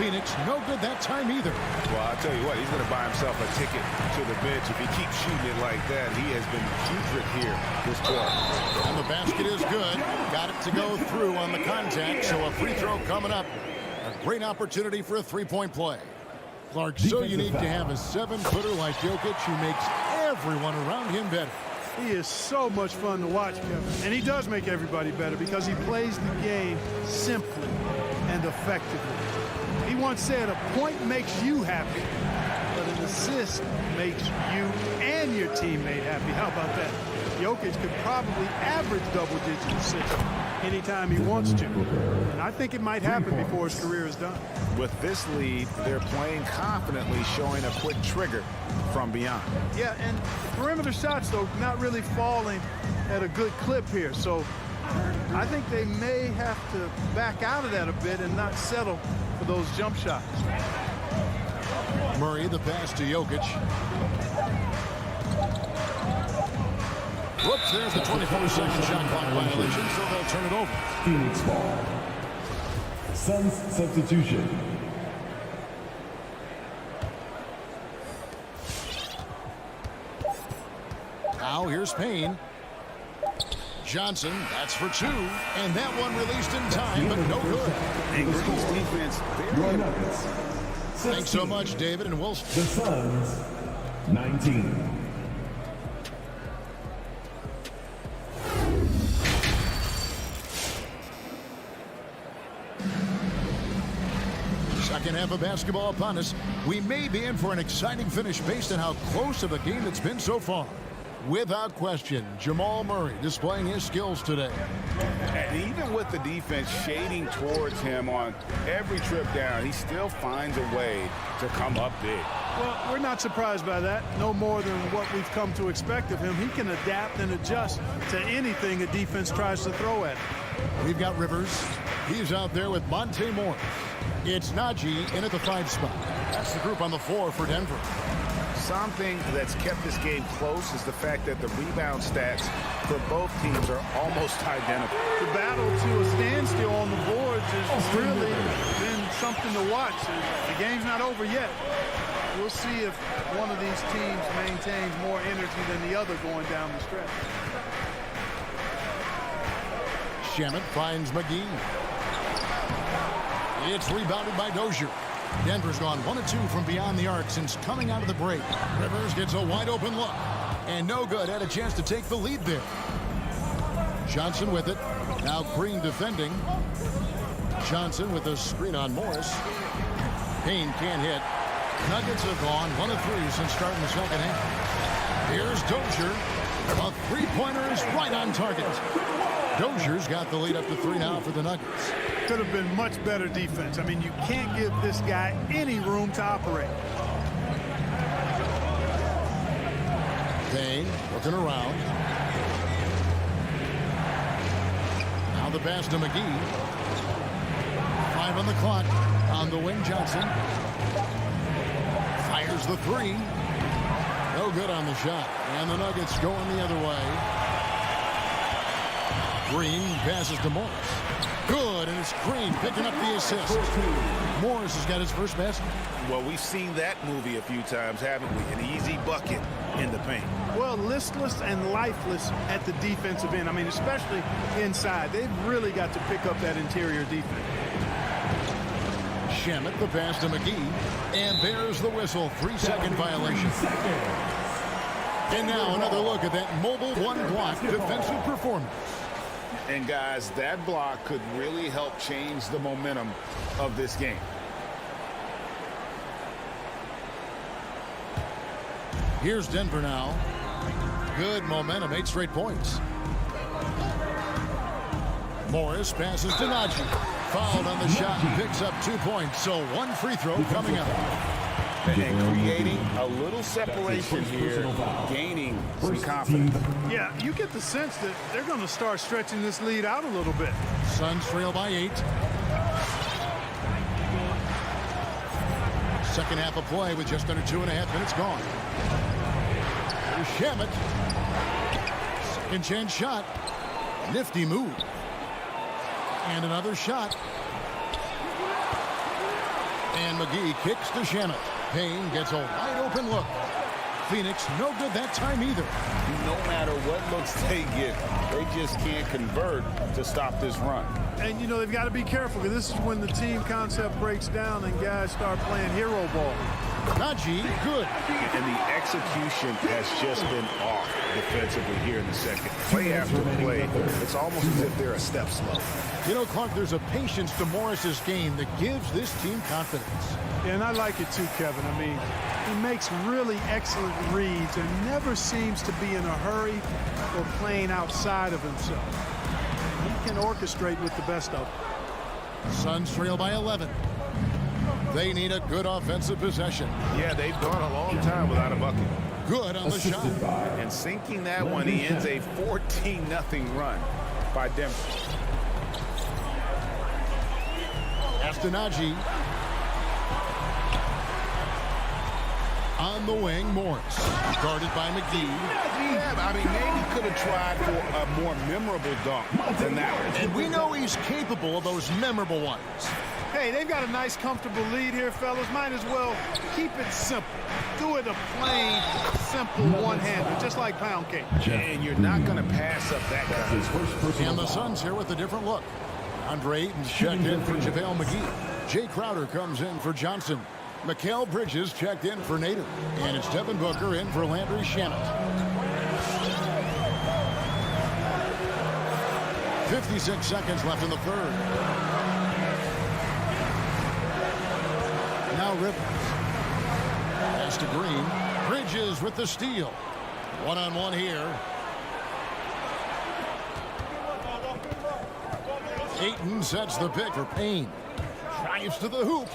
Phoenix, no good that time either. Well, I'll tell you what, he's going to buy himself a ticket to the bench. If he keeps shooting it like that, he has been putrid here this quarter. And the basket is good. Got it to go through on the contact, so a free throw coming up. A great opportunity for a three-point play. Clark, so unique to have a 7-footer like Jokic who makes everyone around him better. He is so much fun to watch, Kevin. And he does make everybody better because he plays the game simply and effectively. He once said a point makes you happy, but an assist makes you and your teammate happy. How about that? Jokic could probably average double-digit assists anytime he wants to. And I think it might happen before his career is done. With this lead, they're playing confidently, showing a quick trigger from beyond. Yeah, and perimeter shots, though, not really falling at a good clip here. So I think they may have to back out of that a bit and not settle for those jump shots. Murray, the pass to Jokic. Whoops, there's the 24-second shot clock violation, so they'll turn it over. Phoenix ball. Suns substitution. Now here's Payne. Johnson, that's for two, and that one released in time, but no good. Ingram's defense. Your Nuggets. Thanks so much, David, and we'll... The Suns, 19. Second half of basketball upon us. We may be in for an exciting finish based on how close of a game it's been so far. Without question, Jamal Murray displaying his skills today. And even with the defense shading towards him on every trip down, he still finds a way to come up big. Well, we're not surprised by that. No more than what we've come to expect of him. He can adapt and adjust to anything a defense tries to throw at him. We've got Rivers. He's out there with Monte Morris. It's Najee in at the 5 spot. That's the group on the floor for Denver. Something that's kept this game close is the fact that the rebound stats for both teams are almost identical. The battle to a standstill on the boards has really been something to watch. The game's not over yet. We'll see if one of these teams maintains more energy than the other going down the stretch. Shamet finds McGee. It's rebounded by Dozier. Denver's gone 1 of 2 from beyond the arc since coming out of the break. Rivers gets a wide open look. And no good. Had a chance to take the lead there. Johnson with it. Now Green defending. Johnson with a screen on Morris. Payne can't hit. Nuggets have gone 1 of 3 since starting the second half. Here's Dozier. A three-pointer is right on target. Dozier's got the lead up to 3 now for the Nuggets. Could have been much better defense. I mean, you can't give this guy any room to operate. Payne looking around. Now the pass to McGee. 5 on the clock. On the wing, Johnson. Fires the 3. No good on the shot. And the Nuggets going the other way. Green passes to Morris. Good, and it's Green picking up the assist. Morris has got his first basket. Well, we've seen that movie a few times, haven't we? An easy bucket in the paint. Well, listless and lifeless at the defensive end. I mean, especially inside. They've really got to pick up that interior defense. Shamet the pass to McGee. And there's the whistle. 3-second violation. And now another look at that mobile one-block defensive performance. And guys, that block could really help change the momentum of this game. Here's Denver now. Good momentum, 8 straight points. Morris passes to Najee. Fouled on the shot and picks up 2 points. So 1 free throw coming up. and creating a little separation here, gaining some confidence. Yeah, you get the sense that they're going to start stretching this lead out a little bit. Suns trail by 8. Second half of play with just under 2.5 minutes gone. Here's Shamet. Second chance shot. Nifty move. And another shot. And McGee kicks to Shamet. Payne gets a wide open look. Phoenix no good that time either. No matter what looks they get, they just can't convert to stop this run. And, you know, they've got to be careful because this is when the team concept breaks down and guys start playing hero ball. Najee, good. And the execution has just been off defensively here in the second. Play after play, it's almost as if they're a step slow. You know, Clark, there's a patience to Morris's game that gives this team confidence. Yeah, and I like it too, Kevin. I mean, he makes really excellent reads and never seems to be in a hurry or playing outside of himself. He can orchestrate with the best of them. Suns trail by 11. They need a good offensive possession. Yeah, they've gone a long time without a bucket. Good on the shot. And sinking that one, he ends a 14-0 run by Denver. After Najee. On the wing, Morris. Guarded by McGee. Yeah, I mean, maybe could have tried for a more memorable dunk than that one. And we know he's capable of those memorable ones. Hey, they've got a nice, comfortable lead here, fellas. Might as well keep it simple. Do it a plain, simple one-hander, just like pound cake. And you're not going to pass up that guy. And the Suns here with a different look. Andre Ayton's checked in for JaVale McGee. Jay Crowder comes in for Johnson. Mikal Bridges checked in for Nader. And it's Devin Booker in for Landry Shamet. 56 seconds left in the third. Now Rivers. Pass to Green. Bridges with the steal. One-on-one here. Ayton sets the pick for Payne. Drives to the hoop.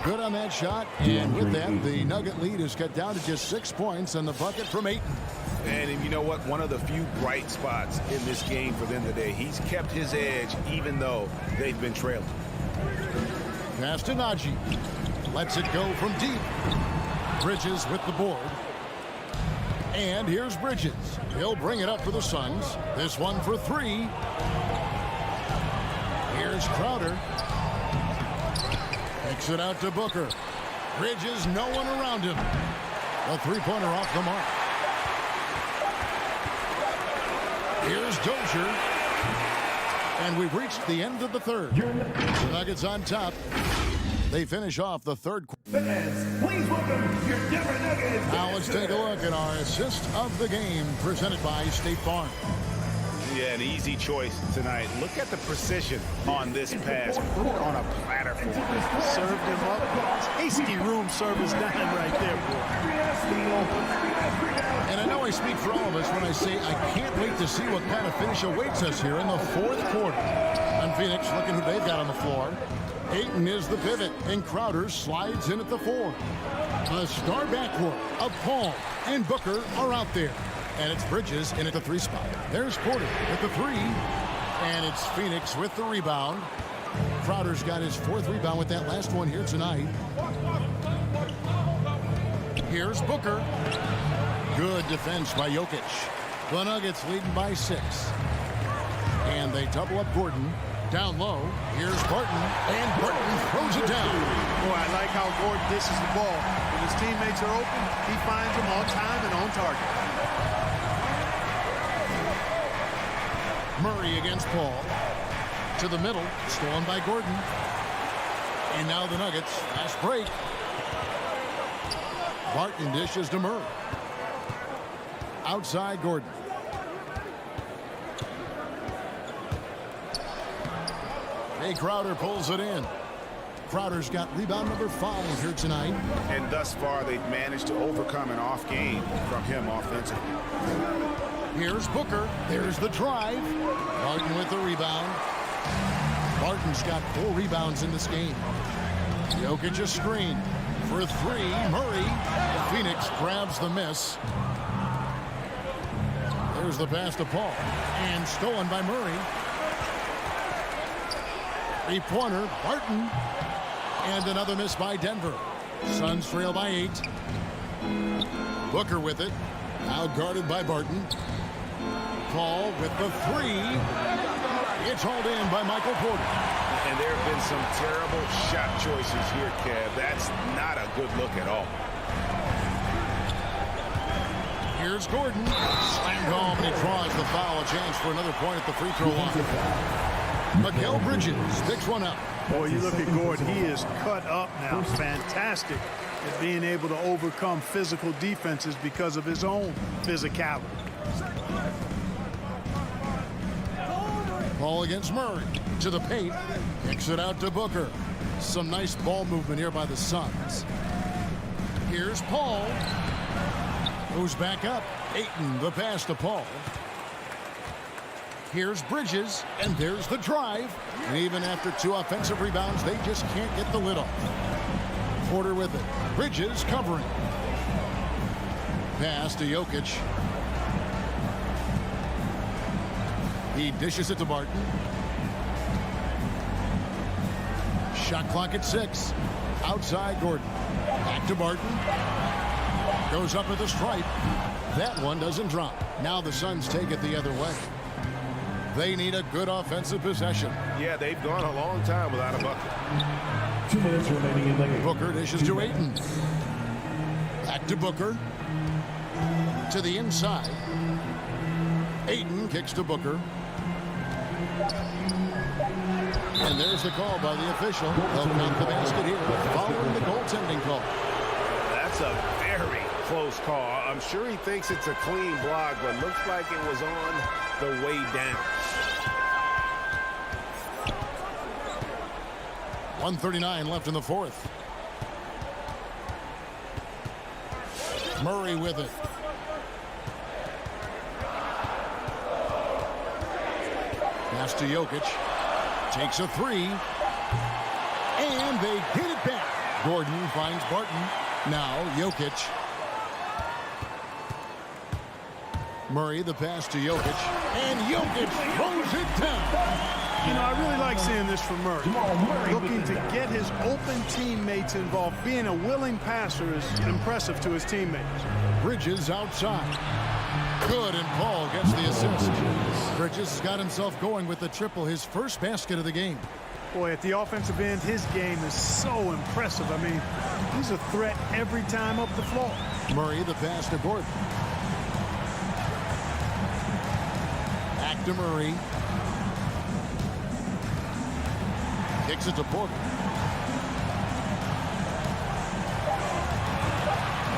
Good on that shot. And with that, the Nugget lead is cut down to just 6 points and the bucket from Ayton. And you know what? One of the few bright spots in this game for them today. He's kept his edge even though they've been trailing. Pass to Najee. Lets it go from deep. Bridges with the board. And here's Bridges. He'll bring it up for the Suns. This one for 3. Here's Crowder. Kicks it out to Booker. Bridges, no one around him. A three-pointer off the mark. Here's Dozier. And we've reached the end of the third. The Nuggets on top. They finish off the third quarter. Please welcome your Denver Nuggets. Now let's take a look at our assist of the game presented by State Farm. Yeah, an easy choice tonight. Look at the precision on this pass. Put it on a platter for him. Served him up. Tasty room service dime right there, boy. And I know I speak for all of us when I say I can't wait to see what kind of finish awaits us here in the fourth quarter. And Phoenix, looking who they've got on the floor. Ayton is the pivot, and Crowder slides in at the 4. A star backcourt of Paul and Booker are out there. And it's Bridges in at the 3 spot. There's Porter at the 3. And it's Phoenix with the rebound. Crowder's got his 4th rebound with that last one here tonight. Here's Booker. Good defense by Jokic. The Nuggets leading by 6. And they double up Gordon. Down low, here's Barton, and Barton throws it down. Boy, I like how Gordon dishes the ball. When his teammates are open, he finds them on time and on target. Murray against Paul. To the middle, stolen by Gordon. And now the Nuggets, fast break. Barton dishes to Murray. Outside Gordon. Jay Crowder pulls it in. Crowder's got rebound number 5 here tonight. And thus far, they've managed to overcome an off game from him offensively. Here's Booker. There's the drive. Barton with the rebound. Barton's got 4 rebounds in this game. Jokic a screen for three. Murray. Phoenix grabs the miss. There's the pass to Paul. And stolen by Murray. Three-pointer, Barton. And another miss by Denver. Suns trail by 8. Booker with it. Now guarded by Barton. Paul with the three. It's hauled in by Michael Porter. And there have been some terrible shot choices here, Kev. That's not a good look at all. Here's Gordon. Slammed home, and he draws the foul. A chance for another point at the free throw line. Miguel Bridges picks one up. Boy, you look at Gordon. He is cut up now. Fantastic at being able to overcome physical defenses because of his own physicality. Ball against Murray. To the paint. Kicks it out to Booker. Some nice ball movement here by the Suns. Here's Paul. Moves back up. Ayton, the pass to Paul. Here's Bridges, and there's the drive. And even after 2 offensive rebounds, they just can't get the lid off. Porter with it. Bridges covering. Pass to Jokic. He dishes it to Barton. Shot clock at 6. Outside Gordon. Back to Barton. Goes up at the stripe. That one doesn't drop. Now the Suns take it the other way. They need a good offensive possession. Yeah, they've gone a long time without a bucket. 2 minutes remaining in the game. Booker dishes to Ayton. Back to Booker. To the inside. Ayton kicks to Booker. And there's the call by the official. They'll count the basket here following the goaltending call. That's a very close call. I'm sure he thinks it's a clean block, but looks like it was on the way down. 1:39 left in the fourth. Murray with it. Pass to Jokic. Takes a three. And they get it back. Gordon finds Barton. Now Jokic. Murray, the pass to Jokic. And Jokic throws it down. You know, I really like seeing this from Murray. Looking to get his open teammates involved. Being a willing passer is impressive to his teammates. Bridges outside. Good, and Paul gets the assist. Bridges has got himself going with the triple, his first basket of the game. Boy, at the offensive end, his game is so impressive. I mean, he's a threat every time up the floor. Murray, the pass to Gordon. Back to Murray. Kicks it to Porter.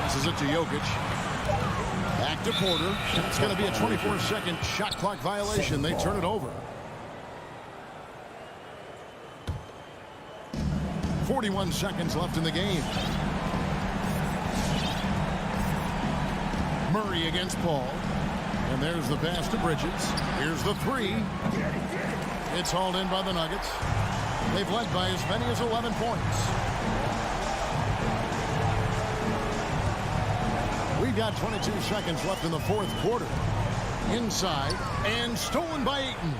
Passes it to Jokic. Back to Porter. It's going to be a 24-second shot clock violation. They turn it over. 41 seconds left in the game. Murray against Paul. And there's the pass to Bridges. Here's the three. It's hauled in by the Nuggets. They've led by as many as 11 points. We've got 22 seconds left in the fourth quarter. Inside and stolen by Ayton.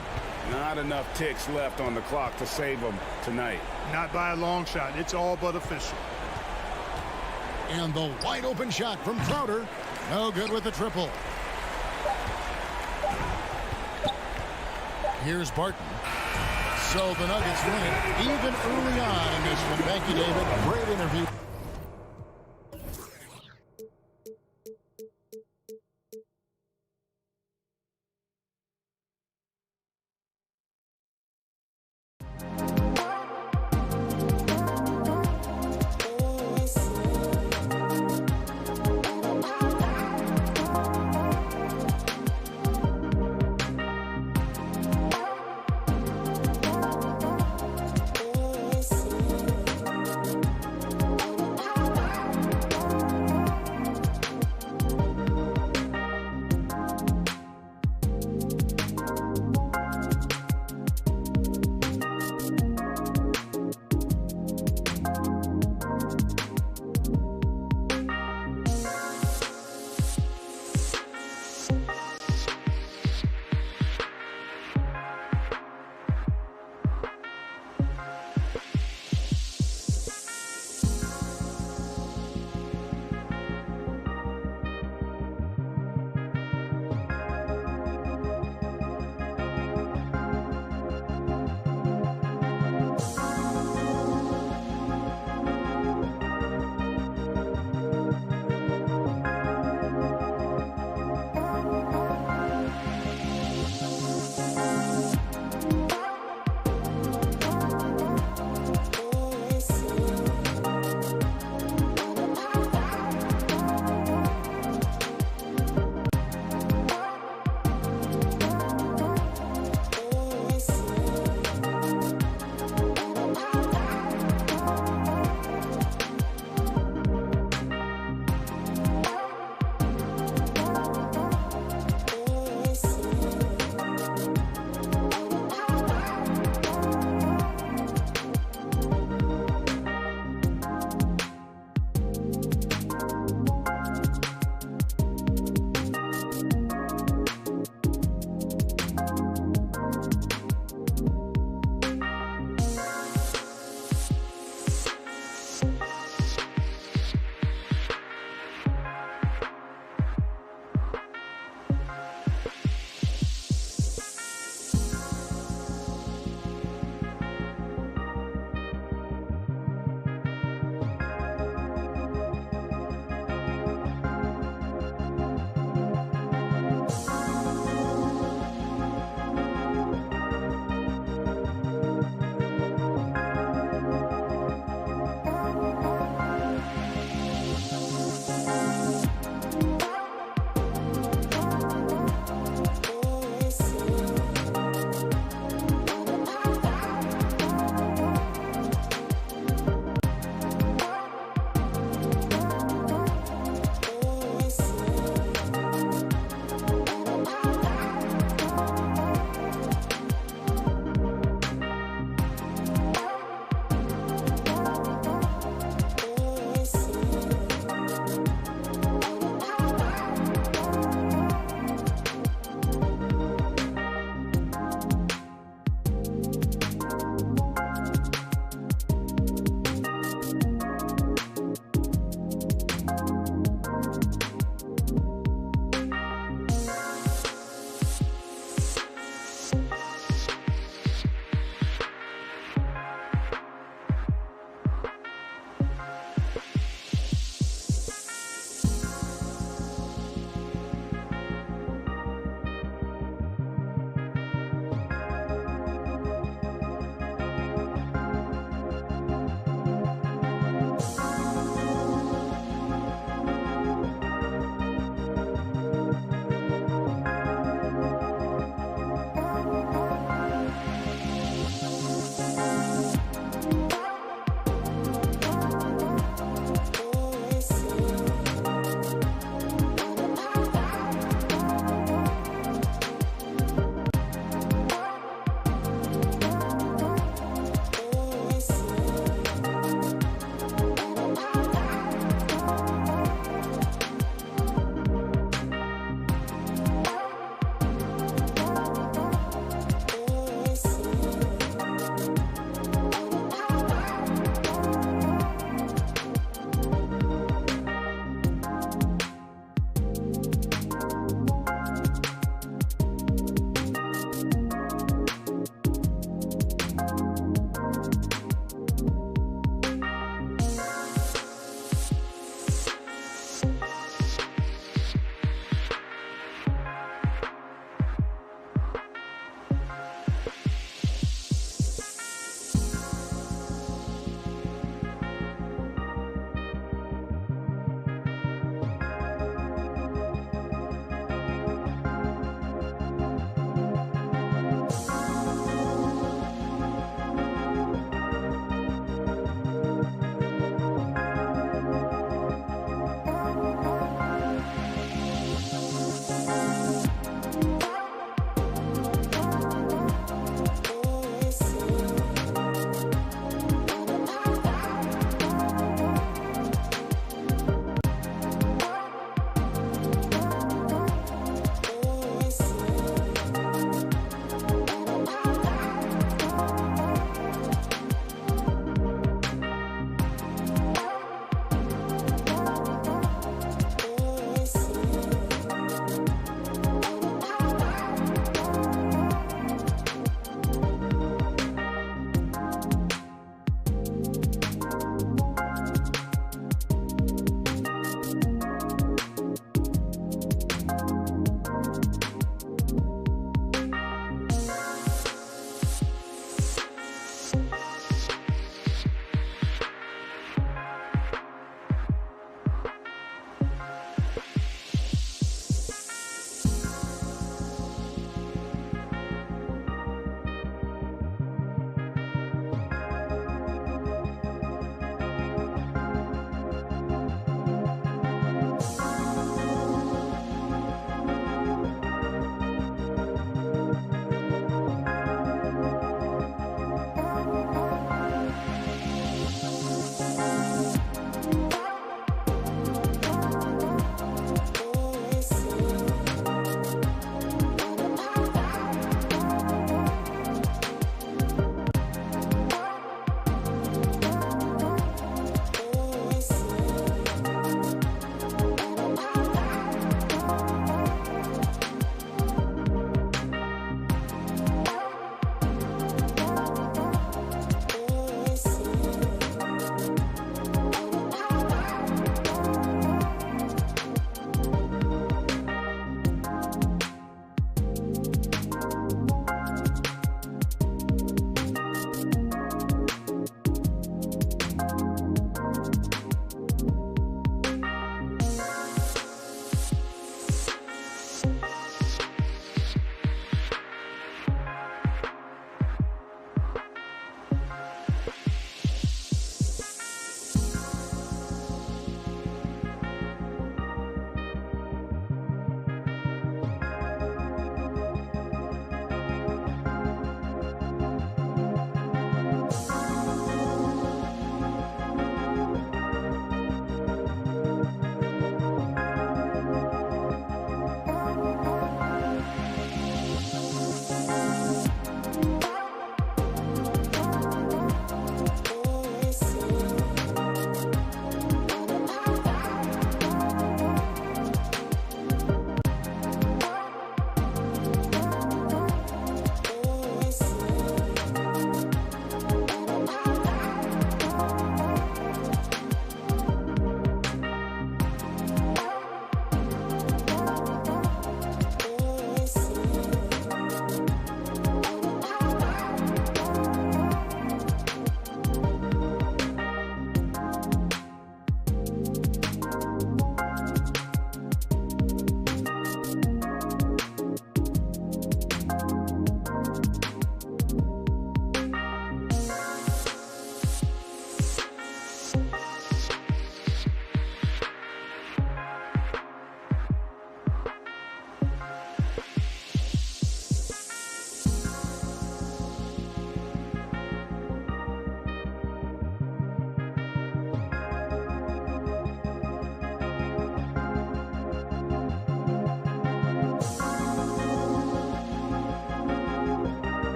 Not enough ticks left on the clock to save them tonight. Not by a long shot. It's all but official. And the wide open shot from Crowder. No good with the triple. Here's Barton. So the Nuggets win it even early on in this one. Thank you, David. Great interview.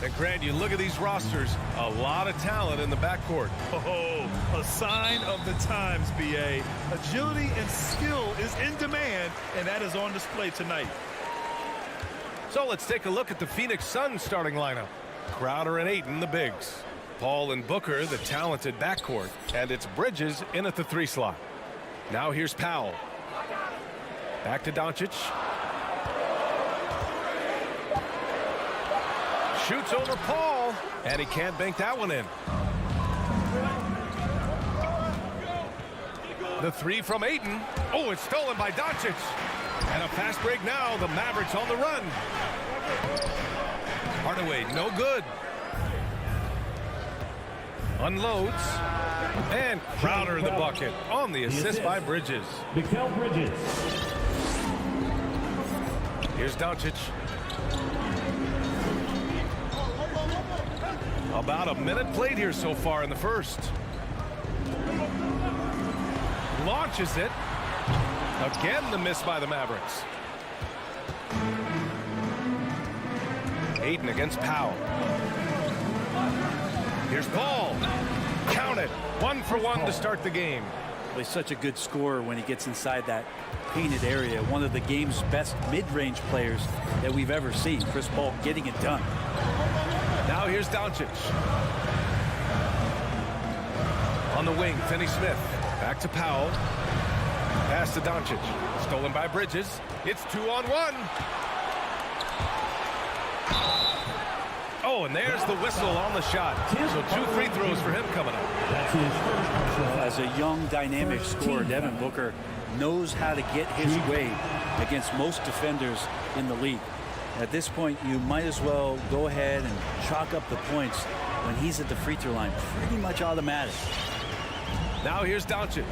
And Grant, you look at these rosters, a lot of talent in the backcourt. Oh, a sign of the times, B.A. Agility and skill is in demand, and that is on display tonight. So let's take a look at the Phoenix Suns starting lineup. Crowder and Ayton, the bigs. Paul and Booker, the talented backcourt. And it's Bridges in at the 3 slot. Now here's Powell. Back to Doncic. Shoots over Paul, and he can't bank that one in. The 3 from Ayton. Oh, it's stolen by Doncic. And a fast break now. The Mavericks on the run. Hardaway, no good. Unloads. And Crowder the bucket on the assist by Bridges. Mikal Bridges. Here's Doncic. About a minute played here so far in the first. Launches it. Again, the miss by the Mavericks. Ayton against Powell. Here's Paul. Count it. 1 for 1 to start the game. He's such a good scorer when he gets inside that painted area. One of the game's best mid-range players that we've ever seen. Chris Paul getting it done. Now here's Doncic. On the wing, Finney-Smith. Back to Powell. Pass to Doncic. Stolen by Bridges. It's 2-on-1. Oh, and there's the whistle on the shot. So 2 free throws for him coming up. As a young, dynamic scorer, Devin Booker knows how to get his way against most defenders in the league. At this point, you might as well go ahead and chalk up the points when he's at the free throw line. Pretty much automatic. Now here's Doncic.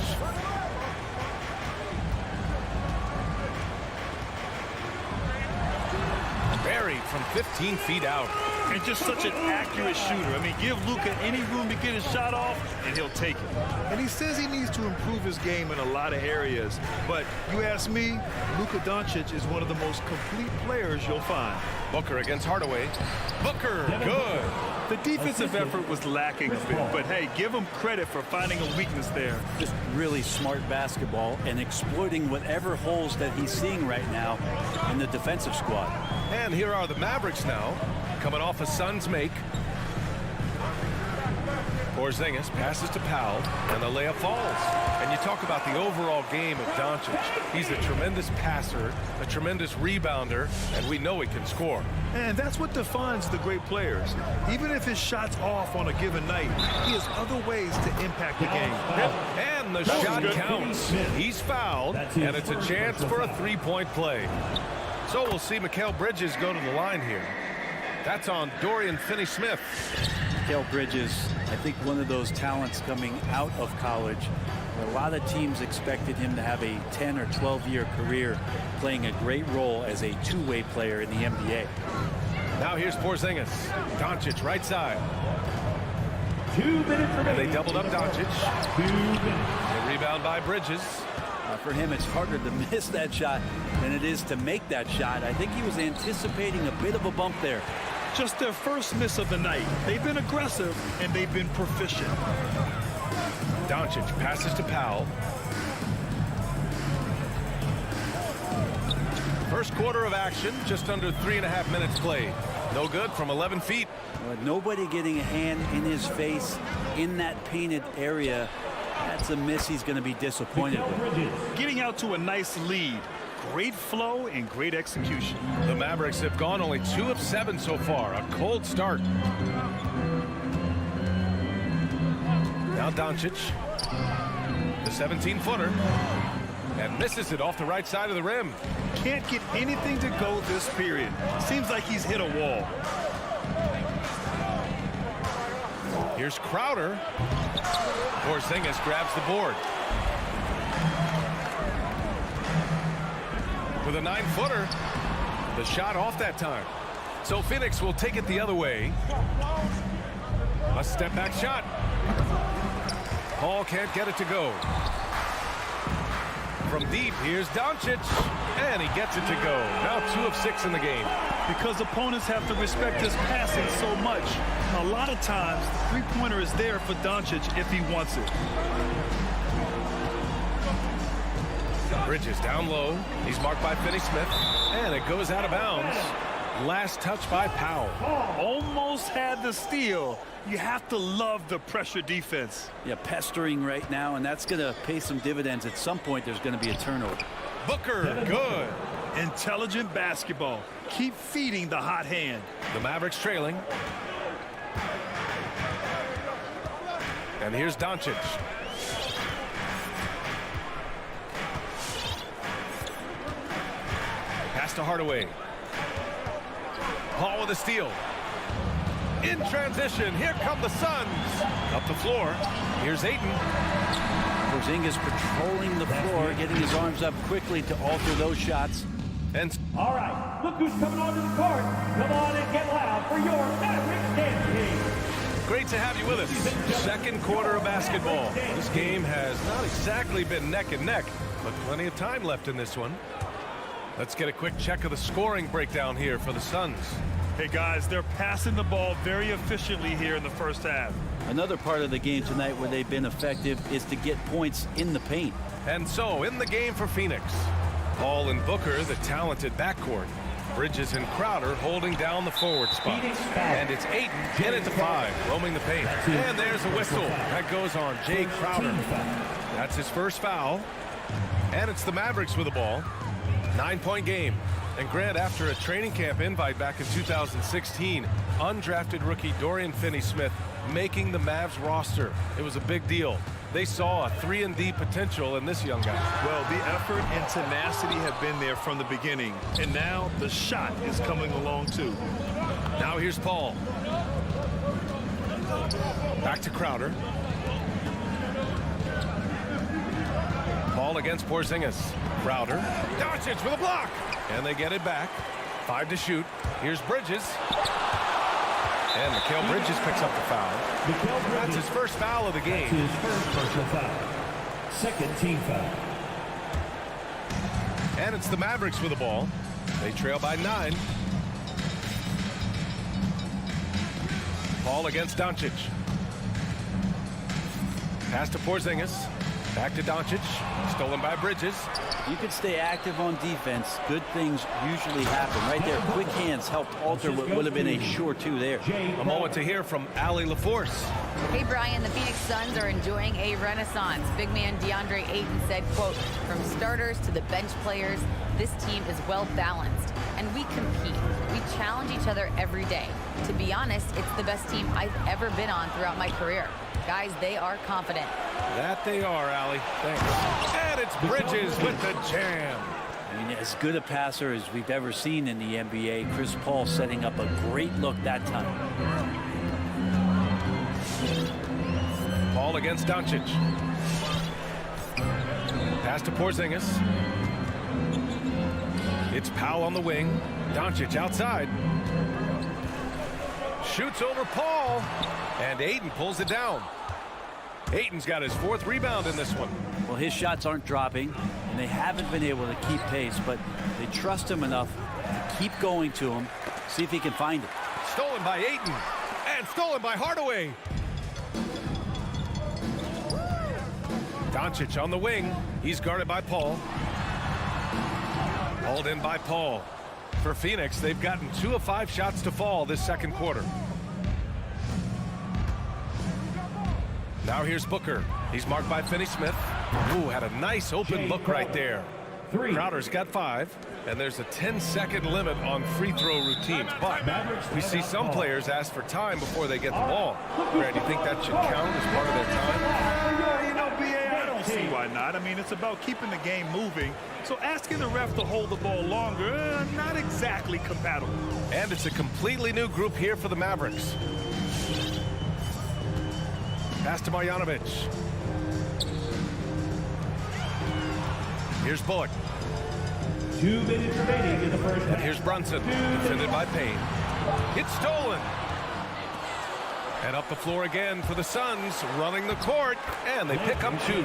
Buried from 15 feet out. And just such an accurate shooter. I mean, give Luka any room to get his shot off, and he'll take it. And he says he needs to improve his game in a lot of areas. But you ask me, Luka Doncic is one of the most complete players you'll find. Booker against Hardaway. Booker, good. The defensive effort was lacking a bit, but hey, give him credit for finding a weakness there. Just really smart basketball and exploiting whatever holes that he's seeing right now in the defensive squad. And here are the Mavericks now, coming off a Suns make. Porzingis passes to Powell, and the layup falls. And you talk about the overall game of Doncic. He's a tremendous passer, a tremendous rebounder, and we know he can score. And that's what defines the great players. Even if his shot's off on a given night, he has other ways to impact the game. And the shot counts. He's fouled, and it's a chance for a 3-point play. So we'll see Mikal Bridges go to the line here. That's on Dorian Finney-Smith. Mikal Bridges, I think one of those talents coming out of college. A lot of teams expected him to have a 10 or 12-year career playing a great role as a two-way player in the NBA. Now here's Porzingis. Doncic right side. 2 minutes remaining. And they doubled up Doncic. 2 minutes. The rebound by Bridges. For him, it's harder to miss that shot than it is to make that shot. I think he was anticipating a bit of a bump there. Just their first miss of the night. They've been aggressive, and they've been proficient. Doncic passes to Powell. First quarter of action, just under 3.5 minutes played. No good from 11 feet. Nobody getting a hand in his face in that painted area. That's a miss he's going to be disappointed with. Getting out to a nice lead. Great flow and great execution. The Mavericks have gone only 2 of 7 so far. A cold start. Now Doncic. The 17-footer. And misses it off the right side of the rim. Can't get anything to go this period. Seems like he's hit a wall. Here's Crowder. Porzingis grabs the board. With a 9-footer. The shot off that time. So Phoenix will take it the other way. A step-back shot. Paul can't get it to go. From deep, here's Doncic. And he gets it to go. Now 2 of 6 in the game. because opponents have to respect his passing so much. And a lot of times, the three-pointer is there for Doncic if he wants it. Bridges down low. He's marked by Finney-Smith, and it goes out of bounds. Last touch by Powell. Almost had the steal. You have to love the pressure defense. Yeah, pestering right now, and that's going to pay some dividends. At some point, there's going to be a turnover. Booker, good. Intelligent basketball. Keep feeding the hot hand. The Mavericks trailing. And here's Doncic. Pass to Hardaway. Paul with a steal. In transition, here come the Suns. Up the floor, here's Ayton. Porzingis patrolling the floor, getting his arms up quickly to alter those shots. And all right, look who's coming onto the court. Come on and get loud for your Mavericks dance team. Great to have you with us. Second quarter of basketball. This game has not exactly been neck and neck, but plenty of time left in this one. Let's get a quick check of the scoring breakdown here for the Suns. Hey guys, they're passing the ball very efficiently here in the first half. Another part of the game tonight where they've been effective is to get points in the paint. And so in the game for Phoenix, Paul and Booker, the talented backcourt. Bridges and Crowder holding down the forward spot. And it's Ayton in at the 5, roaming the paint. And there's a whistle. That goes on Jay Crowder. That's his first foul. And it's the Mavericks with the ball. 9-point game. And Grant, after a training camp invite back in 2016, undrafted rookie Dorian Finney-Smith making the Mavs roster. It was a big deal. They saw a 3-and-D potential in this young guy. Well, the effort and tenacity have been there from the beginning. And now the shot is coming along too. Now here's Paul. Back to Crowder. Paul against Porzingis. Crowder. Doncic with a block. And they get it back. 5 to shoot. Here's Bridges. And Mikal Bridges picks up the foul. That's his first foul of the game. His first personal foul. Second team foul. And it's the Mavericks with the ball. They trail by 9. Paul against Doncic. Pass to Porzingis. Back to Doncic. Stolen by Bridges. You can stay active on defense. Good things usually happen. Right there, quick hands helped alter what would have been a sure 2 there. A moment to hear from Allie LaForce. Hey, Brian, the Phoenix Suns are enjoying a renaissance. Big man DeAndre Ayton said, quote, from starters to the bench players, this team is well balanced, and we compete. We challenge each other every day. To be honest, it's the best team I've ever been on throughout my career. Guys, they are confident. That they are, Allie. Thanks. And it's Bridges with the jam. I mean, as good a passer as we've ever seen in the NBA. Chris Paul setting up a great look that time. Paul against Doncic. Pass to Porzingis. It's Powell on the wing. Doncic outside. Shoots over Paul. And Ayton pulls it down. Ayton's got his 4th rebound in this one. Well, his shots aren't dropping, and they haven't been able to keep pace, but they trust him enough to keep going to him, see if he can find it. Stolen by Ayton, and stolen by Hardaway. Doncic on the wing. He's guarded by Paul. Hauled in by Paul. For Phoenix, they've gotten 2 of 5 shots to fall this second quarter. Now here's Booker. He's marked by Finney-Smith. Ooh, had a nice open look right there. Crowder's got 5, and there's a 10-second limit on free throw routines. But we see some players ask for time before they get the ball. Grant, do you think that should count as part of their time? Yeah, you know, BA, I don't see why not. I mean, it's about keeping the game moving. So asking the ref to hold the ball longer, not exactly compatible. And it's a completely new group here for the Mavericks. Pass to Marjanovic. Here's Bullock. 2 minutes remaining in the first half. And here's Brunson, defended by Payne. It's stolen. And up the floor again for the Suns, running the court, and they pick up 2.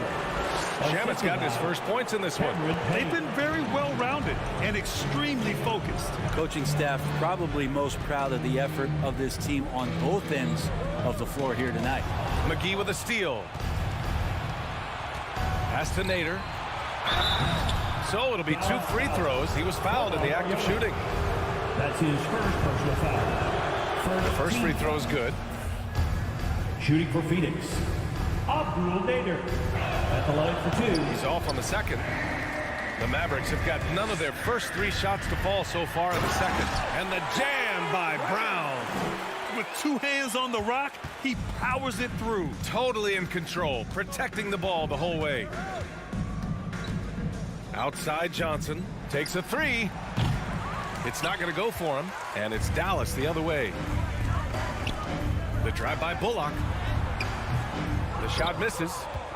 Shamit's got his first points in this one. They've been very well-rounded and extremely focused. Coaching staff probably most proud of the effort of this team on both ends of the floor here tonight. McGee with a steal. Pass to Nader. So it'll be 2 free throws. He was fouled in the act of shooting. That's his first personal foul. The first free throw is good. Shooting for Phoenix, Abdul Nader at the line for 2. He's off on the second. The Mavericks have got none of their first 3 shots to fall so far in the second. And the jam by Brown. With 2 hands on the rock, he powers it through. Totally in control, protecting the ball the whole way. Outside Johnson takes a 3. It's not going to go for him, and it's Dallas the other way. The drive by Bullock. The shot misses.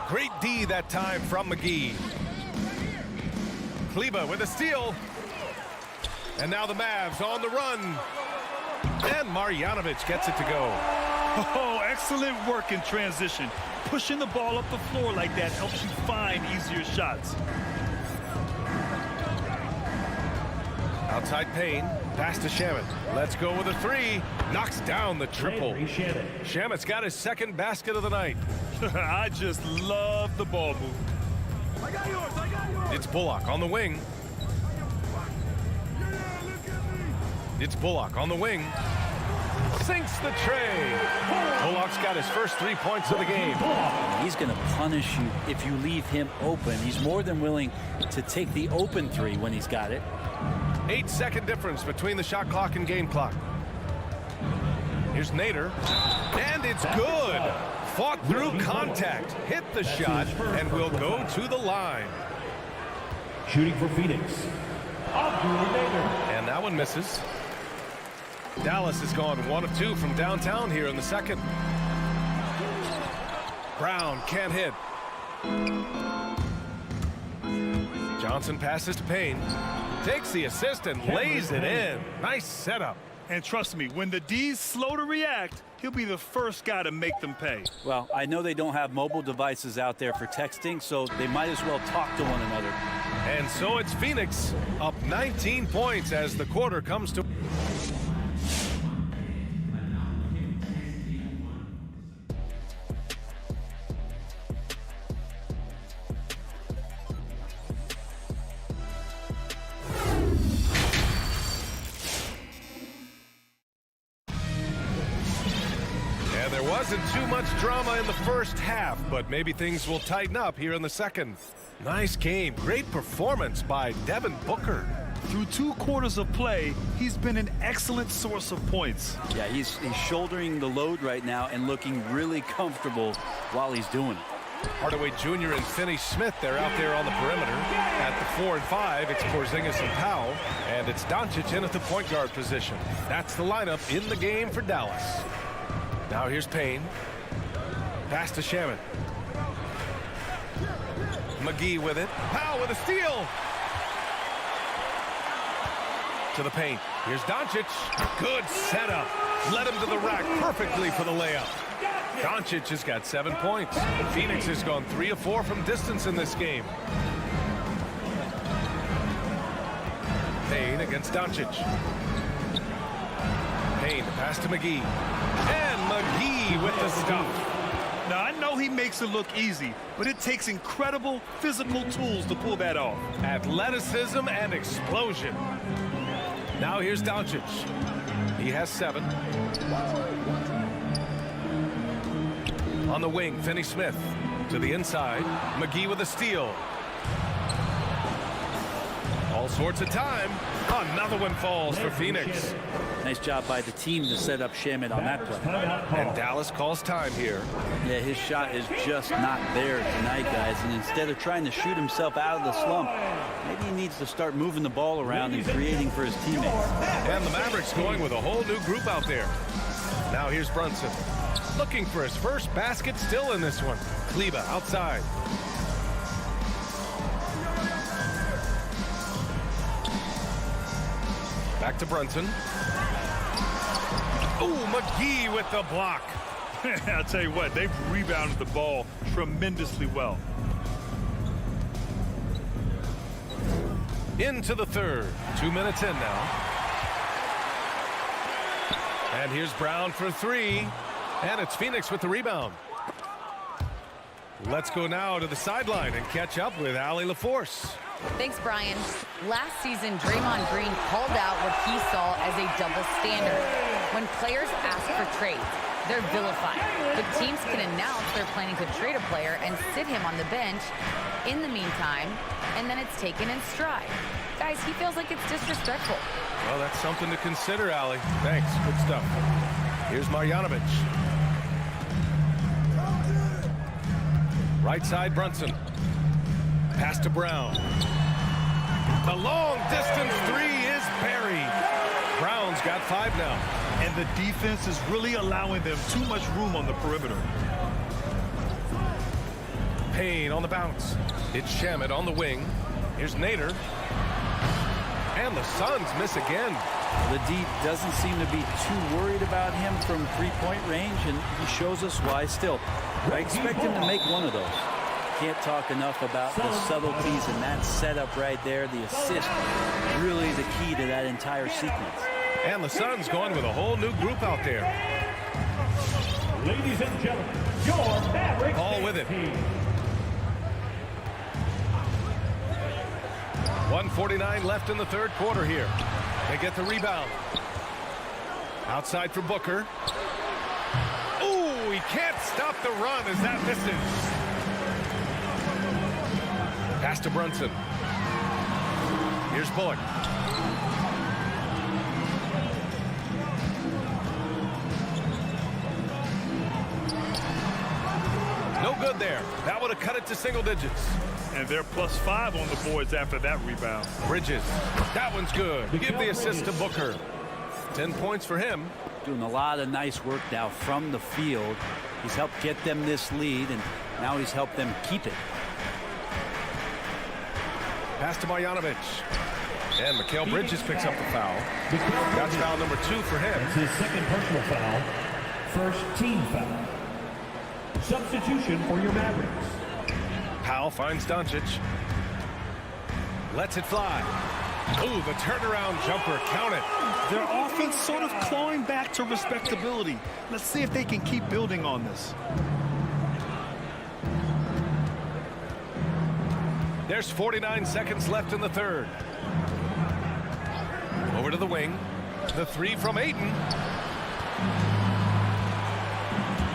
Great D that time from McGee. Kleba with a steal. And now the Mavs on the run. And Marjanovic gets it to go. Oh, excellent work in transition. Pushing the ball up the floor like that helps you find easier shots. Outside Payne, pass to Shamet. Let's go with a 3. Knocks down the triple. Shamet's got his second basket of the night. I just love the ball move. I got yours. It's Bullock on the wing. It's Bullock on the wing. Sinks the tray. Bullock's got his first 3 points of the game. He's going to punish you if you leave him open. He's more than willing to take the open 3 when he's got it. 8-second difference between the shot clock and game clock. Here's Nader. And it's good. Fought through contact. Hit the shot and will go to the line. Shooting for Phoenix, Abdul Nader. And that one misses. Dallas has gone 1 of 2 from downtown here in the second. Brown can't hit. Johnson passes to Payne. Takes the assist and lays it in. Nice setup. And trust me, when the D's slow to react, he'll be the first guy to make them pay. Well, I know they don't have mobile devices out there for texting, so they might as well talk to one another. And so it's Phoenix up 19 points as the quarter comes to... Wasn't too much drama in the first half, but maybe things will tighten up here in the second. Nice game. Great performance by Devin Booker. Through 2 quarters of play, he's been an excellent source of points. Yeah, he's shouldering the load right now and looking really comfortable while he's doing it. Hardaway Jr. and Finney-Smith, they're out there on the perimeter. At the 4 and 5, it's Porzingis and Powell, and it's Doncic in at the point guard position. That's the lineup in the game for Dallas. Now here's Payne. Pass to Shamet. McGee with it. Powell with a steal. To the paint. Here's Doncic. Good setup. Led him to the rack perfectly for the layup. Doncic has got 7 points. Phoenix has gone 3 of 4 from distance in this game. Payne against Doncic. Payne, pass to McGee. And McGee with the stuff. Now, I know he makes it look easy, but it takes incredible physical tools to pull that off. Athleticism and explosion. Now here's Doncic. He has 7. On the wing, Finney-Smith. To the inside, McGee with a steal. All sorts of time. Another one falls for Phoenix. Nice job by the team to set up Shamet on that play. And Dallas calls time here. Yeah, his shot is just not there tonight, guys. And instead of trying to shoot himself out of the slump, maybe he needs to start moving the ball around and creating for his teammates. And the Mavericks going with a whole new group out there. Now here's Brunson. Looking for his first basket still in this one. Kleba outside. Back to Brunson. Oh, McGee with the block. I'll tell you what, they've rebounded the ball tremendously well. into the third. 2 minutes in now. And here's Brown for three. And it's Phoenix with the rebound. Let's go now to the sideline and catch up with Allie LaForce. Thanks, Brian. Last season, Draymond Green called out what he saw as a double standard. When players ask for trades, they're vilified. But teams can announce they're planning to trade a player and sit him on the bench in the meantime, and then it's taken in stride. Guys, he feels like it's disrespectful. Well, that's something to consider, Allie. Thanks. Good stuff. Here's Marjanovic. Right side, Brunson. Pass to Brown. The long distance three is buried. Brown's got 5 now. And the defense is really allowing them too much room on the perimeter. Payne on the bounce. It's Shamet on the wing. Here's Nader. And the Suns miss again. The D doesn't seem to be too worried about him from three-point range, and he shows us why still. I expect him to make one of those. Can't talk enough about the subtleties in that setup right there. The assist, really the key to that entire sequence. And the Suns going with a whole new group out there. Ladies and gentlemen, your Mavericks. Paul with it. 1:49 left in the third quarter here. They get the rebound. Outside for Booker. Ooh, he can't stop the run as that misses. Pass to Brunson. Here's Bullock. No good there. That would have cut it to single digits. And they're +5 on the boards after that rebound. Bridges. That one's good. Give the assist to Booker. 10 points for him. Doing a lot of nice work now from the field. He's helped get them this lead, and now he's helped them keep it. Pass to Marjanovic. And Mikal Bridges picks up the foul. That's foul number 2 for him. That's his second personal foul. First team foul. Substitution for your Mavericks. Powell finds Doncic. Lets it fly. Ooh, the turnaround jumper. Count it. Their offense sort of clawing back to respectability. Let's see if they can keep building on this. There's 49 seconds left in the third. Over to the wing. The three from Ayton.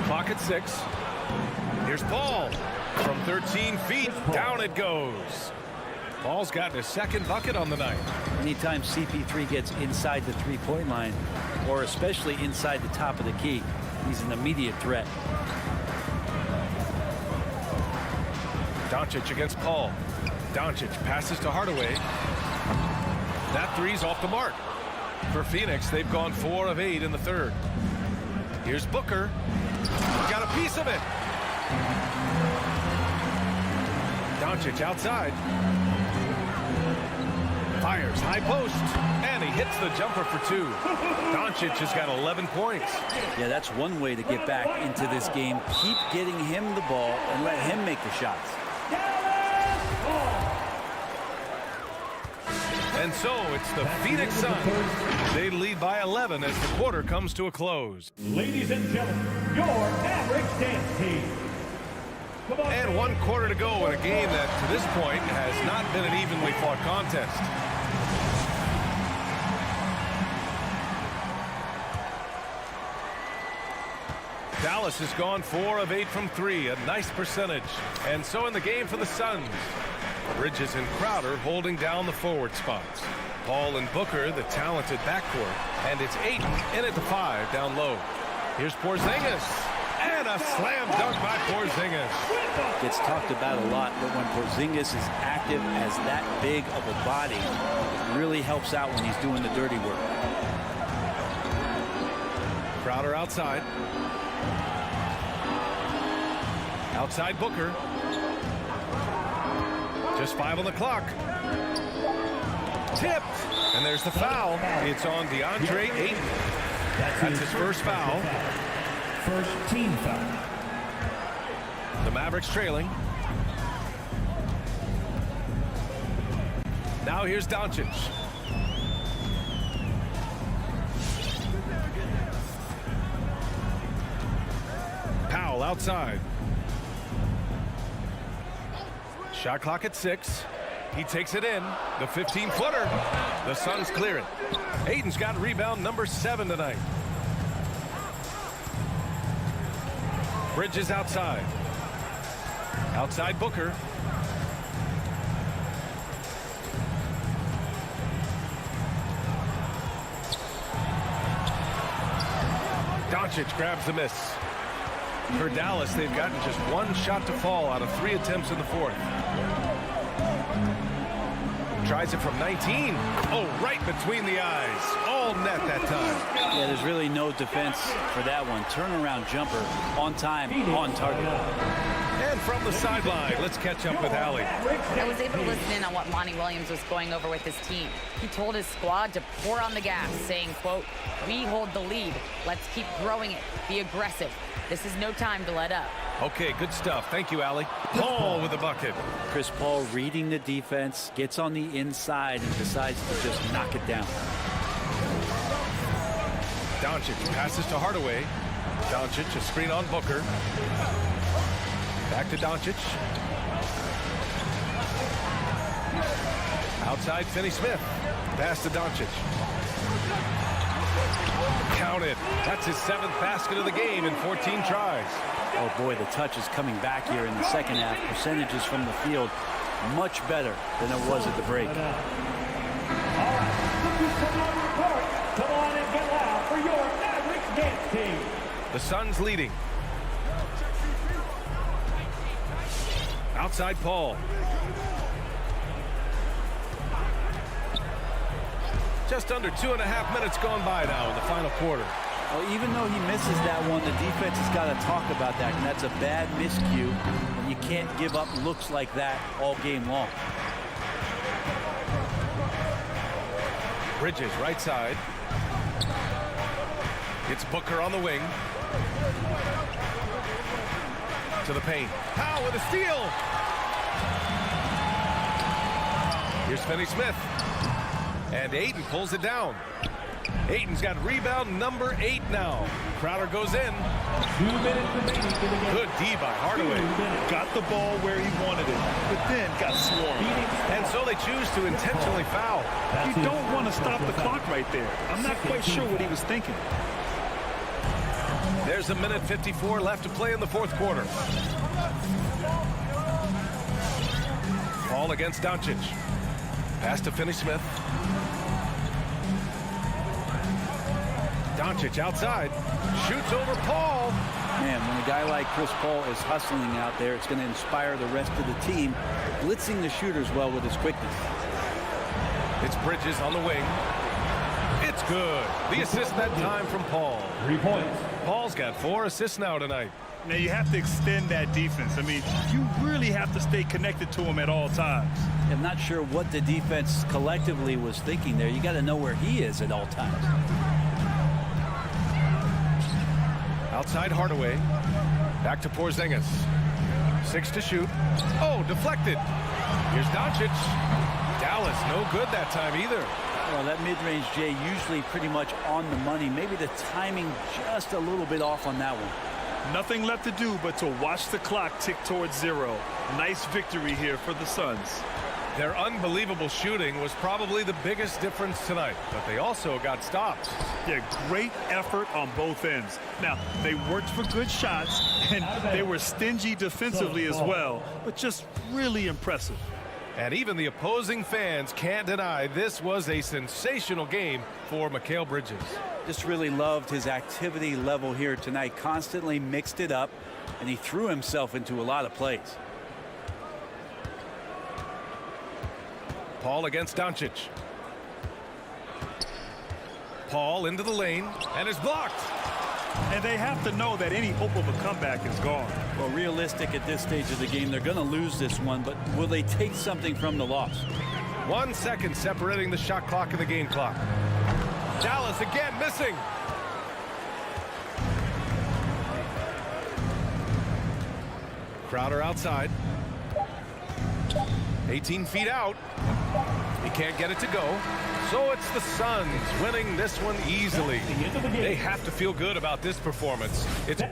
Clock at 6. Here's Paul. From 13 feet, down it goes. Paul's gotten his second bucket on the night. Anytime CP3 gets inside the three-point line, or especially inside the top of the key, he's an immediate threat. Doncic against Paul. Doncic passes to Hardaway. That three's off the mark. For Phoenix, they've gone 4 of 8 in the third. Here's Booker. Got a piece of it. Doncic outside. Fires high post. And he hits the jumper for 2. Doncic has got 11 points. Yeah, that's one way to get back into this game. Keep getting him the ball and let him make the shots. And so it's the Phoenix Suns. They lead by 11 as the quarter comes to a close. Ladies and gentlemen, your Mavericks dance team. And 1 quarter to go in a game that, to this point, has not been an evenly fought contest. Dallas has gone 4 of 8 from 3, a nice percentage. And so in the game for the Suns, Bridges and Crowder holding down the forward spots. Paul and Booker, the talented backcourt. And it's Ayton in at the 5 down low. Here's Porzingis. And a slam dunk by Porzingis. Gets talked about a lot, but when Porzingis is active as that big of a body, it really helps out when he's doing the dirty work. Crowder outside. Outside Booker. Just 5 on the clock. Tipped. And there's the foul. It's on DeAndre Ayton. That's his first foul. First team foul. The Mavericks trailing. Now here's Doncic. Powell outside. Shot clock at 6. He takes it in. The 15-footer. The Suns clear it. Ayton's got rebound number 7 tonight. Bridges outside. Outside Booker. Doncic grabs the miss. For Dallas, they've gotten just 1 shot to fall out of 3 attempts in the 4th. Tries it from 19. Oh, right between the eyes. All net that time. Yeah, there's really no defense for that one. Turnaround jumper on time, on target. And from the sideline, let's catch up with Allie. I was able to listen in on what Monty Williams was going over with his team. He told his squad to pour on the gas, saying, quote, "We hold the lead. Let's keep growing it. Be aggressive. This is no time to let up." Okay, good stuff. Thank you, Allie. Paul with the bucket. Chris Paul reading the defense, gets on the inside and decides to just knock it down. Doncic passes to Hardaway. Doncic, a screen on Booker. Back to Doncic. Outside Finney-Smith. Pass to Doncic. Counted. That's his 7th basket of the game in 14 tries. Oh boy, the touch is coming back here in the second half. Percentages from the field much better than it was at the break. All right, come on and get loud for your Mavericks dance team. The Suns leading. Outside Paul. Just under 2.5 minutes gone by now in the final quarter. Well, even though he misses that one, the defense has got to talk about that, and that's a bad miscue, and you can't give up looks like that all game long. Bridges right side. It's Booker on the wing. To the paint. Powell with a steal. Here's Finney-Smith. And Ayton pulls it down. Ayton's got rebound number 8 now. Crowder goes in. 2 minutes remaining to the game. Good D by Hardaway. Got the ball where he wanted it, but then got swarmed. And so they choose to intentionally foul. You don't want to stop the clock right there. I'm not quite sure what he was thinking. There's a minute 54 left to play in the 4th quarter. Paul against Doncic. Pass to Finney-Smith. Doncic outside. Shoots over Paul. Man, when a guy like Chris Paul is hustling out there, it's going to inspire the rest of the team, blitzing the shooters well with his quickness. It's Bridges on the wing. It's good. The assist that time from Paul. 3 points. Paul's got 4 assists now tonight. Now you have to extend that defense. I mean, you really have to stay connected to him at all times. I'm not sure what the defense collectively was thinking there. You got to know where he is at all times. Outside Hardaway. Back to Porzingis. 6 to shoot. Oh, deflected. Here's Doncic. Dallas, no good that time either. Well, that mid-range Jay usually pretty much on the money. Maybe the timing just a little bit off on that one. Nothing left to do but to watch the clock tick towards 0. Nice victory here for the Suns. Their unbelievable shooting was probably the biggest difference tonight, but they also got stops. Yeah, great effort on both ends. Now, they worked for good shots, and they were stingy defensively as well, but just really impressive. And even the opposing fans can't deny this was a sensational game for Mikal Bridges. Just really loved his activity level here tonight. Constantly mixed it up, and he threw himself into a lot of plays. Paul against Doncic. Paul into the lane and is blocked. And they have to know that any hope of a comeback is gone. Well, realistic at this stage of the game, they're going to lose this one, but will they take something from the loss? 1 second separating the shot clock and the game clock. Dallas again missing. Crowder outside. 18 feet out. He can't get it to go. So it's the Suns winning this one easily. They have to feel good about this performance. It's